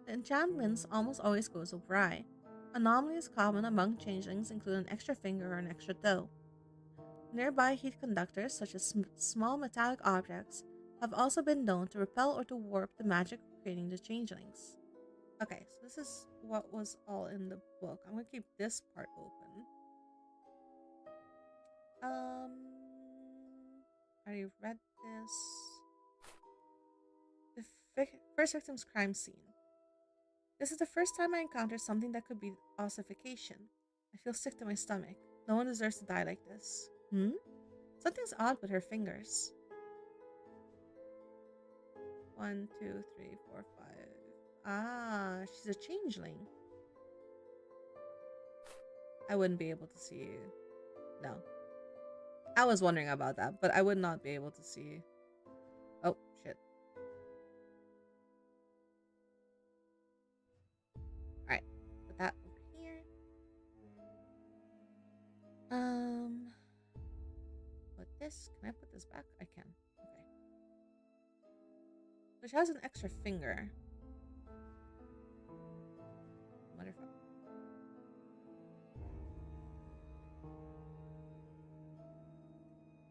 the enchantments almost always goes awry. Anomalies common among changelings include an extra finger or an extra toe. Nearby heat conductors, such as small metallic objects, have also been known to repel or to warp the magic creating the changelings. Okay, so this is what was all in the book. I'm gonna keep this part open. I already read this. The first victim's crime scene. This is the first time I encountered something that could be ossification. I feel sick to my stomach. No one deserves to die like this. Something's odd with her fingers. 1, 2, 3, 4, 5. Ah, she's a changeling. I wouldn't be able to see. No. I was wondering about that, but I would not be able to see. Oh, shit. Alright. Put that over here. Put this. Can I put this back? I can. Okay. So she has an extra finger. Wonderful.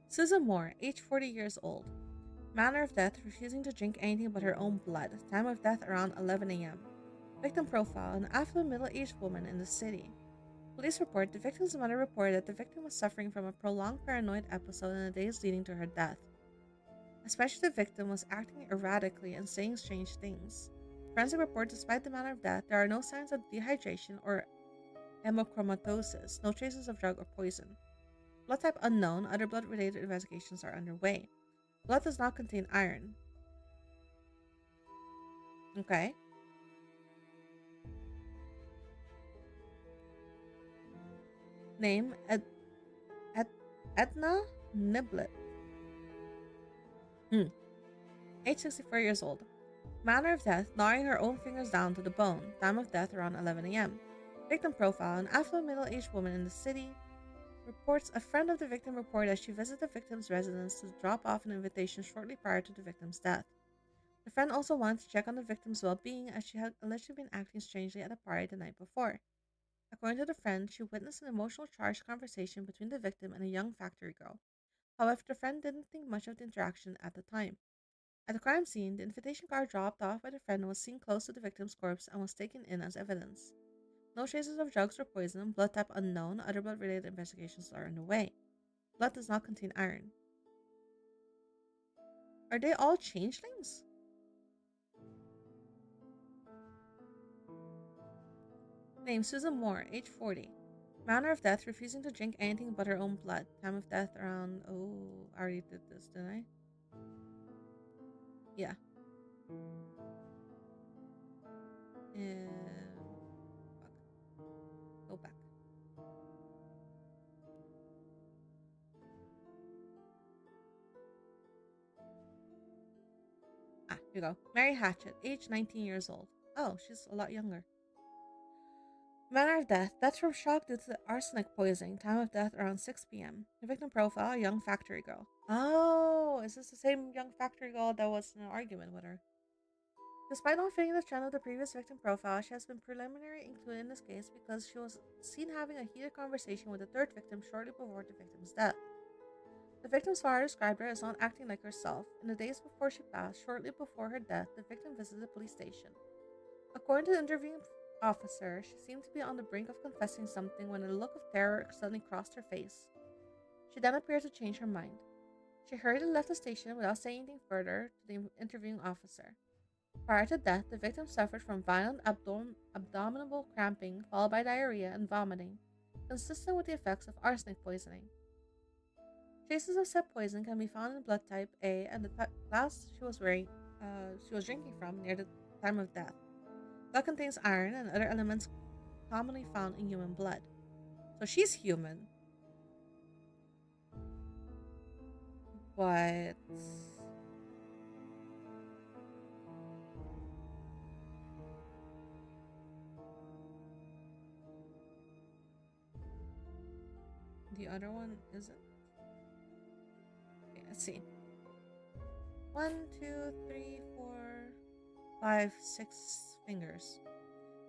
Susan Moore, age 40 years old. Manner of death, refusing to drink anything but her own blood. Time of death around 11 a.m. Victim profile, an affluent middle-aged woman in the city. Police report, the victim's mother reported that the victim was suffering from a prolonged paranoid episode in the days leading to her death. Especially the victim was acting erratically and saying strange things. Forensic report, despite the manner of death, there are no signs of dehydration or hemochromatosis, no traces of drug or poison. Blood type unknown, other blood-related investigations are underway. Blood does not contain iron. Okay. Name, Edna Niblet. Age 64 years old. Manner of death, gnawing her own fingers down to the bone. Time of death around 11 a.m. Victim profile, an affluent middle-aged woman in the city. Reports, a friend of the victim reported that she visited the victim's residence to drop off an invitation shortly prior to the victim's death. The friend also wanted to check on the victim's well-being as she had allegedly been acting strangely at a party the night before. According to the friend, she witnessed an emotional charged conversation between the victim and a young factory girl. However, the friend didn't think much of the interaction at the time. At the crime scene, the invitation card dropped off by the friend was seen close to the victim's corpse and was taken in as evidence. No traces of drugs or poison, blood type unknown, other blood-related investigations are underway. Blood does not contain iron. Are they all changelings? Name, Susan Moore, age 40. Manner of death, refusing to drink anything but her own blood. Time of death around... Oh, I already did this, didn't I? Yeah. Fuck. Go back. Ah, here we go. Mary Hatchett, age 19 years old. Oh, she's a lot younger. Manner of death, death from shock due to arsenic poisoning. Time of death around 6 p.m. The victim profile, a young factory girl. Oh, is this the same young factory girl that was in an argument with her? Despite not fitting the trend of the previous victim profile, she has been preliminarily included in this case because she was seen having a heated conversation with the third victim shortly before the victim's death. The victim's father described her as not acting like herself. In the days before she passed, shortly before her death, the victim visited the police station. According to the interviewing officer, she seemed to be on the brink of confessing something when a look of terror suddenly crossed her face. She then appeared to change her mind. She hurriedly left the station without saying anything further to the interviewing officer. Prior to death, the victim suffered from violent abdominal cramping followed by diarrhea and vomiting, consistent with the effects of arsenic poisoning. Traces of said poison can be found in blood type A and the glass she was drinking from near the time of death. Blood contains iron and other elements commonly found in human blood. So she's human, but The other one isn't. Okay, let's see. 1, 2, 3, 4, 5, 6 fingers.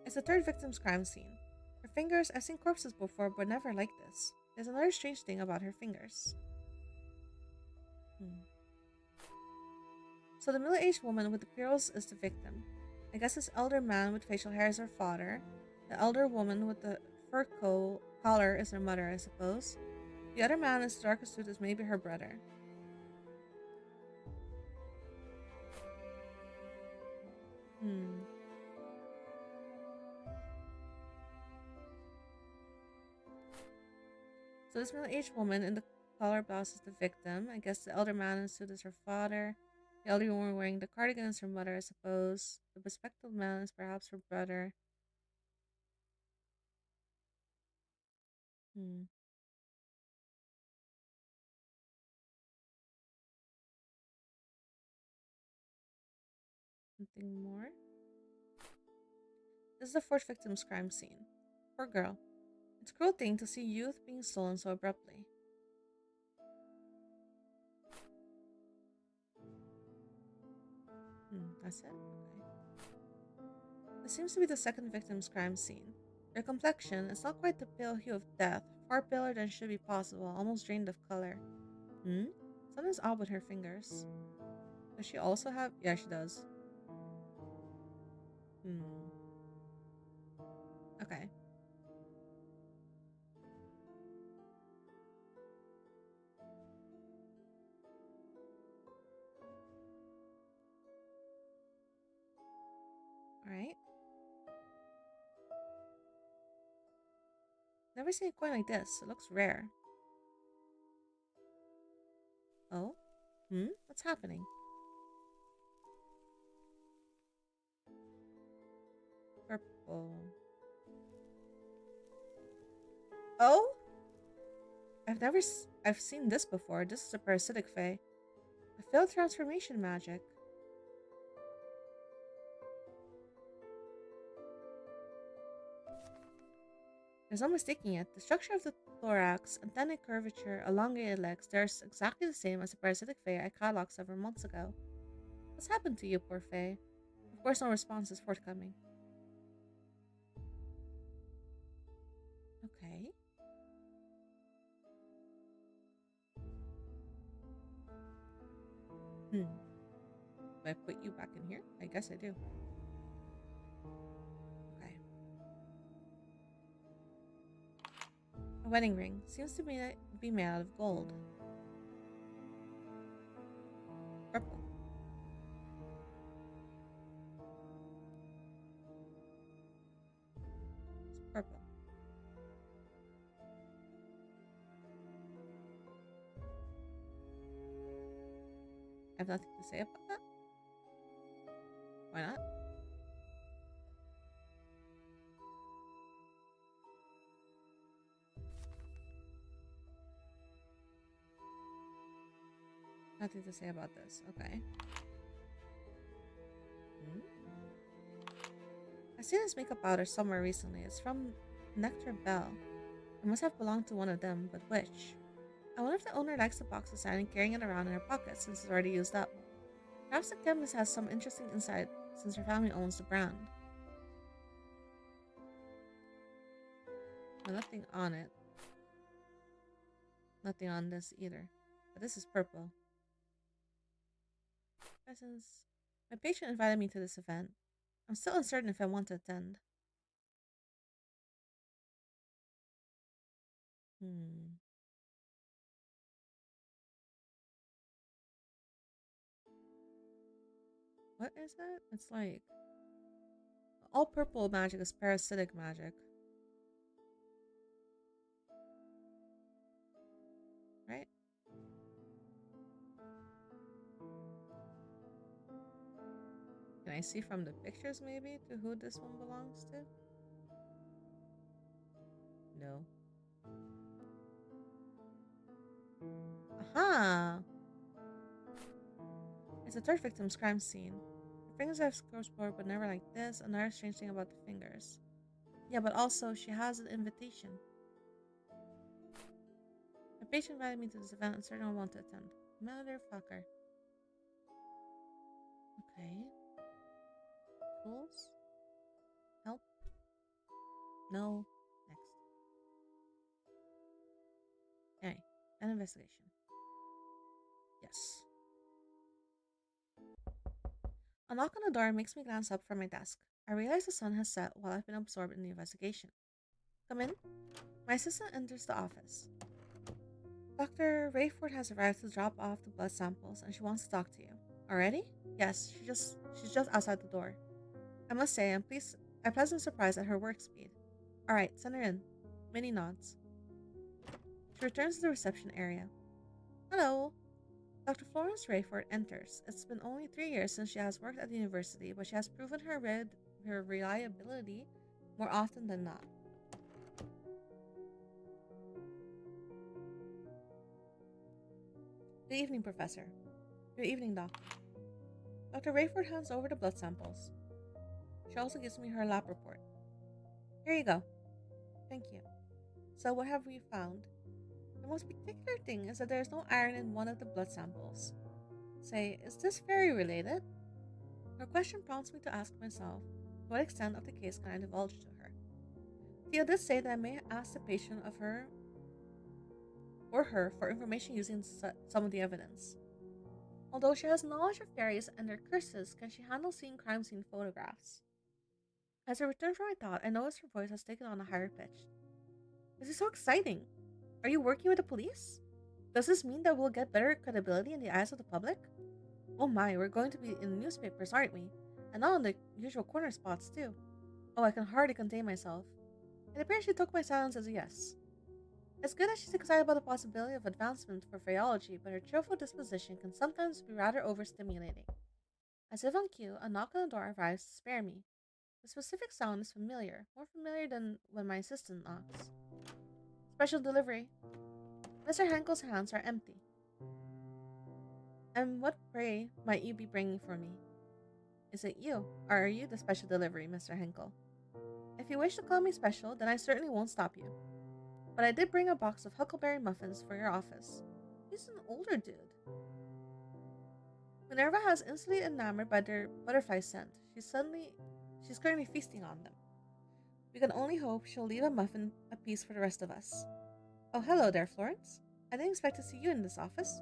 It's the third victim's crime scene. Her fingers, I've seen corpses before, but never like this. There's another strange thing about her fingers. Hmm. So the middle-aged woman with the curls is the victim. I guess this elder man with facial hair is her father. The elder woman with the fur collar is her mother, I suppose. The other man in the darkest suit is maybe her brother. Hmm. So this middle-aged woman in the collar blouse is the victim. I guess the elder man in the suit is her father. The elderly woman wearing the cardigan is her mother, I suppose. The bespectacled man is perhaps her brother. Hmm. Something more? This is the fourth victim's crime scene. Poor girl. It's a cruel thing to see youth being stolen so abruptly. That's it? Okay. This seems to be the second victim's crime scene. Her complexion is not quite the pale hue of death, far paler than should be possible, almost drained of color. Hmm? Something's odd with her fingers. Does she also have? Yeah, she does. Hmm. Okay. Alright. Never seen a coin like this. It looks rare. Oh? What's happening? Purple. Oh? I've seen this before. This is a parasitic fae. A failed transformation magic. There's no mistaking it. The structure of the thorax, antennae curvature, elongated legs, they're exactly the same as the parasitic fae I cataloged several months ago. What's happened to you, poor fae? Of course, no response is forthcoming. Okay. Do I put you back in here? I guess I do. Okay. A wedding ring seems to be made out of gold. Purple. It's purple. I have nothing to say about that. Why not? Nothing to say about this. Okay. Hmm? I've seen this makeup powder somewhere recently. It's from Nectar Bell. It must have belonged to one of them, but which? I wonder if the owner likes the box design and carrying it around in her pocket since it's already used up. Perhaps the chemist has some interesting insight since her family owns the brand. But nothing on it. Nothing on this either. But this is purple. Presents. My patient invited me to this event. I'm still uncertain if I want to attend. Hmm. What is it? It's like all purple magic is parasitic magic, right? Can I see from the pictures maybe to who this one belongs to? No. Aha! It's a third victim's crime scene. Her fingers have scrolls board, but never like this. Another strange thing about the fingers. Yeah, but also she has an invitation. patient invited me to this event and certainly want to attend. Motherfucker. Okay. Tools? Help? No. Next. Anyway, an investigation. Yes. A knock on the door makes me glance up from my desk. I realize the sun has set while I've been absorbed in the investigation. Come in. My assistant enters the office. Dr. Rayford has arrived to drop off the blood samples and she wants to talk to you. Already? Yes, she's just outside the door. I must say, I'm pleasantly surprised at her work speed. Alright, send her in. Minnie nods. She returns to the reception area. Hello. Dr. Florence Rayford enters. It's been only 3 years since she has worked at the university, but she has proven her reliability more often than not. Good evening, Professor. Good evening, Doc. Dr. Rayford hands over the blood samples. She also gives me her lab report. Here you go. Thank you. So what have we found? The most particular thing is that there is no iron in one of the blood samples. Say, is this fairy related? Her question prompts me to ask myself, to what extent of the case can I divulge to her? Theo did say that I may ask the patient of her or her for information using some of the evidence. Although she has knowledge of fairies and their curses, can she handle seeing crime scene photographs? As I return from my thought, I notice her voice has taken on a higher pitch. This is so exciting! Are you working with the police? Does this mean that we'll get better credibility in the eyes of the public? Oh my, we're going to be in the newspapers, aren't we? And not on the usual corner spots, too. Oh, I can hardly contain myself. It appears she took my silence as a yes. It's good that she's excited about the possibility of advancement for Faeology, but her cheerful disposition can sometimes be rather overstimulating. As if on cue, a knock on the door arrives to spare me. The specific sound is familiar, more familiar than when my assistant knocks. Special delivery. Mr. Henkel's hands are empty. And what, pray, might you be bringing for me? Is it you, or are you the special delivery, Mr. Henkel? If you wish to call me special, then I certainly won't stop you. But I did bring a box of huckleberry muffins for your office. He's an older dude. Minerva has instantly enamored by their butterfly scent. She's currently feasting on them. We can only hope she'll leave a muffin apiece for the rest of us. Oh, hello there, Florence. I didn't expect to see you in this office.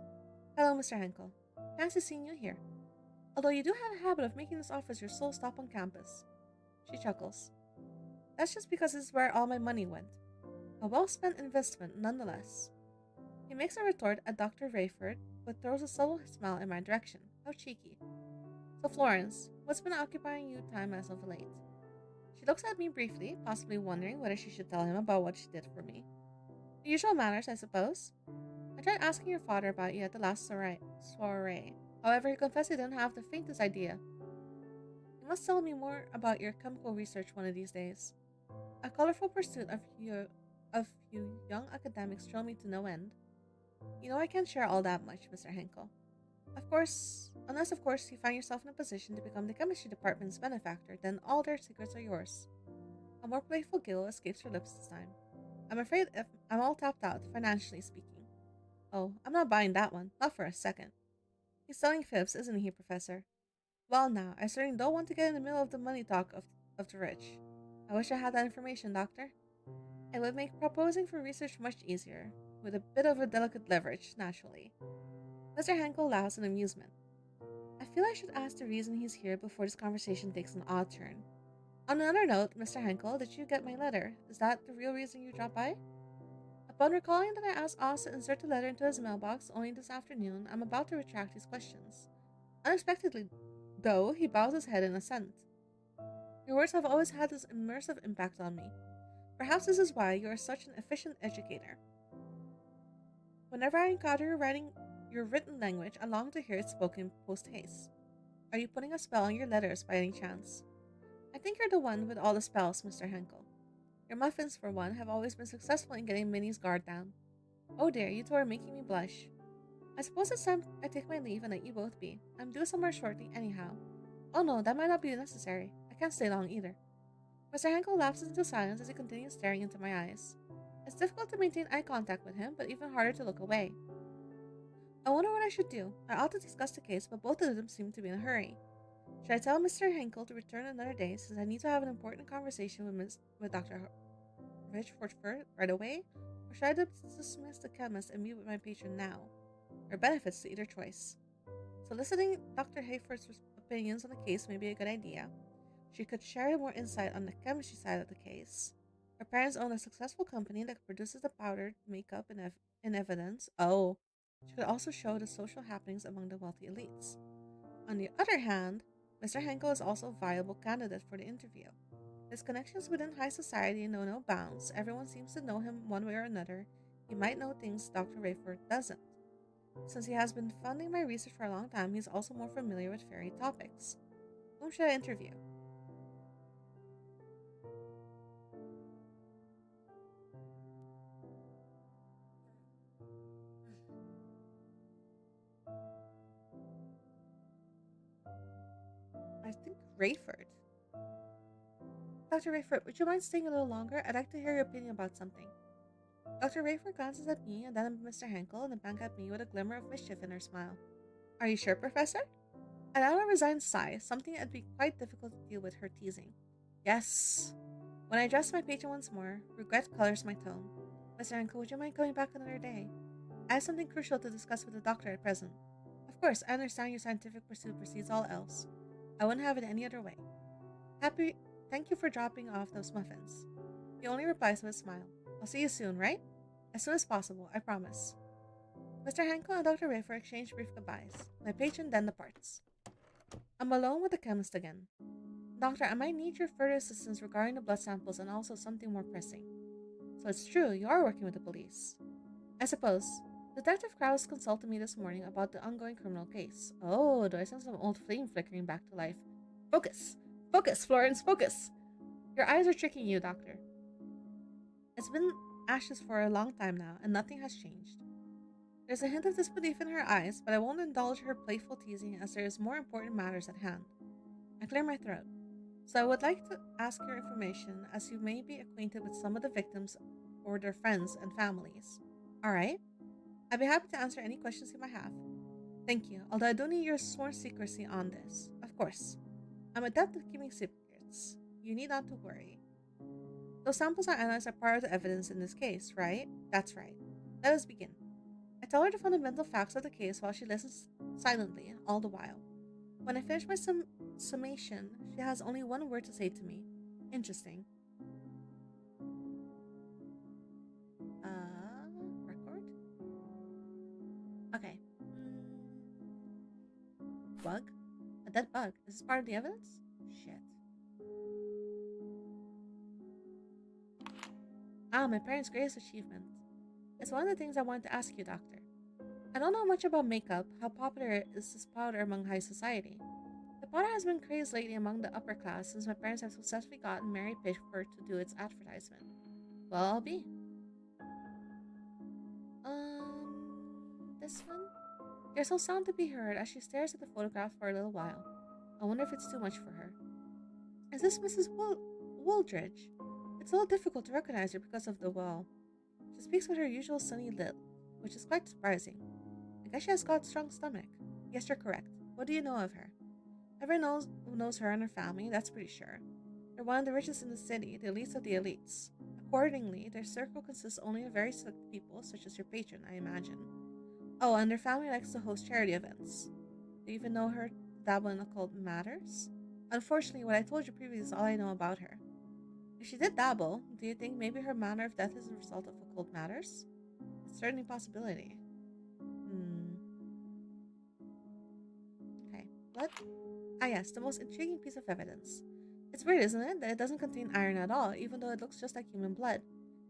Hello, Mr. Henkel. Fancy seeing you here. Although you do have a habit of making this office your sole stop on campus. She chuckles. That's just because this is where all my money went. A well-spent investment, nonetheless. He makes a retort at Dr. Rayford, but throws a subtle smile in my direction. How cheeky. So, Florence, what's been occupying you time as of late? She looks at me briefly, possibly wondering whether she should tell him about what she did for me. The usual manners, I suppose. I tried asking your father about you at the last soiree. However, he confessed he didn't have the faintest idea. You must tell me more about your chemical research one of these days. A colorful pursuit of you young academics thrill me to no end. You know I can't share all that much, Mr. Henkel. Unless of course you find yourself in a position to become the chemistry department's benefactor, then all their secrets are yours. A more playful giggle escapes her lips this time. I'm afraid if I'm all tapped out, financially speaking. Oh, I'm not buying that one, not for a second. He's selling fibs, isn't he, Professor? Well now, I certainly don't want to get in the middle of the money talk of the rich. I wish I had that information, Doctor. It would make proposing for research much easier, with a bit of a delicate leverage, naturally. Mr. Henkel laughs in amusement. I feel I should ask the reason he's here before this conversation takes an odd turn. On another note, Mr. Henkel, did you get my letter? Is that the real reason you dropped by? Upon recalling that I asked Oz to insert the letter into his mailbox only this afternoon, I'm about to retract his questions. Unexpectedly, though, he bows his head in assent. Your words have always had this immersive impact on me. Perhaps this is why you are such an efficient educator. Whenever I encounter your written language, I long to hear it spoken post haste. Are you putting a spell on your letters by any chance? I think you're the one with all the spells, Mr. Henkel. Your muffins, for one, have always been successful in getting Minnie's guard down. Oh dear, you two are making me blush. I suppose it's time I take my leave and let you both be. I'm due somewhere shortly, anyhow. Oh no, that might not be necessary. I can't stay long either. Mr. Henkel lapses into silence as he continues staring into my eyes. It's difficult to maintain eye contact with him, but even harder to look away. I wonder what I should do. I ought to discuss the case, but both of them seem to be in a hurry. Should I tell Mr. Henkel to return another day since I need to have an important conversation with Dr. Richford right away? Or should I dismiss the chemist and meet with my patron now? There are benefits to either choice. Soliciting Dr. Hayford's opinions on the case may be a good idea. She could share more insight on the chemistry side of the case. Her parents own a successful company that produces the powdered makeup in evidence. Oh, she could also show the social happenings among the wealthy elites. On the other hand, Mr. Henkel is also a viable candidate for the interview. His connections within high society know no bounds. Everyone seems to know him one way or another. He might know things Dr. Rayford doesn't. Since he has been funding my research for a long time, he's also more familiar with fairy topics. Whom should I interview? I think Rayford. Dr. Rayford, would you mind staying a little longer? I'd like to hear your opinion about something. Dr. Rayford glances at me and then at Mr. Henkel and then back at me with a glimmer of mischief in her smile. Are you sure, Professor? I let out a resigned sigh, something that'd be quite difficult to deal with her teasing. Yes. When I address my patron once more, regret colors my tone. Mr. Henkel, would you mind coming back another day? I have something crucial to discuss with the doctor at present. Of course, I understand your scientific pursuit precedes all else. I wouldn't have it any other way. Happy. Thank you for dropping off those muffins. He only replies with a smile. I'll see you soon, right? As soon as possible, I promise. Mr. Henkel and Dr. Rayford exchange brief goodbyes. My patron then departs. I'm alone with the chemist again. Doctor, I might need your further assistance regarding the blood samples and also something more pressing. So it's true, you are working with the police. I suppose. Detective Krause consulted me this morning about the ongoing criminal case. Oh, do I sense some old flame flickering back to life? Focus! Focus, Florence, focus! Your eyes are tricking you, Doctor. It's been ashes for a long time now, and nothing has changed. There's a hint of disbelief in her eyes, but I won't indulge her playful teasing as there is more important matters at hand. I clear my throat. So I would like to ask your information as you may be acquainted with some of the victims or their friends and families. Alright? I'd be happy to answer any questions you might have. Thank you, although I do need your sworn secrecy on this. Of course. I'm adept at keeping secrets. You need not to worry. Those samples I analyzed are part of the evidence in this case, right? That's right. Let us begin. I tell her the fundamental facts of the case while she listens silently all the while. When I finish my summation, she has only one word to say to me. Interesting. Record? Okay. Bug? A dead bug. Is this part of the evidence? Shit. Ah, my parents' greatest achievement. It's one of the things I wanted to ask you, Doctor. I don't know much about makeup. How popular is this powder among high society? The powder has been crazed lately among the upper class since my parents have successfully gotten Mary Pickford to do its advertisement. Well, I'll be. This one? There's no sound to be heard as she stares at the photograph for a little while. I wonder if it's too much for her. Is this Mrs. Wooldridge? It's a little difficult to recognize her because of the well. She speaks with her usual sunny lip, which is quite surprising. I guess she has got a strong stomach. Yes, you're correct. What do you know of her? Everyone knows her and her family, that's pretty sure. They're one of the richest in the city, the elites of the elites. Accordingly, their circle consists only of very select people, such as your patron, I imagine. Oh, and their family likes to host charity events. Do you even know her dabble in occult matters? Unfortunately, what I told you previously is all I know about her. If she did dabble, do you think maybe her manner of death is a result of occult matters? It's certainly a possibility. Okay, what? Ah yes, the most intriguing piece of evidence. It's weird, isn't it, that it doesn't contain iron at all, even though it looks just like human blood.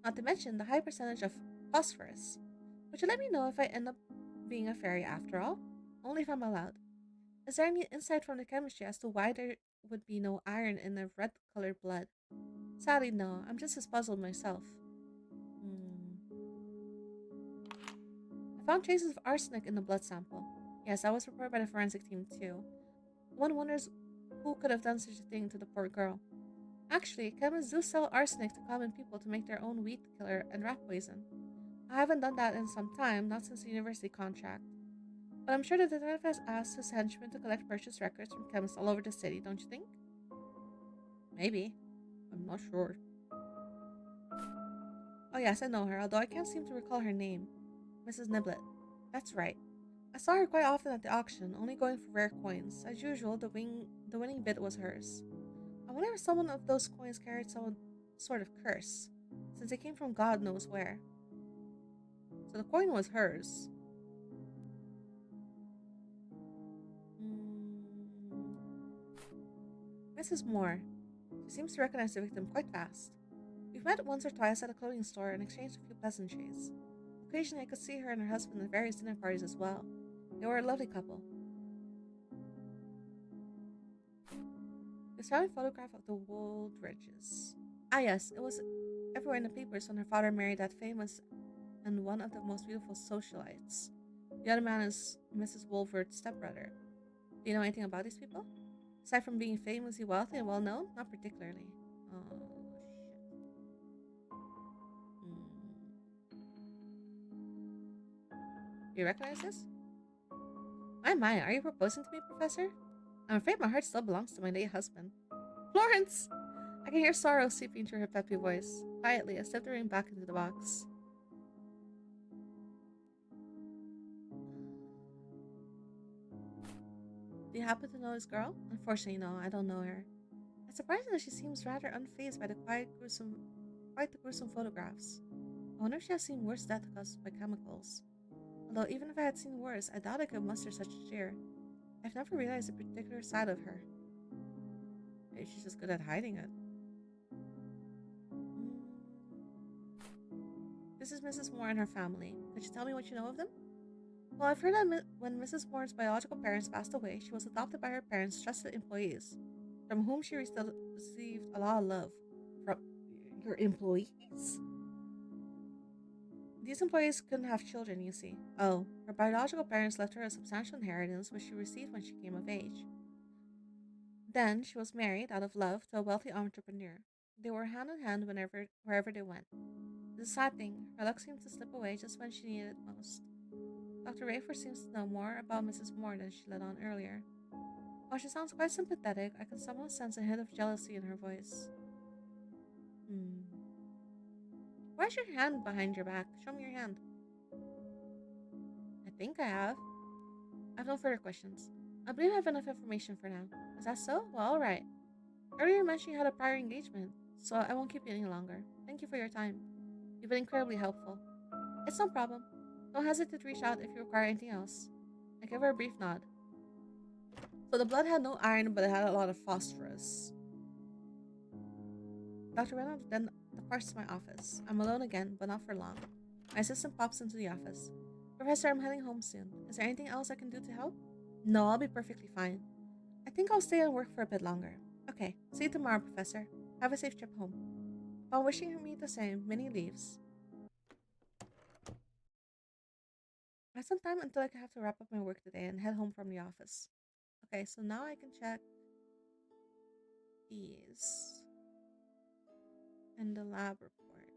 Not to mention the high percentage of phosphorus. Would you let me know if I end up being a fairy after all? Only if I'm allowed. Is there any insight from the chemistry as to why there would be no iron in the red-colored blood? Sadly, no. I'm just as puzzled myself. I found traces of arsenic in the blood sample. Yes, that was reported by the forensic team too. One wonders who could have done such a thing to the poor girl. Actually, chemists do sell arsenic to common people to make their own weed killer and rat poison. I haven't done that in some time, not since the university contract. But I'm sure the detective has asked his henchmen to collect purchase records from chemists all over the city, don't you think? Maybe. I'm not sure. Oh yes, I know her, although I can't seem to recall her name. Mrs. Niblet. That's right. I saw her quite often at the auction, only going for rare coins. As usual, the winning bid was hers. I wonder if someone of those coins carried some sort of curse, since it came from God knows where. So the coin was hers. Hmm. Mrs. Moore. She seems to recognize the victim quite fast. We've met once or twice at a clothing store and exchanged a few pleasantries. Occasionally, I could see her and her husband at various dinner parties as well. They were a lovely couple. This found a photograph of the Wooldridges. Ah, yes, it was everywhere in the papers when her father married that famous and one of the most beautiful socialites. The other man is Mrs. Wolvert's stepbrother. Do you know anything about these people? Aside from being famously wealthy and well known? Not particularly. Oh, shit. Do you recognize this? My, are you proposing to me, Professor? I'm afraid my heart still belongs to my late husband. Florence! I can hear sorrow seeping through her peppy voice. Quietly, I slipped the ring back into the box. Do you happen to know this girl? Unfortunately, no, I don't know her. It's surprising that she seems rather unfazed by quite the gruesome photographs. I wonder if she has seen worse death caused by chemicals. Although even if I had seen worse, I doubt I could muster such cheer. I've never realized a particular side of her. Maybe she's just good at hiding it. Mm. This is Mrs. Moore and her family. Could you tell me what you know of them? Well, I've heard that when Mrs. Moore's biological parents passed away, she was adopted by her parents' trusted employees, from whom she received a lot of love. From your employees? These employees couldn't have children, you see. Oh, her biological parents left her a substantial inheritance which she received when she came of age. Then she was married out of love to a wealthy entrepreneur. They were hand in hand wherever they went. It's a sad thing, her luck seemed to slip away just when she needed it most. Dr. Rayford seems to know more about Mrs. Moore than she let on earlier. While she sounds quite sympathetic, I can somehow sense a hint of jealousy in her voice. Hmm. Why's your hand behind your back? Show me your hand. I think I have. I have no further questions. I believe I have enough information for now. Is that so? Well, alright. Earlier you mentioned you had a prior engagement, so I won't keep you any longer. Thank you for your time. You've been incredibly helpful. It's no problem. Don't hesitate to reach out if you require anything else. I give her a brief nod. So the blood had no iron, but it had a lot of phosphorus. Dr. Reynolds then departs to my office. I'm alone again, but not for long. My assistant pops into the office. Professor, I'm heading home soon. Is there anything else I can do to help? No, I'll be perfectly fine. I think I'll stay and work for a bit longer. Okay, see you tomorrow, Professor. Have a safe trip home. While wishing me the same, Minnie leaves. I have some time until I have to wrap up my work today and head home from the office. Okay, so now I can check these and the lab report.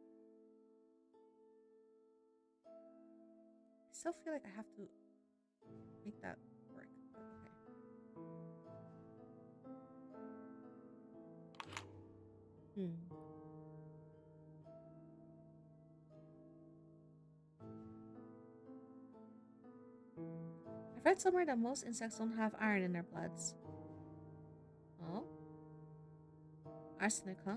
I still feel like I have to make that work, but okay. I've read somewhere that most insects don't have iron in their bloods. Oh? Arsenic, huh?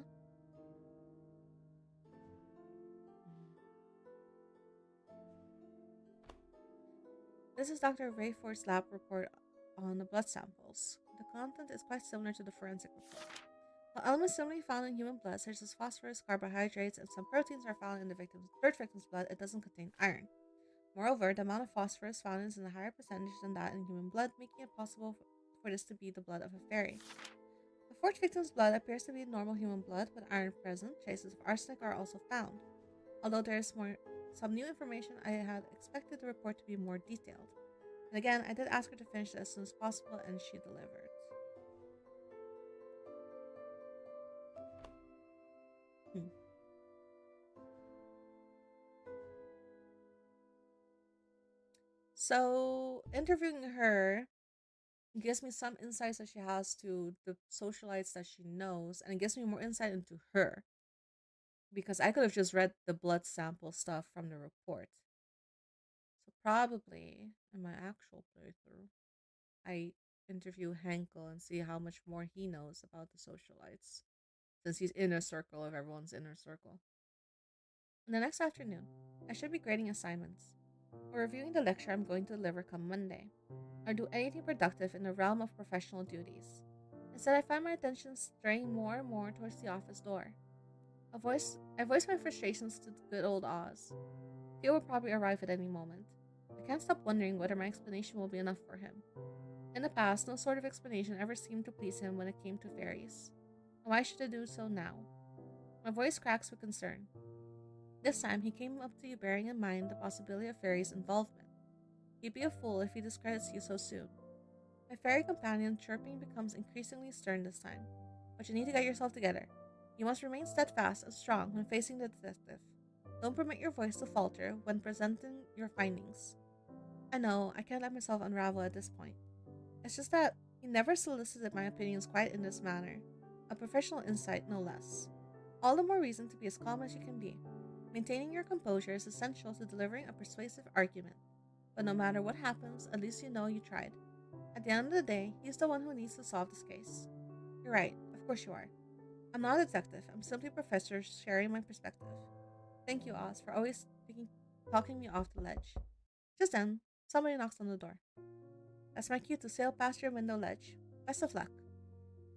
This is Dr. Rayford's lab report on the blood samples. The content is quite similar to the forensic report. While elements similarly found in human blood, such as phosphorus, carbohydrates, and some proteins, are found in the third victim's blood, it doesn't contain iron. Moreover, the amount of phosphorus found is in a higher percentage than that in human blood, making it possible for this to be the blood of a fairy. The fourth victim's blood appears to be normal human blood with iron present. Traces of arsenic are also found. Although there is some new information, I had expected the report to be more detailed. And again, I did ask her to finish it as soon as possible, and she delivered. So interviewing her gives me some insights that she has to the socialites that she knows, and it gives me more insight into her because I could have just read the blood sample stuff from the report. So probably in my actual playthrough, I interview Henkel and see how much more he knows about the socialites, since he's inner circle of everyone's inner circle. In the next afternoon, I should be grading assignments or reviewing the lecture I'm going to deliver come Monday, or do anything productive in the realm of professional duties. Instead, I find my attention straying more and more towards the office door. I voice my frustrations to good old Oz. Theo will probably arrive at any moment. I can't stop wondering whether my explanation will be enough for him. In the past, no sort of explanation ever seemed to please him when it came to fairies. Why should I do so now? My voice cracks with concern. This time, he came up to you bearing in mind the possibility of fairies' involvement. He'd be a fool if he discredits you so soon. My fairy companion chirping becomes increasingly stern this time. But you need to get yourself together. You must remain steadfast and strong when facing the detective. Don't permit your voice to falter when presenting your findings. I know, I can't let myself unravel at this point. It's just that he never solicited my opinions quite in this manner. A professional insight, no less. All the more reason to be as calm as you can be. Maintaining your composure is essential to delivering a persuasive argument. But no matter what happens, at least you know you tried. At the end of the day, he's the one who needs to solve this case. You're right, of course you are. I'm not a detective, I'm simply a professor sharing my perspective. Thank you, Oz, for always talking me off the ledge. Just then, somebody knocks on the door. That's my cue to sail past your window ledge. Best of luck.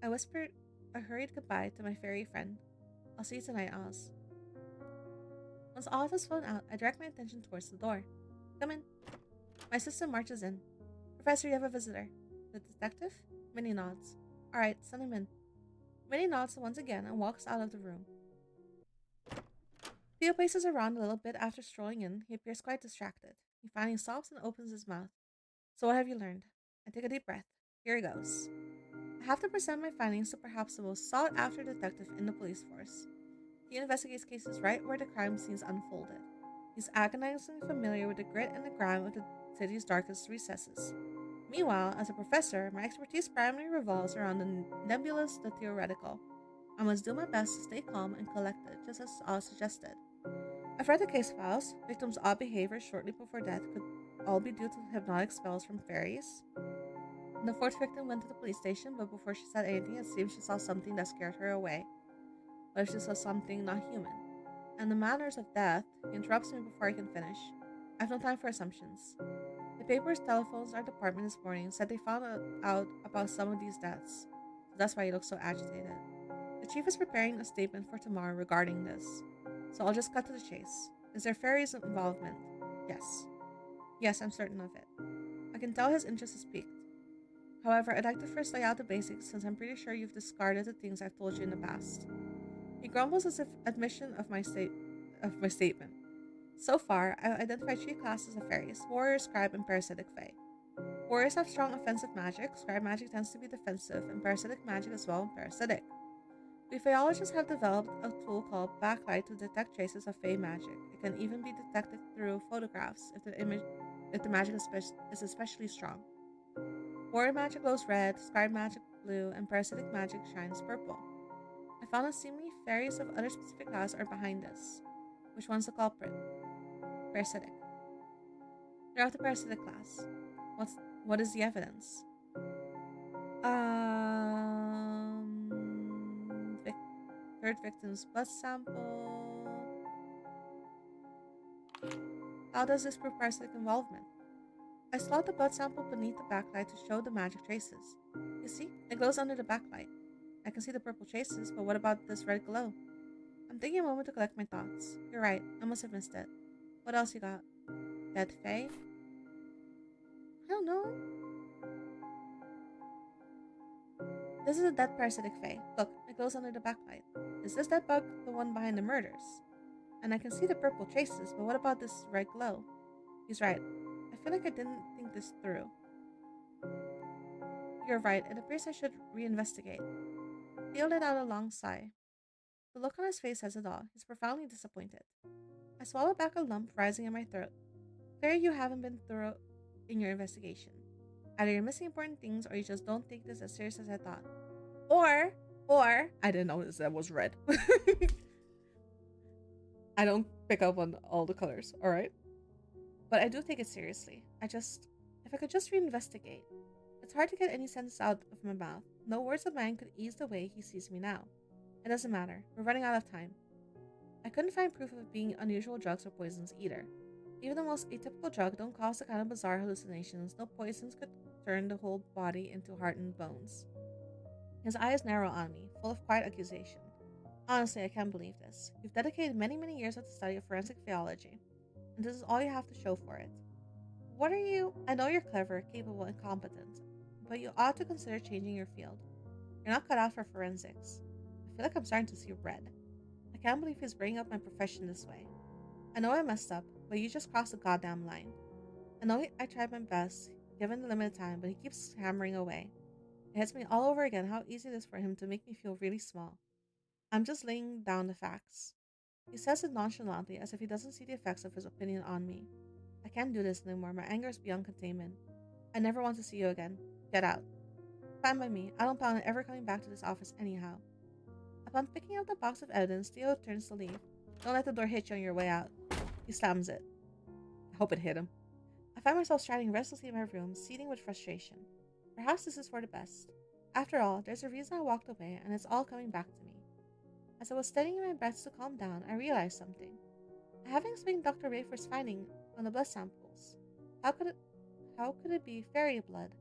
I whispered a hurried goodbye to my fairy friend. I'll see you tonight, Oz. Once Oz has flown out, I direct my attention towards the door. Come in. My assistant marches in. Professor, you have a visitor. The detective? Minnie nods. Alright, send him in. Minnie nods once again and walks out of the room. Theo paces around a little bit after strolling in. He appears quite distracted. He finally stops and opens his mouth. So what have you learned? I take a deep breath. Here goes. I have to present my findings to perhaps the most sought after detective in the police force. He investigates cases right where the crime scenes unfolded. He's agonizingly familiar with the grit and the grime of the city's darkest recesses. Meanwhile, as a professor, my expertise primarily revolves around the nebulous, the theoretical. I must do my best to stay calm and collected, just as I suggested. I've read the case files. Victims' odd behavior shortly before death could all be due to hypnotic spells from fairies. The fourth victim went to the police station, but before she said anything, it seems she saw something that scared her away. What if she saw something not human? And the manners of death, he interrupts me before I can finish. I have no time for assumptions. The papers telephones our department this morning said they found out about some of these deaths. So that's why he looks so agitated. The chief is preparing a statement for tomorrow regarding this. So I'll just cut to the chase. Is there fairies' involvement? Yes. Yes, I'm certain of it. I can tell his interest is piqued. However, I'd like to first lay out the basics since I'm pretty sure you've discarded the things I've told you in the past. He grumbles as if admission of my statement. So far, I've identified three classes of fairies: warrior, scribe, and parasitic fae. Warriors have strong offensive magic, scribe magic tends to be defensive, and parasitic magic as well, parasitic. We Faeologists have developed a tool called backlight to detect traces of Fae magic. It can even be detected through photographs if the magic is especially strong. Warrior magic glows red, scribe magic blue, and parasitic magic shines purple. I found that seemingly fairies of other specific class are behind this. Which one's the culprit? Parasitic. They're of the parasitic class. What is the evidence? Third victim's blood sample. How does this prove parasitic involvement? I slot the blood sample beneath the backlight to show the magic traces. You see, it glows under the backlight. I can see the purple traces, but what about this red glow? I'm taking a moment to collect my thoughts. You're right, I must have missed it. What else you got? Dead Fae? I don't know. This is a dead parasitic Fae. Look, it glows under the backlight. Is this dead bug the one behind the murders? And I can see the purple traces, but what about this red glow? He's right. I feel like I didn't think this through. You're right, it appears I should reinvestigate. Theo let out a long sigh. The look on his face says it all. He's profoundly disappointed. I swallow back a lump rising in my throat. Clearly you haven't been thorough. in your investigation. Either you're missing important things or you just don't take this as serious as I thought. Or, I didn't notice that was red. I don't pick up on all the colors, alright? But I do take it seriously. If I could just reinvestigate. It's hard to get any sense out of my mouth. No words of mine could ease the way he sees me now. It doesn't matter. We're running out of time. I couldn't find proof of it being unusual drugs or poisons either. Even the most atypical drug don't cause the kind of bizarre hallucinations. No poisons could turn the whole body into heart and bones. His eyes narrow on me, full of quiet accusation. Honestly, I can't believe this. You've dedicated many years to the study of forensic Faeology, and this is all you have to show for it. What are you? I know you're clever, capable, and competent, but you ought to consider changing your field. You're not cut out for forensics. I feel like I'm starting to see red. I can't believe he's bringing up my profession this way. I know I messed up, but you just crossed the goddamn line. I know I tried my best, given the limited time, but he keeps hammering away. It hits me all over again how easy it is for him to make me feel really small. I'm just laying down the facts. He says it nonchalantly, as if he doesn't see the effects of his opinion on me. I can't do this anymore. My anger is beyond containment. I never want to see you again. Get out. Fine by me. I don't plan on ever coming back to this office anyhow. Upon picking up the box of evidence, Theo turns to leave. Don't let the door hit you on your way out. He slams it. I hope it hit him. I find myself striding restlessly in my room, seething with frustration. Perhaps this is for the best. After all, there's a reason I walked away, and it's all coming back to me. As I was studying my best to calm down, I realized something. I haven't explained Dr. Rayford's finding on the blood samples. How could it be fairy blood?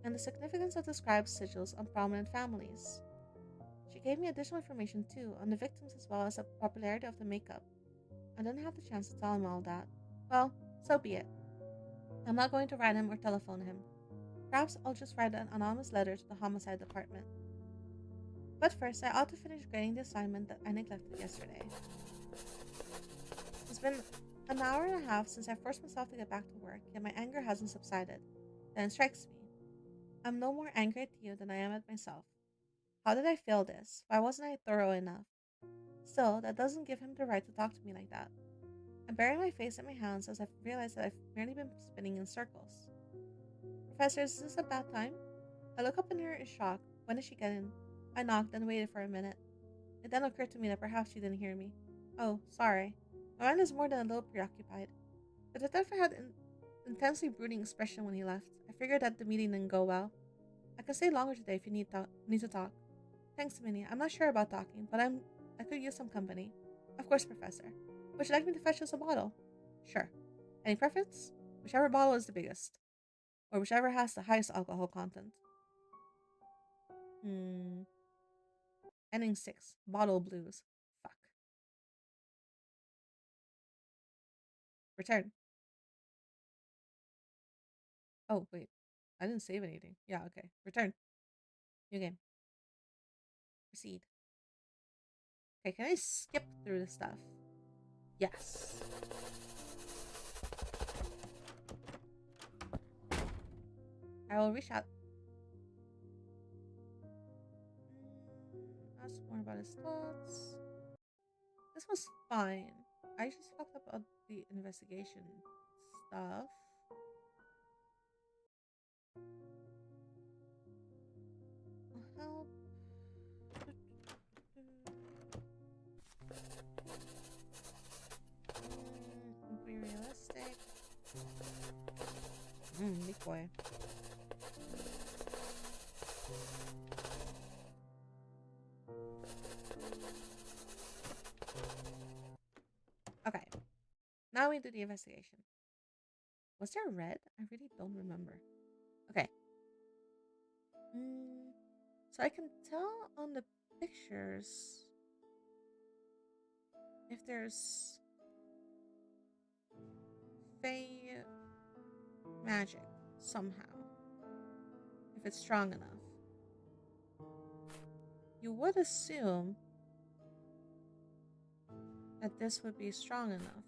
And the significance of the scribe's sigils on prominent families. She gave me additional information too, on the victims as well as the popularity of the makeup. I didn't have the chance to tell him all that. Well, so be it. I'm not going to write him or telephone him. Perhaps I'll just write an anonymous letter to the homicide department. But first, I ought to finish grading the assignment that I neglected yesterday. It's been an hour and a half since I forced myself to get back to work, yet my anger hasn't subsided. Then it strikes me. I'm no more angry at you than I am at myself. How did I fail this? Why wasn't I thorough enough? Still, that doesn't give him the right to talk to me like that. I'm burying my face in my hands as I've realized that I've merely been spinning in circles. Professor, is this about time? I look up in her in shock. When did she get in? I knocked and waited for a minute. It then occurred to me that perhaps she didn't hear me. Oh, sorry. My mind is more than a little preoccupied. The detective had an intensely brooding expression when he left. I figured that the meeting didn't go well. I can stay longer today if you need to talk. Thanks, Minnie. I'm not sure about talking, but I could use some company. Of course, Professor. Would you like me to fetch us a bottle? Sure. Any preference? Whichever bottle is the biggest. Or whichever has the highest alcohol content. Ending 6. Bottle blues. Fuck. Return. Oh, wait. I didn't save anything. Yeah, okay. Return. New game. Proceed. Okay, can I skip through the stuff? Yes. I will reach out. Ask more about his thoughts. This was fine. I just fucked up on the investigation stuff. I'll help. Be realistic. Big boy. Okay. Now we do the investigation. Was there red? I really don't remember. Okay. So I can tell on the pictures if there's Fey magic somehow. If it's strong enough. You would assume that this would be strong enough.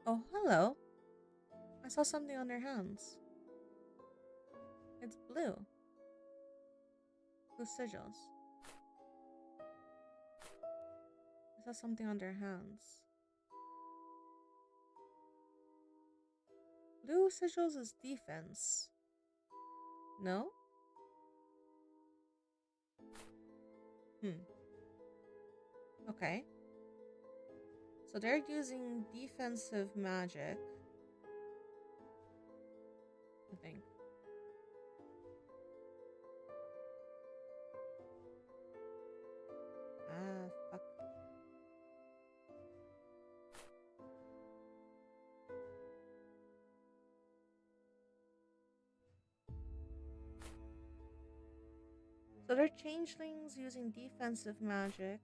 Oh, hello. I saw something on their hands. It's blue. Whose sigils? Is that something on their hands? Blue sigils is defense. No? Okay. So they're using defensive magic, I think. Ah, fuck. So they're changelings using defensive magic.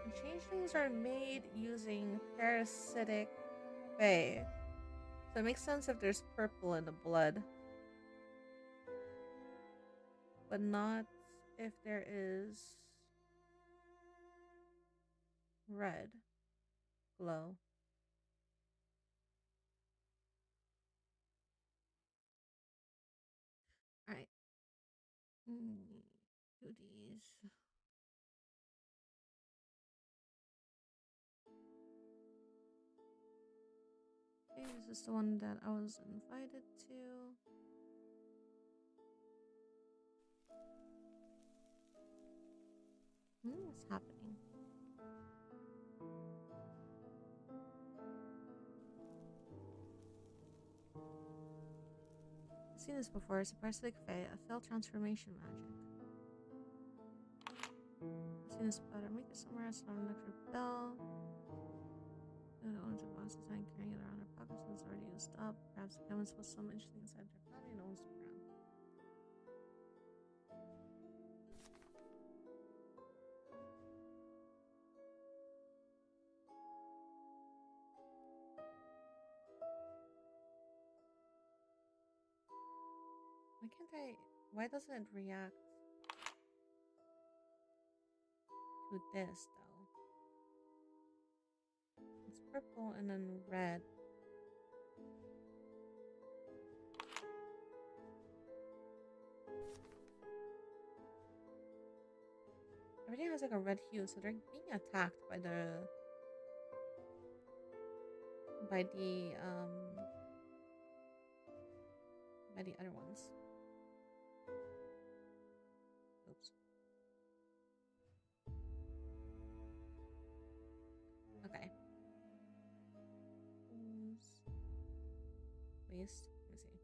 And changelings are made using parasitic Fae. So it makes sense if there's purple in the blood. But not if there is red glow. Alright. 2Ds. Okay, this is the one that I was invited to. What's happening? I've seen this before. It's a parasitic Fae, a failed transformation magic. I've seen this better. Make it somewhere else, not an electric bell. The owner of the box is not carrying it around her pocket since it's already used up. Perhaps the chemist was some interesting inside their body and owns the brand. Why can't I? Why doesn't it react to this though? It's purple and then red. Everything has like a red hue, so they're being attacked by the by the by the other ones. Oops. Okay. Waste. Let me see.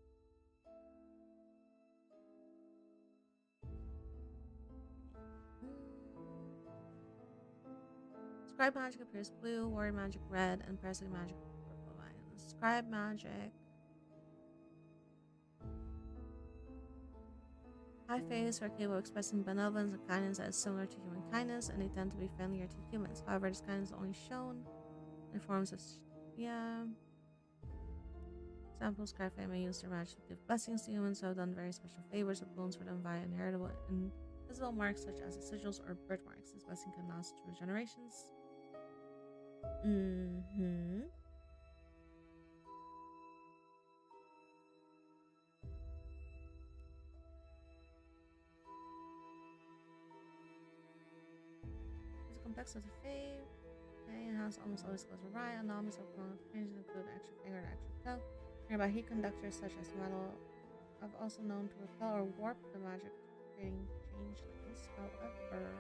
Scribe magic appears blue, warrior magic red, and parasitic magic purple. Scribe magic. High fays are capable of expressing benevolence and kindness that is similar to human kindness, and they tend to be friendlier to humans. However, this kindness is only shown in forms of examples, scribe fae may use their magic to give blessings to humans who have done very special favors with boons for them via inheritable and visible marks such as the sigils or birthmarks. This blessing can last through generations. It's a complex of the fae. Okay, and house almost always goes awry. Anomalies of clone changes include an extra finger and an extra toe. Nearby heat conductors such as metal have also known to repel or warp the magic, creating changelings. However,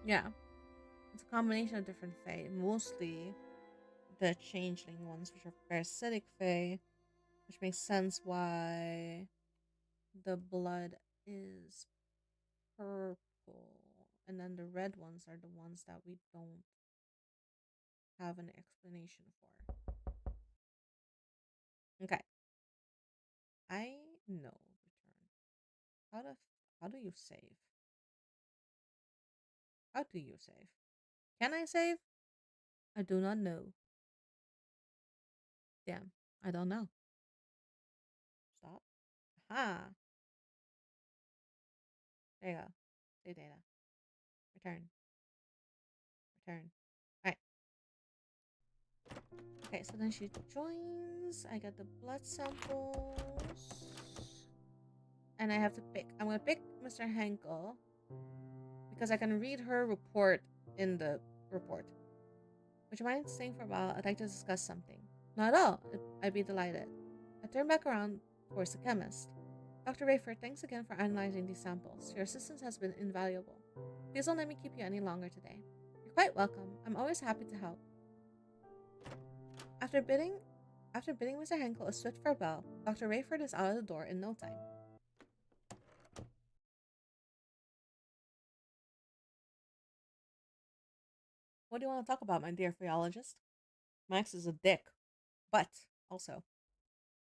yeah, it's a combination of different fae, mostly the changeling ones, which are parasitic fae, which makes sense why the blood is purple, and then the red ones are the ones that we don't have an explanation for. Okay, I know. Return. How do how do you save? How do you save? Can I save? I do not know. Damn, I don't know. Stop. Aha. There you go. Save data. Return. Return. Alright. Okay, so then she joins. I get the blood samples. And I have to pick. I'm gonna pick Mr. Henkel because I can read her report in the report. Would you mind staying for a while? I'd like to discuss something. Not at all. I'd be delighted. I turn back around towards the chemist. Dr. Rayford, thanks again for analyzing these samples. Your assistance has been invaluable. Please don't let me keep you any longer today. You're quite welcome. I'm always happy to help. After bidding Mr. Henkel a swift farewell, Dr. Rayford is out of the door in no time. What do you want to talk about, my dear Faeologist? Max is a dick. But, also,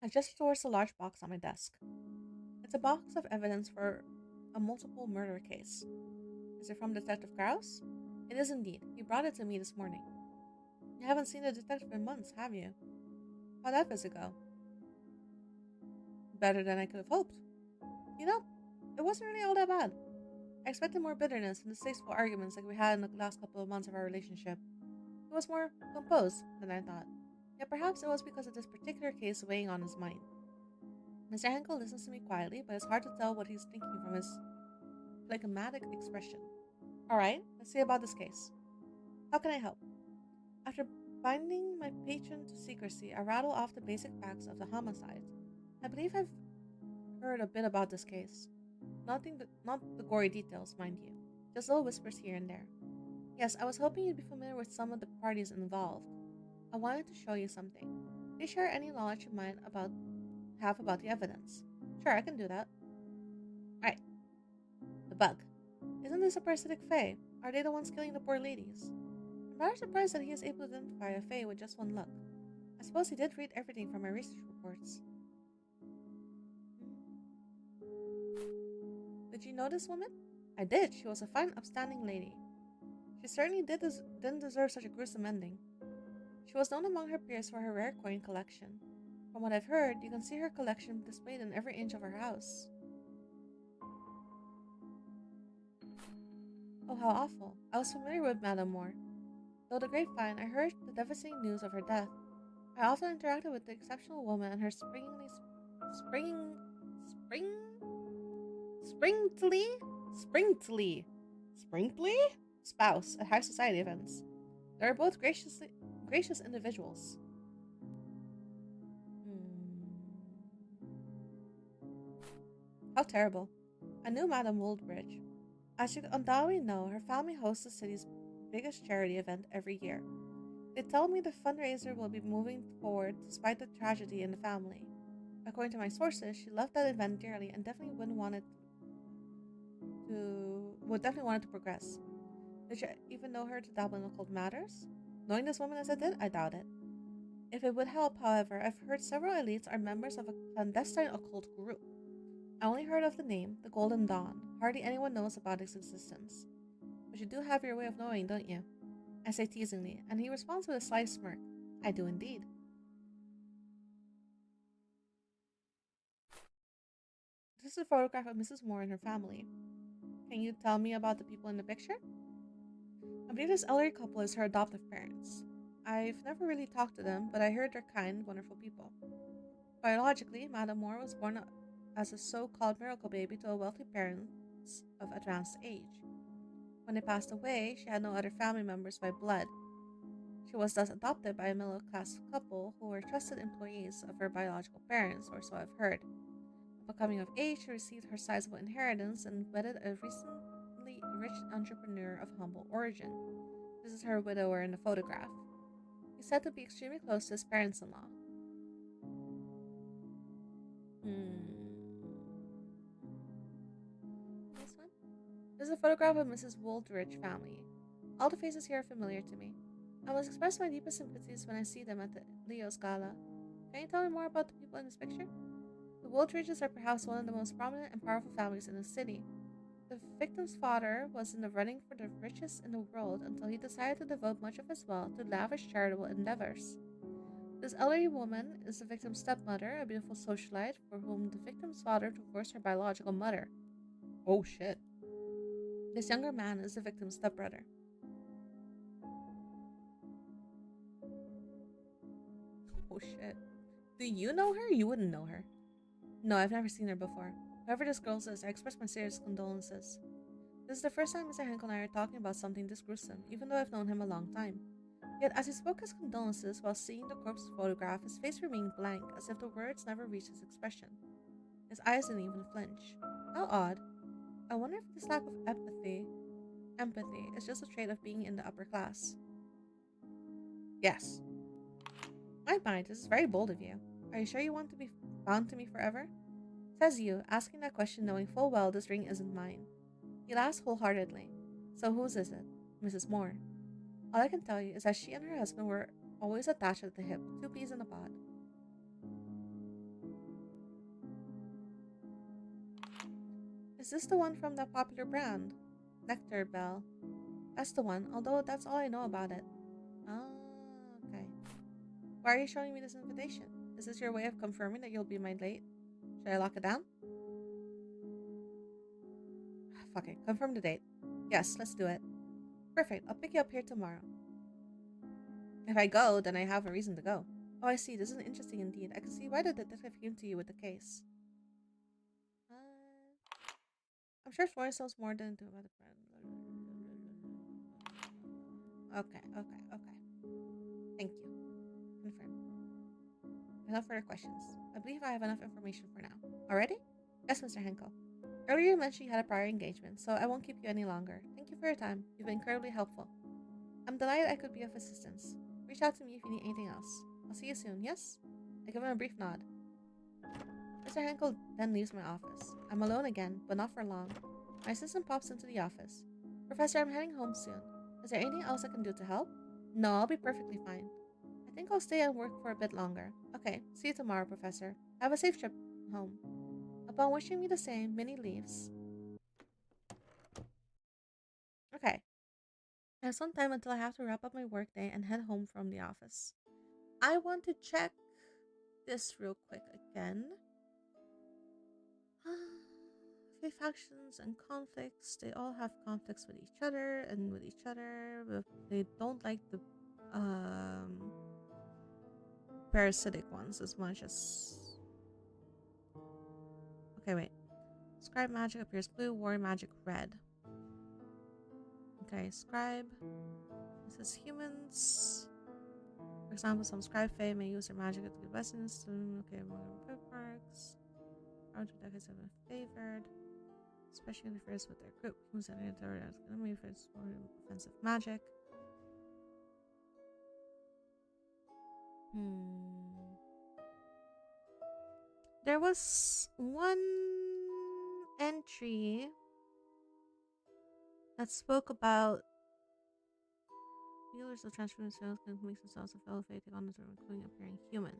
I gesture towards the large box on my desk. It's a box of evidence for a multiple murder case. Is it from Detective Krause? It is indeed. He brought it to me this morning. You haven't seen the detective in months, have you? How'd that visit go? Better than I could have hoped. You know, it wasn't really all that bad. I expected more bitterness and distasteful arguments like we had in the last couple of months of our relationship. It was more composed than I thought. Yet perhaps it was because of this particular case weighing on his mind. Mr. Henkel listens to me quietly, but it's hard to tell what he's thinking from his phlegmatic expression. Alright, let's see about this case. How can I help? After binding my patron to secrecy, I rattle off the basic facts of the homicide. I believe I've heard a bit about this case. Not the gory details, mind you. Just little whispers here and there. Yes, I was hoping you'd be familiar with some of the parties involved. I wanted to show you something. Please share any knowledge you might have about the evidence. Sure, I can do that. Alright, the bug. Isn't this a parasitic fae? Are they the ones killing the poor ladies? I'm rather surprised that he is able to identify a fae with just one look. I suppose he did read everything from my research reports. Did you know this woman? I did. She was a fine, upstanding lady. She certainly didn't deserve such a gruesome ending. She was known among her peers for her rare coin collection. From what I've heard, you can see her collection displayed in every inch of her house. Oh, how awful. I was familiar with Madame Moore. Though the grapevine, I heard the devastating news of her death. I often interacted with the exceptional woman and her springing, spring, springtly, springtly, springtly spouse at high society events. They are both gracious individuals. Hmm. How terrible. I knew Madame Woldbridge. As you undoubtedly know, her family hosts the city's biggest charity event every year. They tell me the fundraiser will be moving forward despite the tragedy in the family. According to my sources, she loved that event dearly and definitely would definitely want it to progress. Did you even know her to dabble in occult matters? Knowing this woman as I did, I doubt it. If it would help, however, I've heard several elites are members of a clandestine occult group. I only heard of the name, the Golden Dawn. Hardly anyone knows about its existence. But you do have your way of knowing, don't you? I say teasingly, and he responds with a sly smirk. I do indeed. This is a photograph of Mrs. Moore and her family. Can you tell me about the people in the picture? I believe this elderly couple is her adoptive parents. I've never really talked to them, but I heard they're kind, wonderful people. Biologically, Madame Moore was born as a so-called miracle baby to a wealthy parent of advanced age. When they passed away, she had no other family members by blood. She was thus adopted by a middle class couple who were trusted employees of her biological parents, or so I've heard. Upon coming of age, she received her sizable inheritance and wedded a recently rich entrepreneur of humble origin. This is her widower in the photograph. He's said to be extremely close to his parents in law. This one? This is a photograph of Mrs. Wooldridge family. All the faces here are familiar to me. I must express my deepest sympathies when I see them at the Leo's Gala. Can you tell me more about the people in this picture? The Wooldridges are perhaps one of the most prominent and powerful families in the city. The victim's father was in the running for the richest in the world until he decided to devote much of his wealth to lavish charitable endeavors. This elderly woman is the victim's stepmother, a beautiful socialite for whom the victim's father divorced her biological mother. Oh shit. This younger man is the victim's stepbrother. Oh shit. Do you know her? You wouldn't know her. No, I've never seen her before. Whoever this girl is, I express my serious condolences. This is the first time Mr. Henkel and I are talking about something this gruesome, even though I've known him a long time. Yet, as he spoke his condolences while seeing the corpse's photograph, his face remained blank, as if the words never reached his expression. His eyes didn't even flinch. How odd. I wonder if this lack of empathy is just a trait of being in the upper class. Yes. My mind, this is very bold of you. Are you sure you want to be bound to me forever? Says you, asking that question knowing full well this ring isn't mine. He laughs wholeheartedly. So whose is it? Mrs. Moore. All I can tell you is that she and her husband were always attached at the hip, two peas in a pod. Is this the one from that popular brand? Nectar Bell. That's the one, although that's all I know about it. Ah, okay. Why are you showing me this invitation? Is this your way of confirming that you'll be my date? Should I lock it down? Fuck it, confirm the date. Yes, let's do it. Perfect, I'll pick you up here tomorrow. If I go, then I have a reason to go. Oh, I see, this is interesting indeed. I can see why the detective came to you with the case. I'm sure Florence knows more than to about the friend. Okay. Thank you. Confirm. Enough further questions. I believe I have enough information for now. Already? Yes, Mr. Henkel. Earlier you mentioned you had a prior engagement, so I won't keep you any longer. Thank you for your time. You've been incredibly helpful. I'm delighted I could be of assistance. Reach out to me if you need anything else. I'll see you soon, yes? I give him a brief nod. Mr. Henkel then leaves my office. I'm alone again, but not for long. My assistant pops into the office. Professor, I'm heading home soon. Is there anything else I can do to help? No, I'll be perfectly fine. I think I'll stay and work for a bit longer. Okay, see you tomorrow, Professor. Have a safe trip home. Upon wishing me the same, Minnie leaves. Okay. I have some time until I have to wrap up my workday and head home from the office. I want to check this real quick again. Faith factions and conflicts. They all have conflicts with each other and with each other. But they don't like the parasitic ones as much as. Okay, wait. Scribe magic appears blue, warrior magic red. Okay, scribe. This is humans. For example, some scribe fae may use their magic to give lessons to. Okay, bookmarks. How to deck is favored. Especially refers with their group. Humans and their enemy for offensive magic. There was one entry that spoke about healers of transforming cells can make themselves of elevating on the term, including appearing human.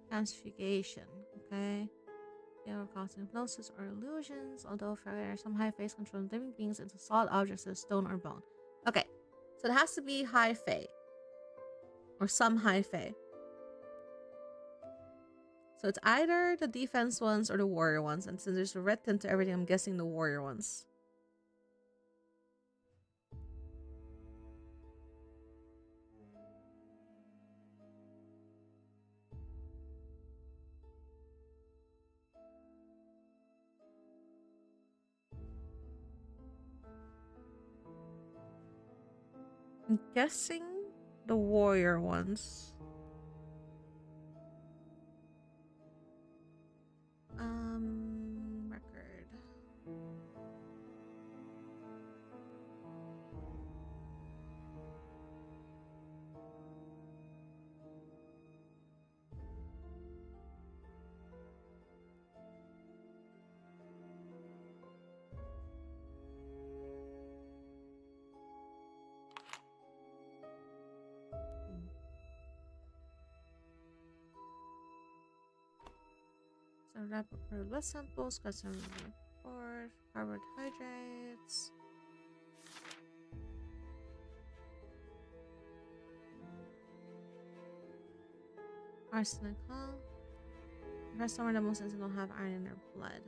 Transfiguration, okay? They are causing hypnosis or illusions, although for some high face control living beings into solid objects as stone or bone. Okay, so it has to be high fae. Or some high fae. So it's either the defense ones or the warrior ones. And since there's a red tint to everything, I'm guessing the warrior ones. I'm guessing the warrior ones. Record. So rapid blood samples, got some report, carbohydrates. Arsenic, huh? First somewhere that most of don't have iron in their blood.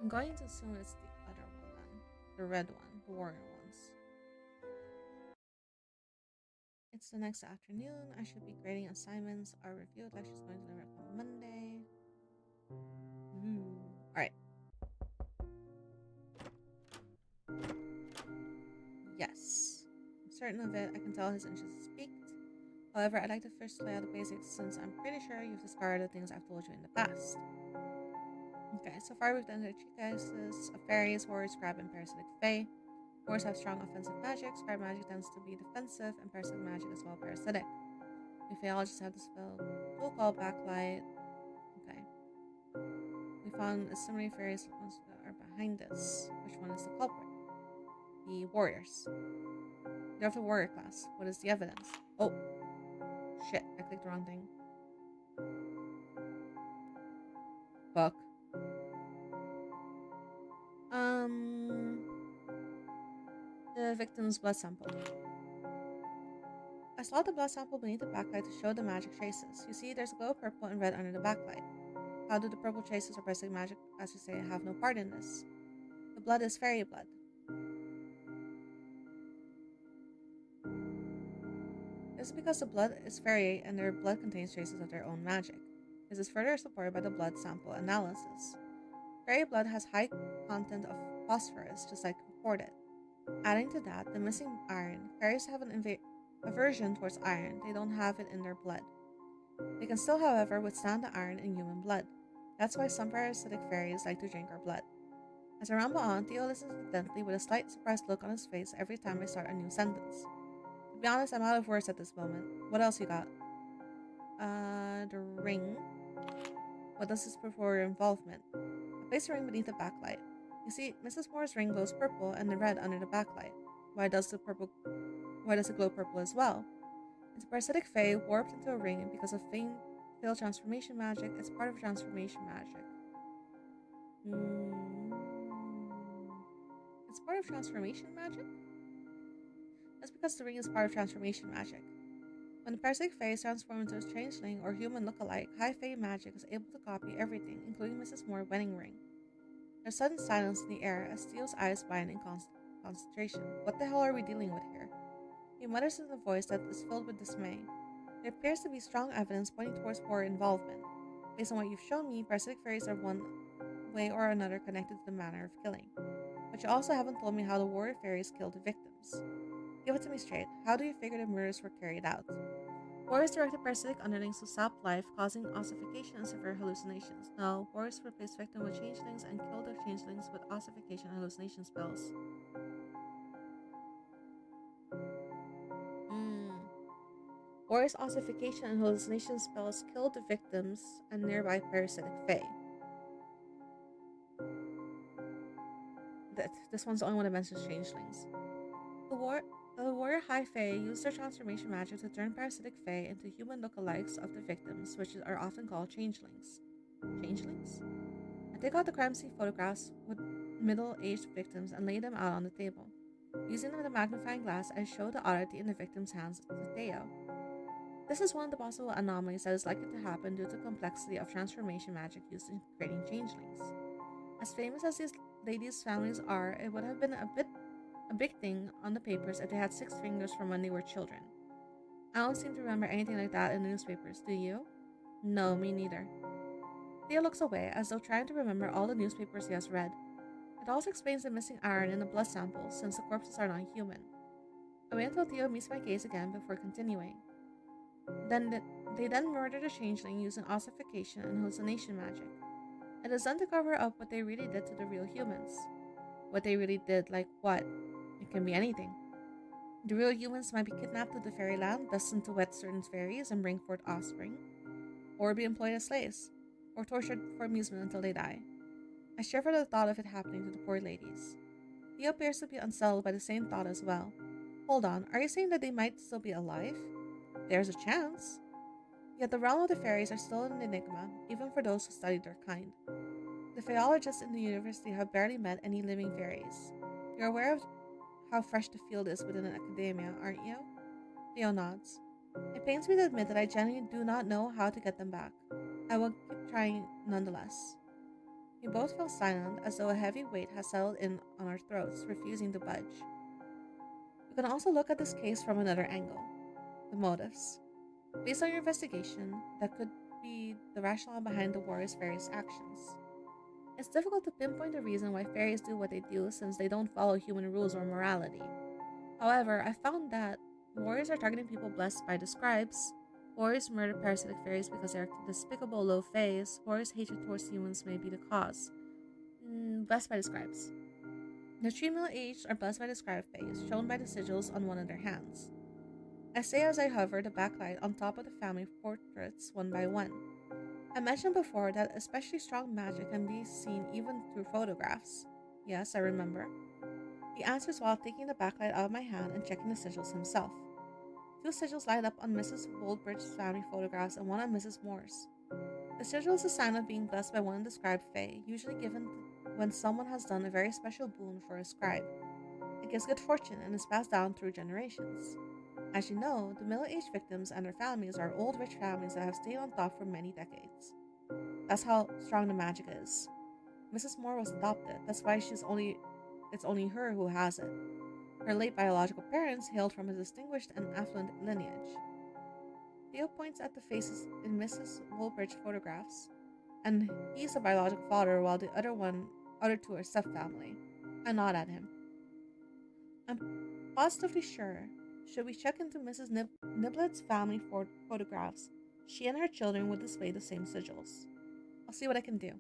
I'm going to assume it's the other one then. The red one, the warrior ones. It's the next afternoon. I should be grading assignments. Our review lecture is going to deliver on Monday. Alright. Yes. I'm certain of it. I can tell his interest is piqued. However, I'd like to first lay out the basics since I'm pretty sure you've discarded the things I've told you in the past. Okay, so far we've done the three cases of fairies, warriors, crab, and parasitic fae. Warriors have strong offensive magic, crab magic tends to be defensive, and parasitic magic is well parasitic. We Faeologists have the spell tool called backlight. Okay. We found the simmering fairies ones that are behind us. Which one is the culprit? The warriors. They're of the warrior class. What is the evidence? Oh. Shit, I clicked the wrong thing. Fuck. The victim's blood sample. I saw the blood sample beneath the backlight to show the magic traces. You see, there's a glow of purple and red under the backlight. How do the purple traces or parasitic magic, as you say, have no part in this? The blood is fairy blood. This is because the blood is fairy and their blood contains traces of their own magic. This is further supported by the blood sample analysis. Fairy blood has high content of phosphorus, just like reported. Adding to that, the missing iron. Fairies have an aversion towards iron. They don't have it in their blood. They can still, however, withstand the iron in human blood. That's why some parasitic fairies like to drink our blood. As I ramble on, Theo listens intently with a slight surprised look on his face every time I start a new sentence. To be honest, I'm out of words at this moment. What else you got? The ring. What does this prove for your involvement? I place the ring beneath the backlight. You see, Mrs. Moore's ring glows purple and the red under the backlight. Why does it glow purple as well? It's a parasitic fae warped into a ring, and because of failed transformation magic, it's part of transformation magic. It's part of transformation magic? That's because the ring is part of transformation magic. When the parasitic fae is transformed into a changeling or human look-alike, high fae magic is able to copy everything, including Mrs. Moore's wedding ring. There's sudden silence in the air as Theo's eyes bind in concentration. What the hell are we dealing with here? He mutters in a voice that is filled with dismay. There appears to be strong evidence pointing towards warrior involvement. Based on what you've shown me, parasitic fairies are one way or another connected to the manner of killing. But you also haven't told me how the warrior fairies killed the victims. Give it to me straight. How do you figure the murders were carried out? Warriors directed parasitic underlings to sap life, causing ossification and severe hallucinations. No, warriors replaced victims with changelings and killed their changelings with ossification and hallucination spells. Warriors' ossification and hallucination spells killed the victims and nearby parasitic fae. This one's the only one that mentions changelings. The warrior high fae used their transformation magic to turn parasitic fae into human lookalikes of the victims, which are often called changelings. Changelings? I take out the crime scene photographs with middle-aged victims and lay them out on the table. Using them with a magnifying glass, I show the oddity in the victim's hands to Theo. This is one of the possible anomalies that is likely to happen due to the complexity of transformation magic used in creating changelings. As famous as these ladies' families are, it would have been a big thing on the papers if they had 6 fingers from when they were children. I don't seem to remember anything like that in the newspapers, do you? No, me neither. Theo looks away as though trying to remember all the newspapers he has read. It also explains the missing iron in the blood samples since the corpses are not human. I wait until Theo meets my gaze again before continuing. They then murder the changeling using ossification and hallucination magic. It is done to cover up what they really did to the real humans. What they really did, like what? It can be anything. The real humans might be kidnapped to the fairyland, destined to wed certain fairies and bring forth offspring, or be employed as slaves, or tortured for amusement until they die. I shiver at the thought of it happening to the poor ladies. Theo appears to be unsettled by the same thought as well. Hold on, are you saying that they might still be alive? There's a chance. Yet the realm of the fairies are still an enigma, even for those who study their kind. The Faeologists in the university have barely met any living fairies. You're aware of how fresh the field is within an academia, aren't you? Theo nods. It pains me to admit that I genuinely do not know how to get them back. I will keep trying nonetheless. We both fell silent, as though a heavy weight has settled in on our throats, refusing to budge. We can also look at this case from another angle: the motives. Based on your investigation, that could be the rationale behind the warriors' various actions. It's difficult to pinpoint the reason why fairies do what they do since they don't follow human rules or morality. However, I found that warriors are targeting people blessed by the scribes, warriors murder parasitic fairies because they are despicable low fays, warriors' hatred towards humans may be the cause. Blessed by the scribes. The three middle-aged are blessed by the scribe fays, shown by the sigils on one of their hands. I say as I hover the backlight on top of the family portraits one by one. I mentioned before that especially strong magic can be seen even through photographs. Yes, I remember. He answers while taking the backlight out of my hand and checking the sigils himself. Two sigils light up on Mrs. Woolbridge's family photographs and one on Mrs. Moore's. The sigil is a sign of being blessed by one of the scribe fae, usually given when someone has done a very special boon for a scribe. It gives good fortune and is passed down through generations. As you know, the middle-aged victims and their families are old rich families that have stayed on top for many decades. That's how strong the magic is. Mrs. Moore was adopted, that's why it's only her who has it. Her late biological parents hailed from a distinguished and affluent lineage. Theo points at the faces in Mrs. Woolbridge photographs, and he's the biological father while the other two are stepfamily. I nod at him. I'm positively sure. Should we check into Mrs. Niblet's family photographs, she and her children would display the same sigils. I'll see what I can do.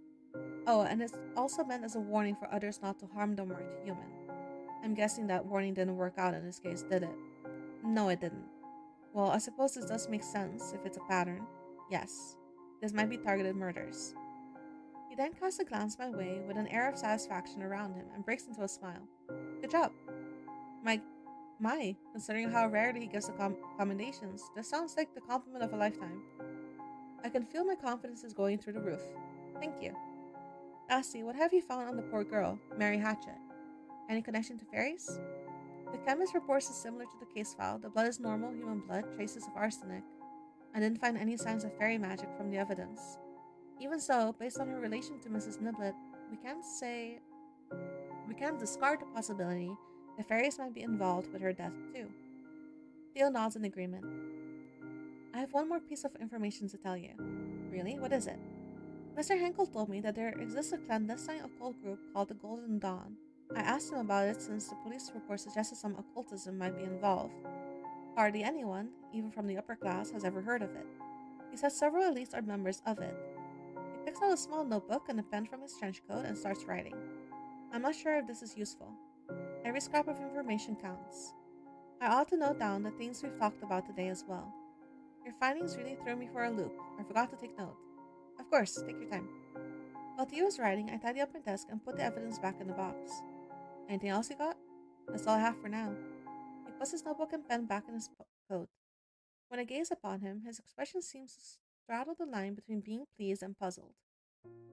Oh, and it's also meant as a warning for others not to harm the marked human. I'm guessing that warning didn't work out in this case, did it? No, it didn't. Well, I suppose this does make sense if it's a pattern. Yes, this might be targeted murders. He then casts a glance my way with an air of satisfaction around him and breaks into a smile. Good job. Considering how rarely he gives the commendations, this sounds like the compliment of a lifetime. I can feel my confidence is going through the roof. Thank you. Lastly, what have you found on the poor girl, Mary Hatchet? Any connection to fairies? The chemist reports is similar to the case file. The blood is normal human blood, traces of arsenic. I didn't find any signs of fairy magic from the evidence. Even so, based on her relation to Mrs. Niblet, we can't discard the possibility the fairies might be involved with her death too. Theo nods in agreement. I have one more piece of information to tell you. Really? What is it? Mr. Henkel told me that there exists a clandestine occult group called the Golden Dawn. I asked him about it since the police report suggested some occultism might be involved. Hardly anyone, even from the upper class, has ever heard of it. He says several elites are members of it. He picks out a small notebook and a pen from his trench coat and starts writing. I'm not sure if this is useful. Every scrap of information counts. I ought to note down the things we've talked about today as well. Your findings really threw me for a loop. I forgot to take note. Of course, take your time. While Theo was writing, I tidied up my desk and put the evidence back in the box. Anything else you got? That's all I have for now. He puts his notebook and pen back in his coat. When I gaze upon him, his expression seems to straddle the line between being pleased and puzzled.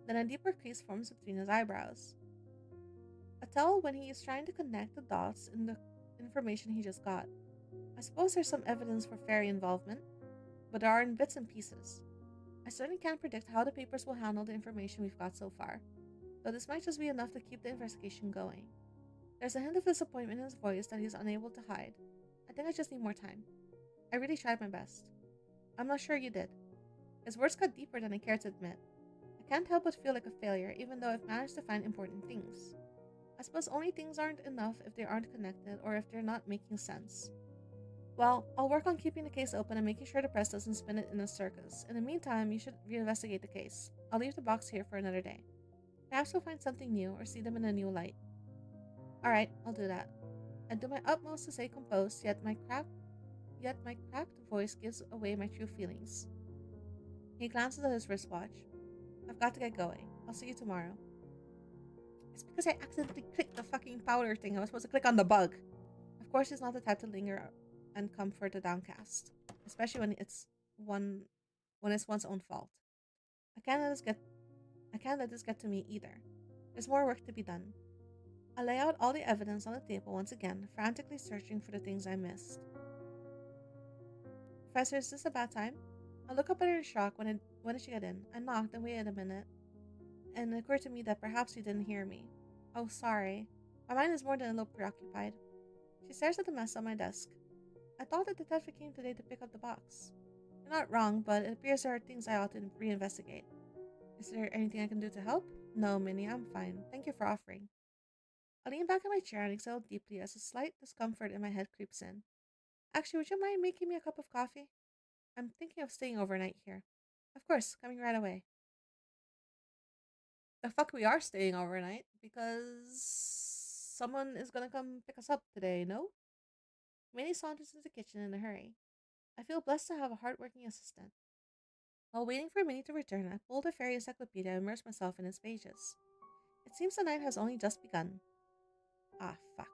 Then a deeper crease forms between his eyebrows. I tell when he is trying to connect the dots in the information he just got. I suppose there's some evidence for fairy involvement, but there are in bits and pieces. I certainly can't predict how the papers will handle the information we've got so far, though this might just be enough to keep the investigation going. There's a hint of disappointment in his voice that he's unable to hide. I think I just need more time. I really tried my best. I'm not sure you did. His words cut deeper than I care to admit. I can't help but feel like a failure, even though I've managed to find important things. I suppose only things aren't enough if they aren't connected or if they're not making sense. Well, I'll work on keeping the case open and making sure the press doesn't spin it in a circus. In the meantime, you should reinvestigate the case. I'll leave the box here for another day. Perhaps we'll find something new or see them in a new light. Alright, I'll do that. I do my utmost to stay composed, yet my cracked voice gives away my true feelings. He glances at his wristwatch. I've got to get going. I'll see you tomorrow. It's because I accidentally clicked the fucking powder thing. I was supposed to click on the bug. Of course, he's not the type to linger and comfort the downcast, especially when it's one's own fault. I can't let this get to me either. There's more work to be done. I lay out all the evidence on the table once again, frantically searching for the things I missed. Professor, is this a bad time? I look up at her in shock. When did she get in? I knocked and waited a minute, and it occurred to me that perhaps she didn't hear me. Oh, sorry. My mind is more than a little preoccupied. She stares at the mess on my desk. I thought the detective came today to pick up the box. You're not wrong, but it appears there are things I ought to reinvestigate. Is there anything I can do to help? No, Minnie, I'm fine. Thank you for offering. I lean back in my chair and exhale deeply as a slight discomfort in my head creeps in. Actually, would you mind making me a cup of coffee? I'm thinking of staying overnight here. Of course, coming right away. The fuck we are staying overnight because someone is gonna come pick us up today, no? Minnie saunters into the kitchen in a hurry. I feel blessed to have a hardworking assistant. While waiting for Minnie to return, I pull the fairy encyclopedia and immerse myself in its pages. It seems the night has only just begun. Ah, fuck.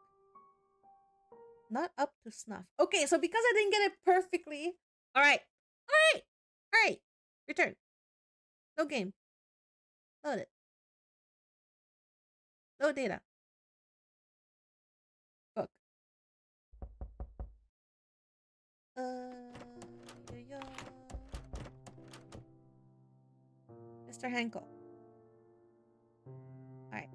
Not up to snuff. Okay, so because I didn't get it perfectly. Alright. Alright. Alright. Return. No game. Load it. Load data. Book. Yeah. Mr. Henkel. Alright.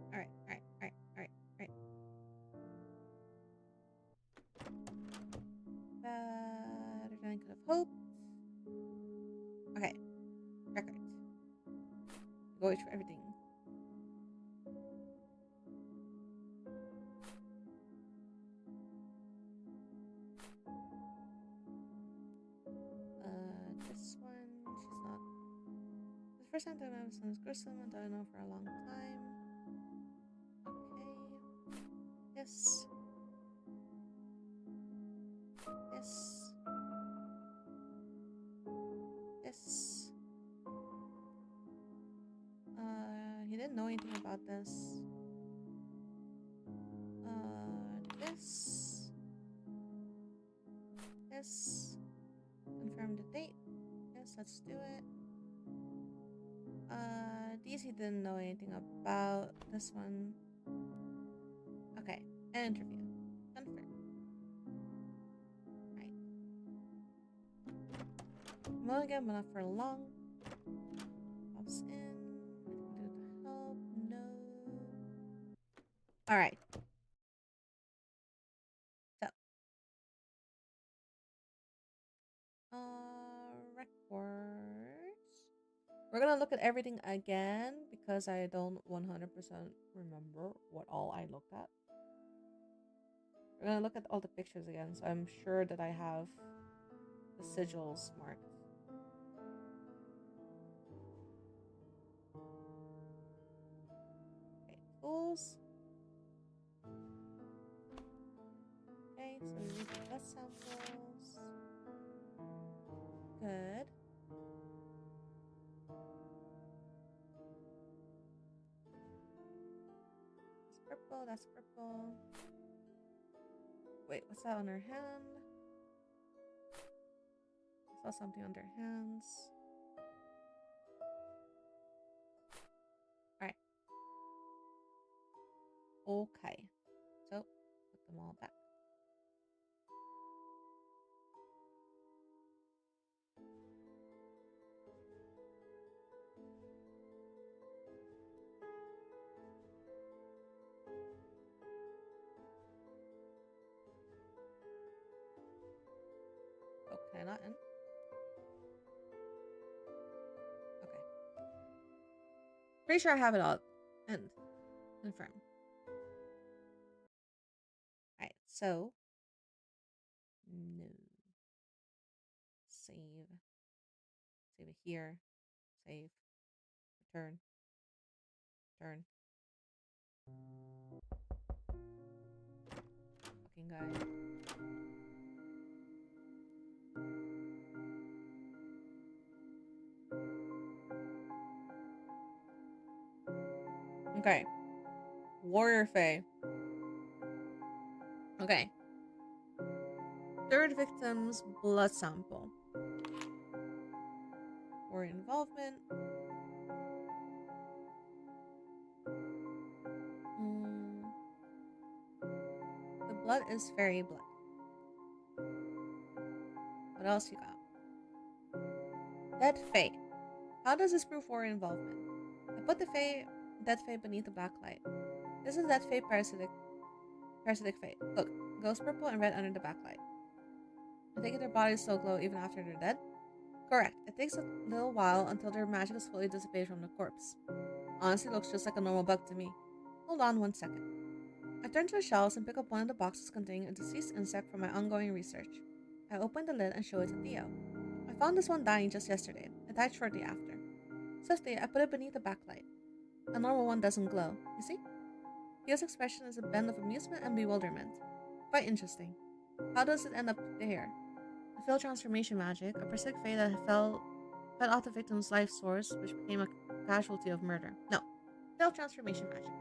Better than I could have hoped. Okay. Record. Go through everything. This one, she's not. This is the first time that my son is gruesome and I know for a long time. Okay. Yes. Yes. Yes. He didn't know anything about this. This. This. Confirm the date. Yes, let's do it. These he didn't know anything about. This one. Okay. An interview. Confirm. Right. Well, again, but not for long. Pops in. Do the help. No. Alright. So. Records. We're gonna look at everything again because I don't 100% remember what all I looked at. We're gonna look at all the pictures again, so I'm sure that I have the sigils marked. Okay, tools. Okay, so we read the blood samples. Good. That's purple, that's purple. Wait, what's that on her hand? I saw something on their hands. Alright. Okay. So, put them all back. Oh, can I not in? Okay. Pretty sure I have it all. And confirm. Alright, so no. Save. Save it here. Save. Return. Return. Fucking guy. Okay. Warrior Fae. Okay. Third victim's blood sample. Or involvement. The blood is fairy blood. What else you got? Dead Fae. How does this prove warrior involvement? I put the dead Fae beneath the black light. This is dead Fae parasitic Fae. Look, it goes purple and red under the backlight. I think their bodies still glow even after they're dead? Correct. It takes a little while until their magic is fully dissipated from the corpse. Honestly, looks just like a normal bug to me. Hold on 1 second. I turn to the shelves and pick up one of the boxes containing a deceased insect from my ongoing research. I open the lid and show it to Theo. I found this one dying just yesterday. It died shortly after. Swiftly, I put it beneath the backlight. A normal one doesn't glow, you see? Theo's expression is a blend of amusement and bewilderment. Quite interesting. How does it end up there? I feel transformation magic, a parasitic fate that fed off the victim's life source, which became a casualty of murder. No, failed transformation magic.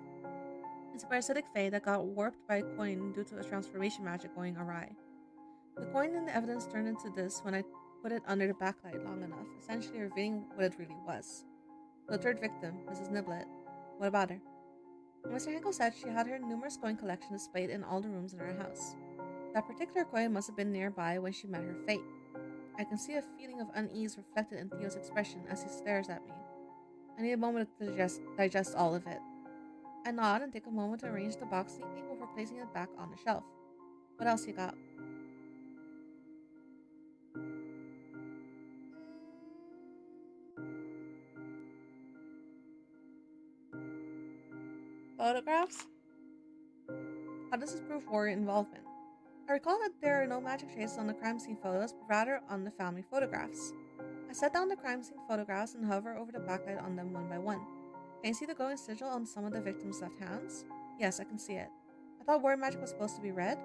It's a parasitic fate that got warped by a coin due to a transformation magic going awry. The coin in the evidence turned into this when I put it under the backlight long enough, essentially revealing what it really was. The third victim, Mrs. Niblet, what about her? Mr. Henkel said she had her numerous coin collection displayed in all the rooms in her house. That particular coin must have been nearby when she met her fate. I can see a feeling of unease reflected in Theo's expression as he stares at me. I need a moment to digest all of it. I nod and take a moment to arrange the box neatly before placing it back on the shelf. What else you got? Photographs? How does this prove warrior involvement? I recall that there are no magic traces on the crime scene photos, but rather on the family photographs. I set down the crime scene photographs and hover over the backlight on them one by one. Can you see the glowing sigil on some of the victims' left hands? Yes, I can see it. I thought warrior magic was supposed to be red?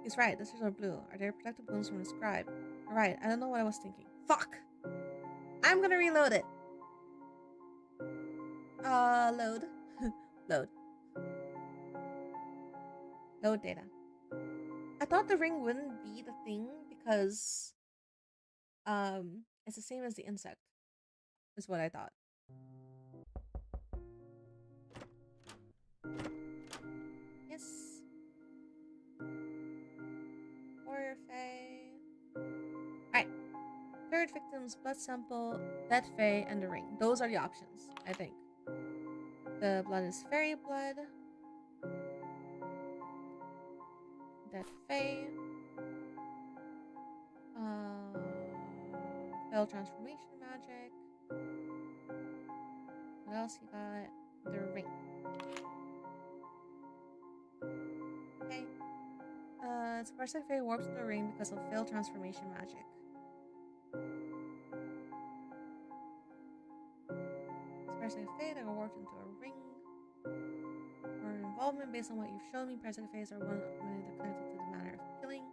He's right, the sigils are blue. Are they protective blooms from the scribe? You're right, I don't know what I was thinking. Fuck! I'm gonna reload it! Load. Load. Load data. I thought the ring wouldn't be the thing because it's the same as the insect, is what I thought. Yes. Warrior Fae. Alright. Third victim's blood sample, dead Fae, and the ring. Those are the options, I think. The blood is fairy blood. Dead Fae. Failed transformation magic. What else you got? The ring. Okay. It's a parasitic fairy warps the ring because of failed transformation magic. It's a parasitic fairy that got warped into a ring. Or involvement based on what you've shown me, parasitic fairies are one of the connected to the manner of killing,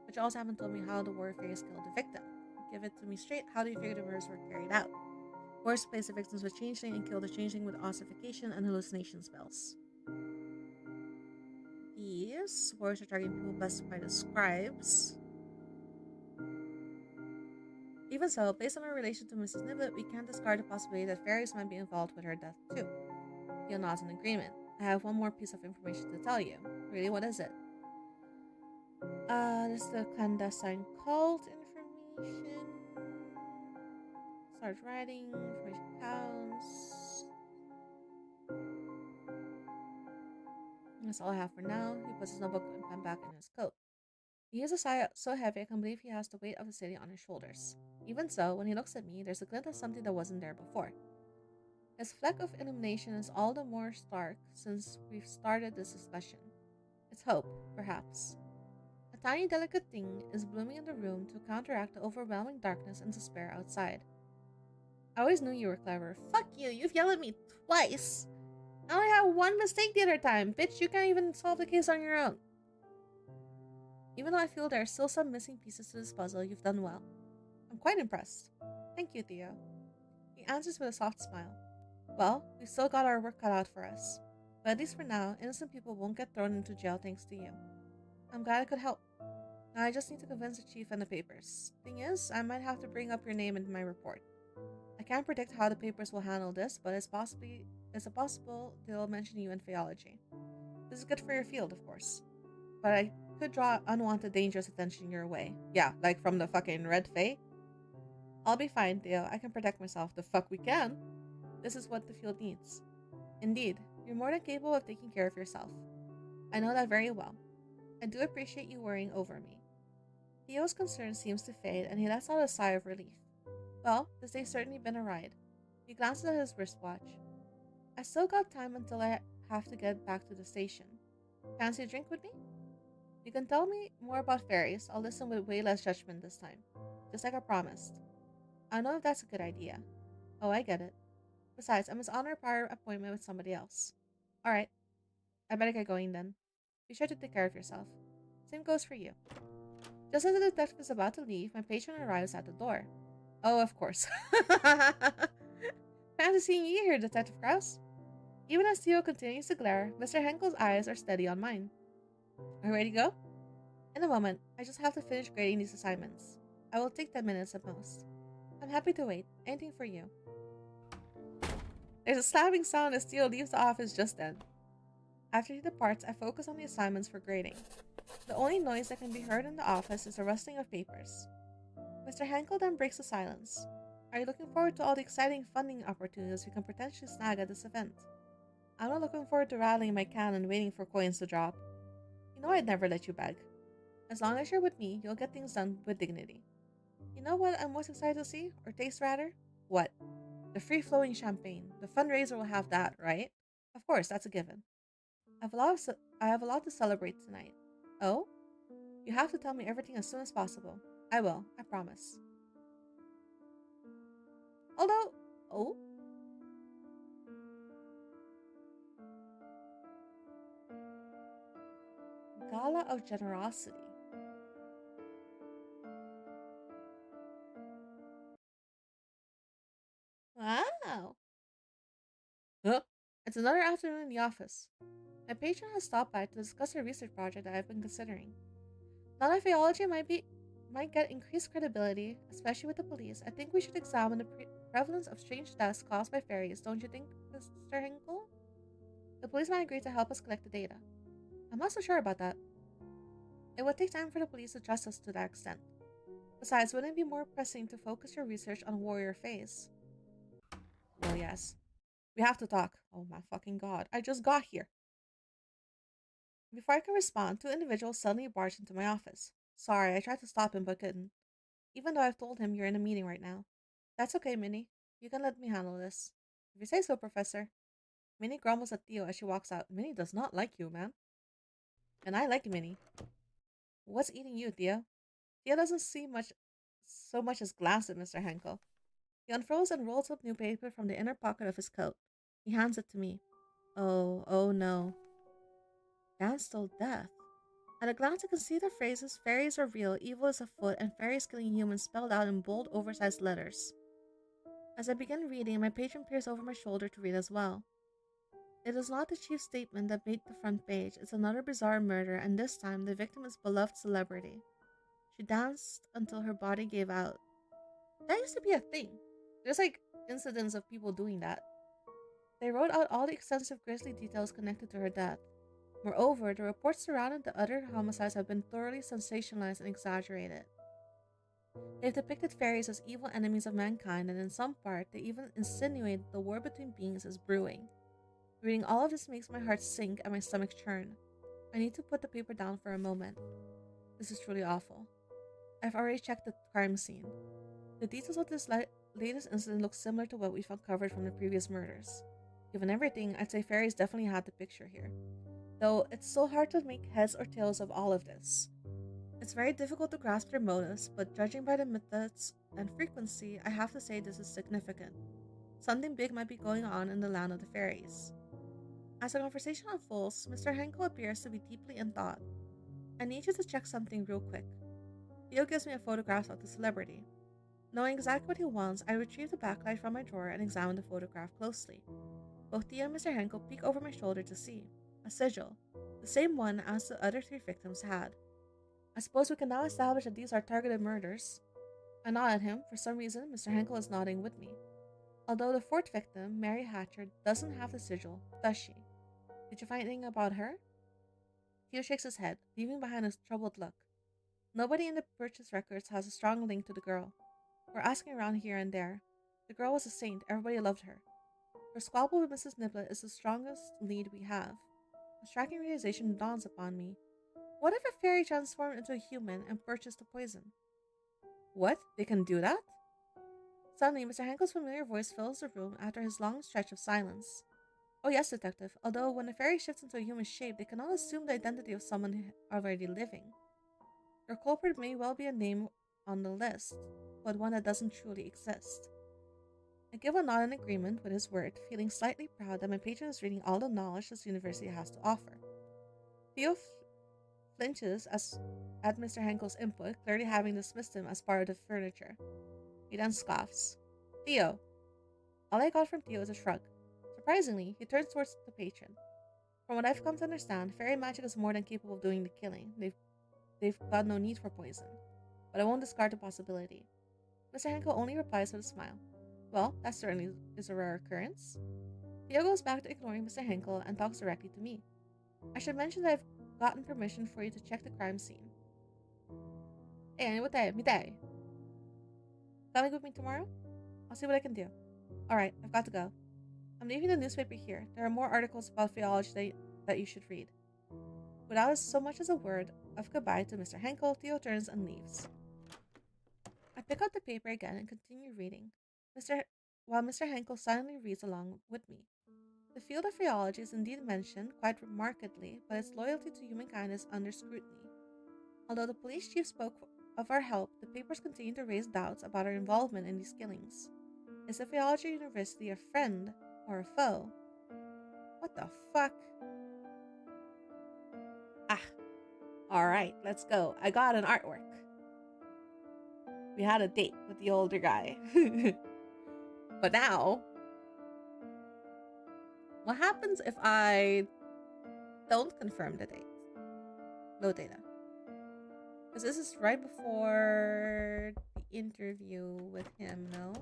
but you also haven't told me how the warrior fairies killed the victim. Give it to me straight. How do you figure the murders were carried out? Warriors place the victims with changeling and kill the changeling with ossification and hallucination spells. These warriors are targeting people blessed by the scribes. Even so, based on our relation to Mrs. Niblet, we can't discard the possibility that fairies might be involved with her death too. Theo nods in agreement. I have one more piece of information to tell you. Really, what is it? This is the clandestine cult information. Start writing, information counts. That's all I have for now. He puts his notebook and pen back in his coat. He is a sigh so heavy I can believe he has the weight of the city on his shoulders. Even so, when he looks at me, there's a glint of something that wasn't there before. His fleck of illumination is all the more stark since we've started this discussion. It's hope, perhaps. A tiny delicate thing is blooming in the room to counteract the overwhelming darkness and despair outside. I always knew you were clever. Fuck you, you've yelled at me twice. I only had one mistake the other time. Bitch, you can't even solve the case on your own. Even though I feel there are still some missing pieces to this puzzle, you've done well. I'm quite impressed. Thank you, Theo. He answers with a soft smile. Well, we've still got our work cut out for us. But at least for now, innocent people won't get thrown into jail thanks to you. I'm glad I could help. Now I just need to convince the chief and the papers. Thing is, I might have to bring up your name in my report. I can't predict how the papers will handle this, but it's possible they'll mention you in Faeology. This is good for your field, of course. But I could draw unwanted dangerous attention your way. Yeah, like from the fucking Red Fae. I'll be fine, Theo. I can protect myself. The fuck we can. This is what the field needs. Indeed, you're more than capable of taking care of yourself. I know that very well. I do appreciate you worrying over me. Theo's concern seems to fade, and he lets out a sigh of relief. Well, this day's certainly been a ride. He glances at his wristwatch. I still got time until I have to get back to the station. Fancy a drink with me? You can tell me more about fairies. I'll listen with way less judgment this time. Just like I promised. I don't know if that's a good idea. Oh, I get it. Besides, I must honor a prior appointment with somebody else. Alright, I better get going then. Be sure to take care of yourself. Same goes for you. Just as the detective is about to leave, my patron arrives at the door. Oh, of course. Fancy seeing you here, Detective Krause. Even as Theo continues to glare, Mr. Henkel's eyes are steady on mine. Are you ready to go? In a moment. I just have to finish grading these assignments. I will take 10 minutes at most. I'm happy to wait. Anything for you. There's a slapping sound as Theo leaves the office just then. After he departs, I focus on the assignments for grading. The only noise that can be heard in the office is the rustling of papers. Mr. Henkel then breaks the silence. Are you looking forward to all the exciting funding opportunities we can potentially snag at this event? I'm not looking forward to rattling my can and waiting for coins to drop. You know I'd never let you beg. As long as you're with me, you'll get things done with dignity. You know what I'm most excited to see? Or taste rather? What? The free-flowing champagne. The fundraiser will have that, right? Of course, that's a given. I have a lot to celebrate tonight. Oh? You have to tell me everything as soon as possible. I will, I promise. Although, oh? Gala of Generosity. Wow. Huh? It's another afternoon in the office. My patron has stopped by to discuss a research project that I've been considering. Now that Faeology might get increased credibility, especially with the police, I think we should examine the prevalence of strange deaths caused by fairies, don't you think, Mr. Hinkle? The police might agree to help us collect the data. I'm not so sure about that. It would take time for the police to trust us to that extent. Besides, wouldn't it be more pressing to focus your research on warrior phase? Well, yes. We have to talk. Oh my fucking god. I just got here. Before I could respond, two individuals suddenly barged into my office. Sorry, I tried to stop him but couldn't. Even though I've told him you're in a meeting right now. That's okay, Minnie. You can let me handle this. If you say so, Professor. Minnie grumbles at Theo as she walks out. Minnie does not like you, man. And I like Minnie. What's eating you, Theo? Theo doesn't see so much as glance at Mr. Henkel. He unfurls and rolls up new paper from the inner pocket of his coat. He hands it to me. Oh no. Dan's still death. At a glance, I can see the phrases fairies are real, evil is afoot, and fairies killing humans spelled out in bold, oversized letters. As I begin reading, my patron peers over my shoulder to read as well. It is not the chief's statement that made the front page. It's another bizarre murder, and this time the victim is beloved celebrity. She danced until her body gave out. That used to be a thing. There's like incidents of people doing that. They wrote out all the extensive grisly details connected to her death. Moreover, the reports surrounding the other homicides have been thoroughly sensationalized and exaggerated. They've depicted fairies as evil enemies of mankind, and in some part, they even insinuate the war between beings is brewing. Reading all of this makes my heart sink and my stomach churn. I need to put the paper down for a moment. This is truly awful. I've already checked the crime scene. The details of this latest incident looks similar to what we've uncovered from the previous murders. Given everything, I'd say fairies definitely had the picture here. Though it's so hard to make heads or tails of all of this. It's very difficult to grasp their motives, but judging by the methods and frequency, I have to say this is significant. Something big might be going on in the land of the fairies. As the conversation unfolds, Mr. Henkel appears to be deeply in thought. I need you to check something real quick. Theo gives me a photograph of the celebrity. Knowing exactly what he wants, I retrieve the backlight from my drawer and examine the photograph closely. Both Theo and Mr. Henkel peek over my shoulder to see a sigil, the same one as the other three victims had. I suppose we can now establish that these are targeted murders. I nod at him. For some reason, Mr. Henkel is nodding with me. Although the fourth victim, Mary Hatcher, doesn't have the sigil, does she? Did you find anything about her? Theo shakes his head, leaving behind a troubled look. Nobody in the purchase records has a strong link to the girl. We're asking around here and there. The girl was a saint, everybody loved her. Her squabble with Mrs. Niblet is the strongest lead we have. A striking realization dawns upon me. What if a fairy transformed into a human and purchased the poison? What? They can do that? Suddenly, Mr. Henkel's familiar voice fills the room after his long stretch of silence. Oh yes, detective. Although when a fairy shifts into a human shape, they cannot assume the identity of someone already living. Your culprit may well be a name on the list, but one that doesn't truly exist. I give a nod in agreement with his word, feeling slightly proud that my patron is reading all the knowledge this university has to offer. Theo flinches at Mr. Henkel's input, clearly having dismissed him as part of the furniture. He then scoffs. Theo. All I got from Theo is a shrug. Surprisingly, he turns towards the patron. From what I've come to understand, fairy magic is more than capable of doing the killing. They've got no need for poison. But I won't discard the possibility. Mr. Henkel only replies with a smile. Well, that certainly is a rare occurrence. Theo goes back to ignoring Mr. Henkel and talks directly to me. I should mention that I've gotten permission for you to check the crime scene. Hey, ano ba tayo? Mitay. Coming with me tomorrow? I'll see what I can do. Alright, I've got to go. I'm leaving the newspaper here. There are more articles about Faeology that you should read. Without so much as a word of goodbye to Mr. Henkel, Theo turns and leaves. I pick up the paper again and continue reading, while Mr. Henkel silently reads along with me. The field of Faeology is indeed mentioned quite markedly, but its loyalty to humankind is under scrutiny. Although the police chief spoke of our help, the papers continue to raise doubts about our involvement in these killings. Is the Faeology University a friend or a foe? What the fuck? Ah, alright, let's go. I got an artwork. We had a date with the older guy. But now, what happens if I don't confirm the date? Load data. Because this is right before the interview with him, no?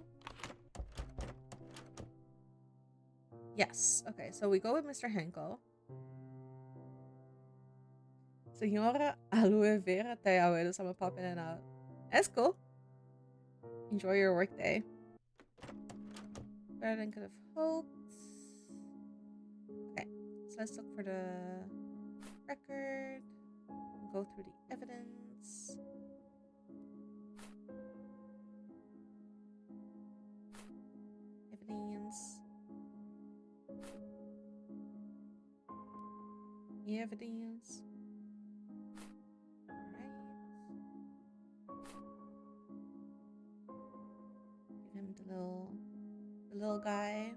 Yes. Okay, so we go with Mr. Henkel. Signora Aloe Vera Tayawe, so I'm popping in and out. That's cool. Enjoy your workday. Better than could have hoped. Okay, so let's look for the record. Go through the evidence. Evidence. Evidence. Alright. Give him the little guy.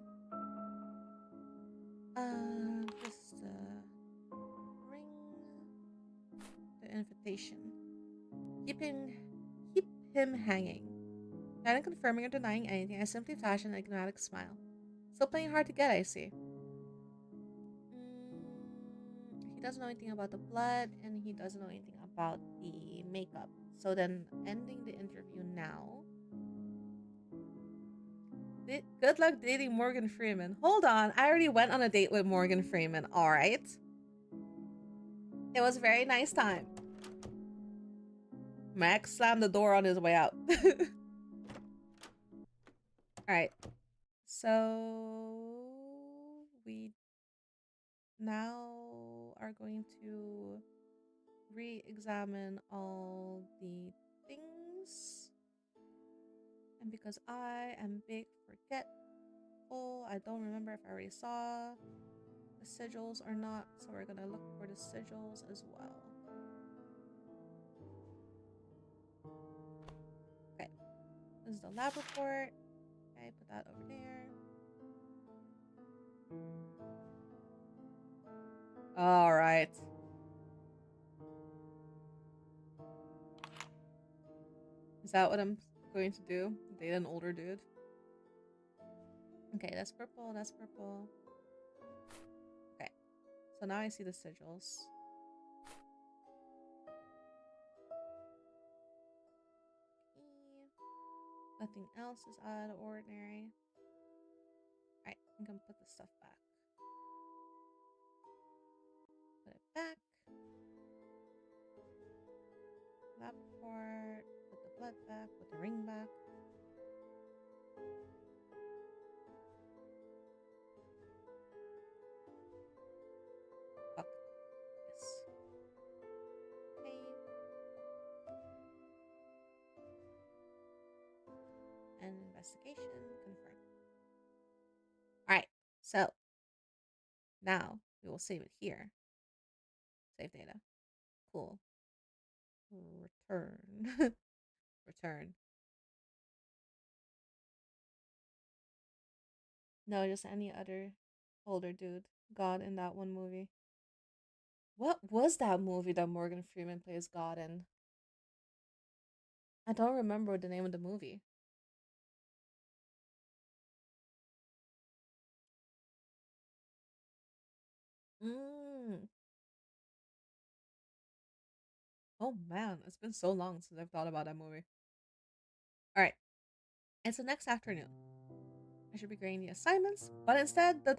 Just ring the invitation. Keep him hanging. Not confirming or denying anything, I simply flash an enigmatic smile. Still playing hard to get, I see. He doesn't know anything about the blood, and he doesn't know anything about the makeup. So then, ending the interview now. Good luck dating Morgan Freeman. Hold on, I already went on a date with Morgan Freeman, alright? It was a very nice time. Max slammed the door on his way out. Alright. So we now are going to re-examine all the things. And because I am big forgetful. I don't remember if I already saw the sigils or not, so we're gonna look for the sigils as well. Okay, this is the lab report. Okay, put that over there. All right. Is that what I'm going to do? Date an older dude? Okay, that's purple, that's purple. Okay, so now I see the sigils. Nothing else is out of the ordinary. Alright, I'm gonna put the stuff back. Put it back. Lab report. Put the blood back. Put the ring back. Fuck. Yes. Okay. And investigation confirmed. Alright, so now we will save it here. Save data. Cool. Return. Return. No, just any other older dude God in that one movie. What was that movie that Morgan Freeman plays God in? I don't remember the name of the movie. Mm. Oh man, it's been so long since I've thought about that movie. Alright, it's the next afternoon. I should be grading the assignments, but instead, the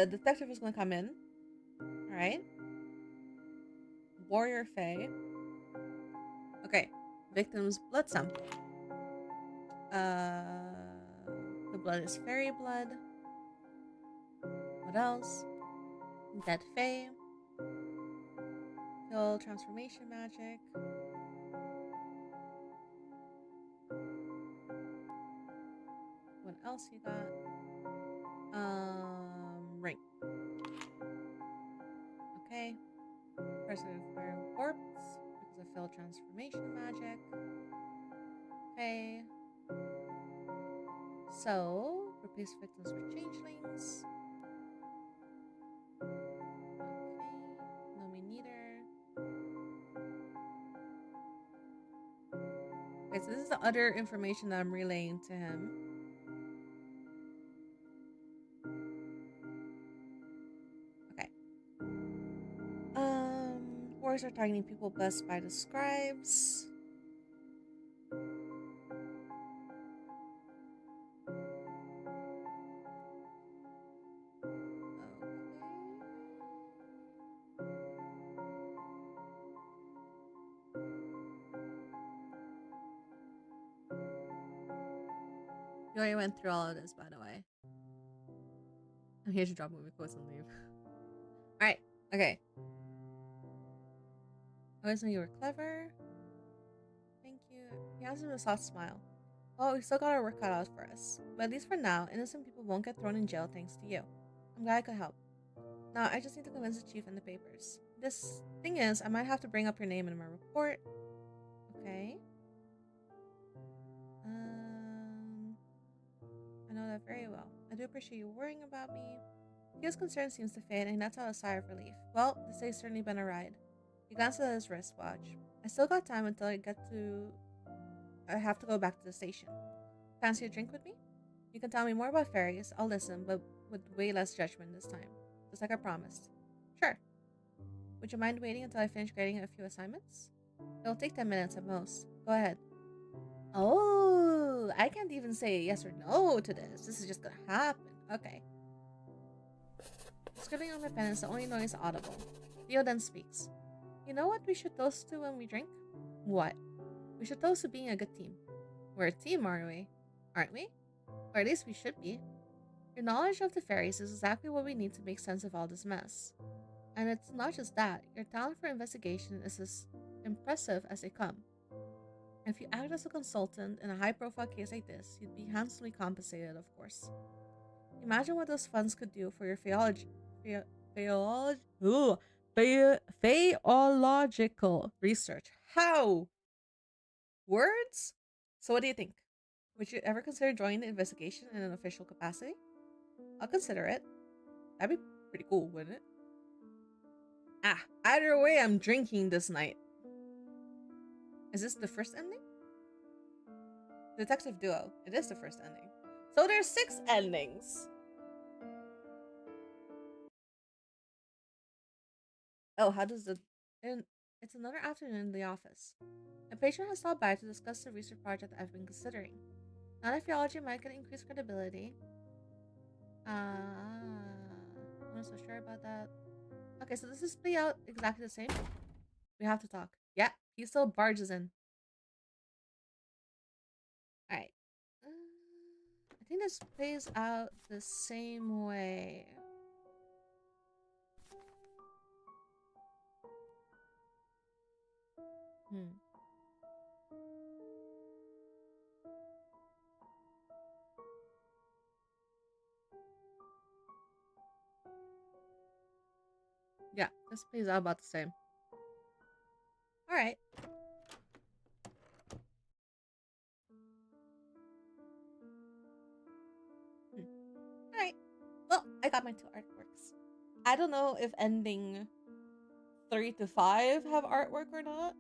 detective is gonna come in. Alright. Warrior Fae. Okay, victim's blood sample. The blood is fairy blood. What else? Dead Fae. Kill transformation magic. What else you got? Ring. Okay. Person wearing warps because of failed transformation magic. Okay. So, replace victims with changelings. Okay. No, me neither. Okay, so this is the other information that I'm relaying to him. Okay. Wars are targeting people blessed by the scribes. You already went through all of this, by the way. I'm here to drop movie quotes and leave. Alright, okay. I always knew you were clever. Thank you. He has a soft smile. Well, we still got our work cut out for us. But at least for now, innocent people won't get thrown in jail thanks to you. I'm glad I could help. Now, I just need to convince the chief and the papers. This thing is, I might have to bring up your name in my report. Okay. I know that very well. I do appreciate you worrying about me. His concern seems to fade, and he lets out a sigh of relief. Well, this day's certainly been a ride. He glances at his wristwatch. I still got time until I have to go back to the station. Fancy a drink with me? You can tell me more about fairies. I'll listen, but with way less judgment this time. Just like I promised. Sure. Would you mind waiting until I finish grading a few assignments? It'll take 10 minutes at most. Go ahead. Oh, I can't even say yes or no to this. This is just gonna happen. Okay. Scribbling on my pen is the only noise audible. Theo then speaks. You know what we should toast to when we drink? What? We should toast to being a good team. We're a team, aren't we? Aren't we? Or at least we should be. Your knowledge of the fairies is exactly what we need to make sense of all this mess. And it's not just that, your talent for investigation is as impressive as they come. If you act as a consultant in a high profile case like this, you'd be handsomely compensated, of course. Imagine what those funds could do for your phaeology. Phaeology. Phaeological research. How? Words? So, what do you think? Would you ever consider joining the investigation in an official capacity? I'll consider it. That'd be pretty cool, wouldn't it? Ah, either way, I'm drinking this night. Is this the first ending? Detective Duo. It is the first ending. So there's 6 endings. Oh, how does the... And it's another afternoon in the office. A patient has stopped by to discuss the research project I've been considering. Now that theology might get increased credibility. I'm not so sure about that. Okay, so does this play out exactly the same? We have to talk. Yeah, he still barges in. Alright. I think this plays out the same way. Hmm. Yeah, this plays out about the same. Alright. Hmm. Alright. Well, I got my 2 artworks. I don't know if ending 3 to 5 have artwork or not.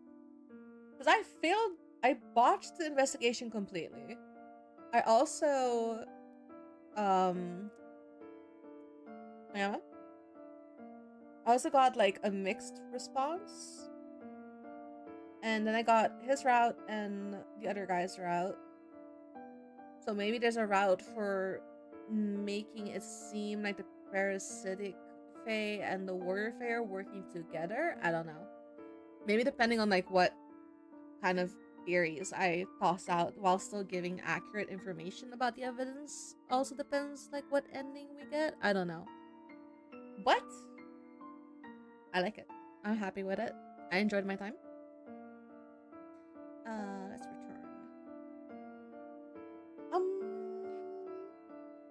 Because I failed. I botched the investigation completely. I also, yeah. I also got like a mixed response. And then I got his route and the other guy's route. So maybe there's a route for making it seem like the parasitic Fae and the warrior Fae are working together. I don't know. Maybe depending on like what kind of theories I toss out while still giving accurate information about the evidence also depends like what ending we get. I don't know. But I like it. I'm happy with it. I enjoyed my time. Let's return.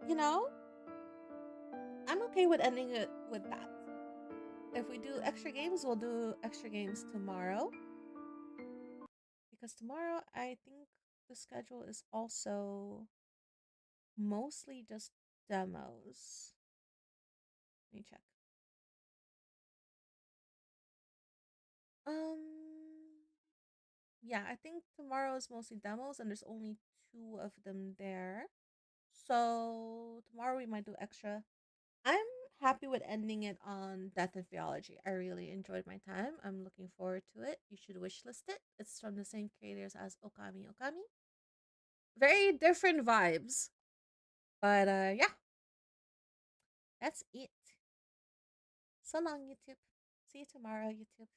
You know, I'm okay with ending it with that. If we do extra games, we'll do extra games tomorrow. Because tomorrow, I think the schedule is also mostly just demos. Let me check. Yeah, I think tomorrow is mostly demos, and there's only 2 of them there. So tomorrow we might do extra. I'm happy with ending it on Death and Theology. I really enjoyed my time. I'm looking forward to it. You should wishlist it. It's from the same creators as Okami. Very different vibes. But yeah, that's it. So long, YouTube. See you tomorrow, YouTube.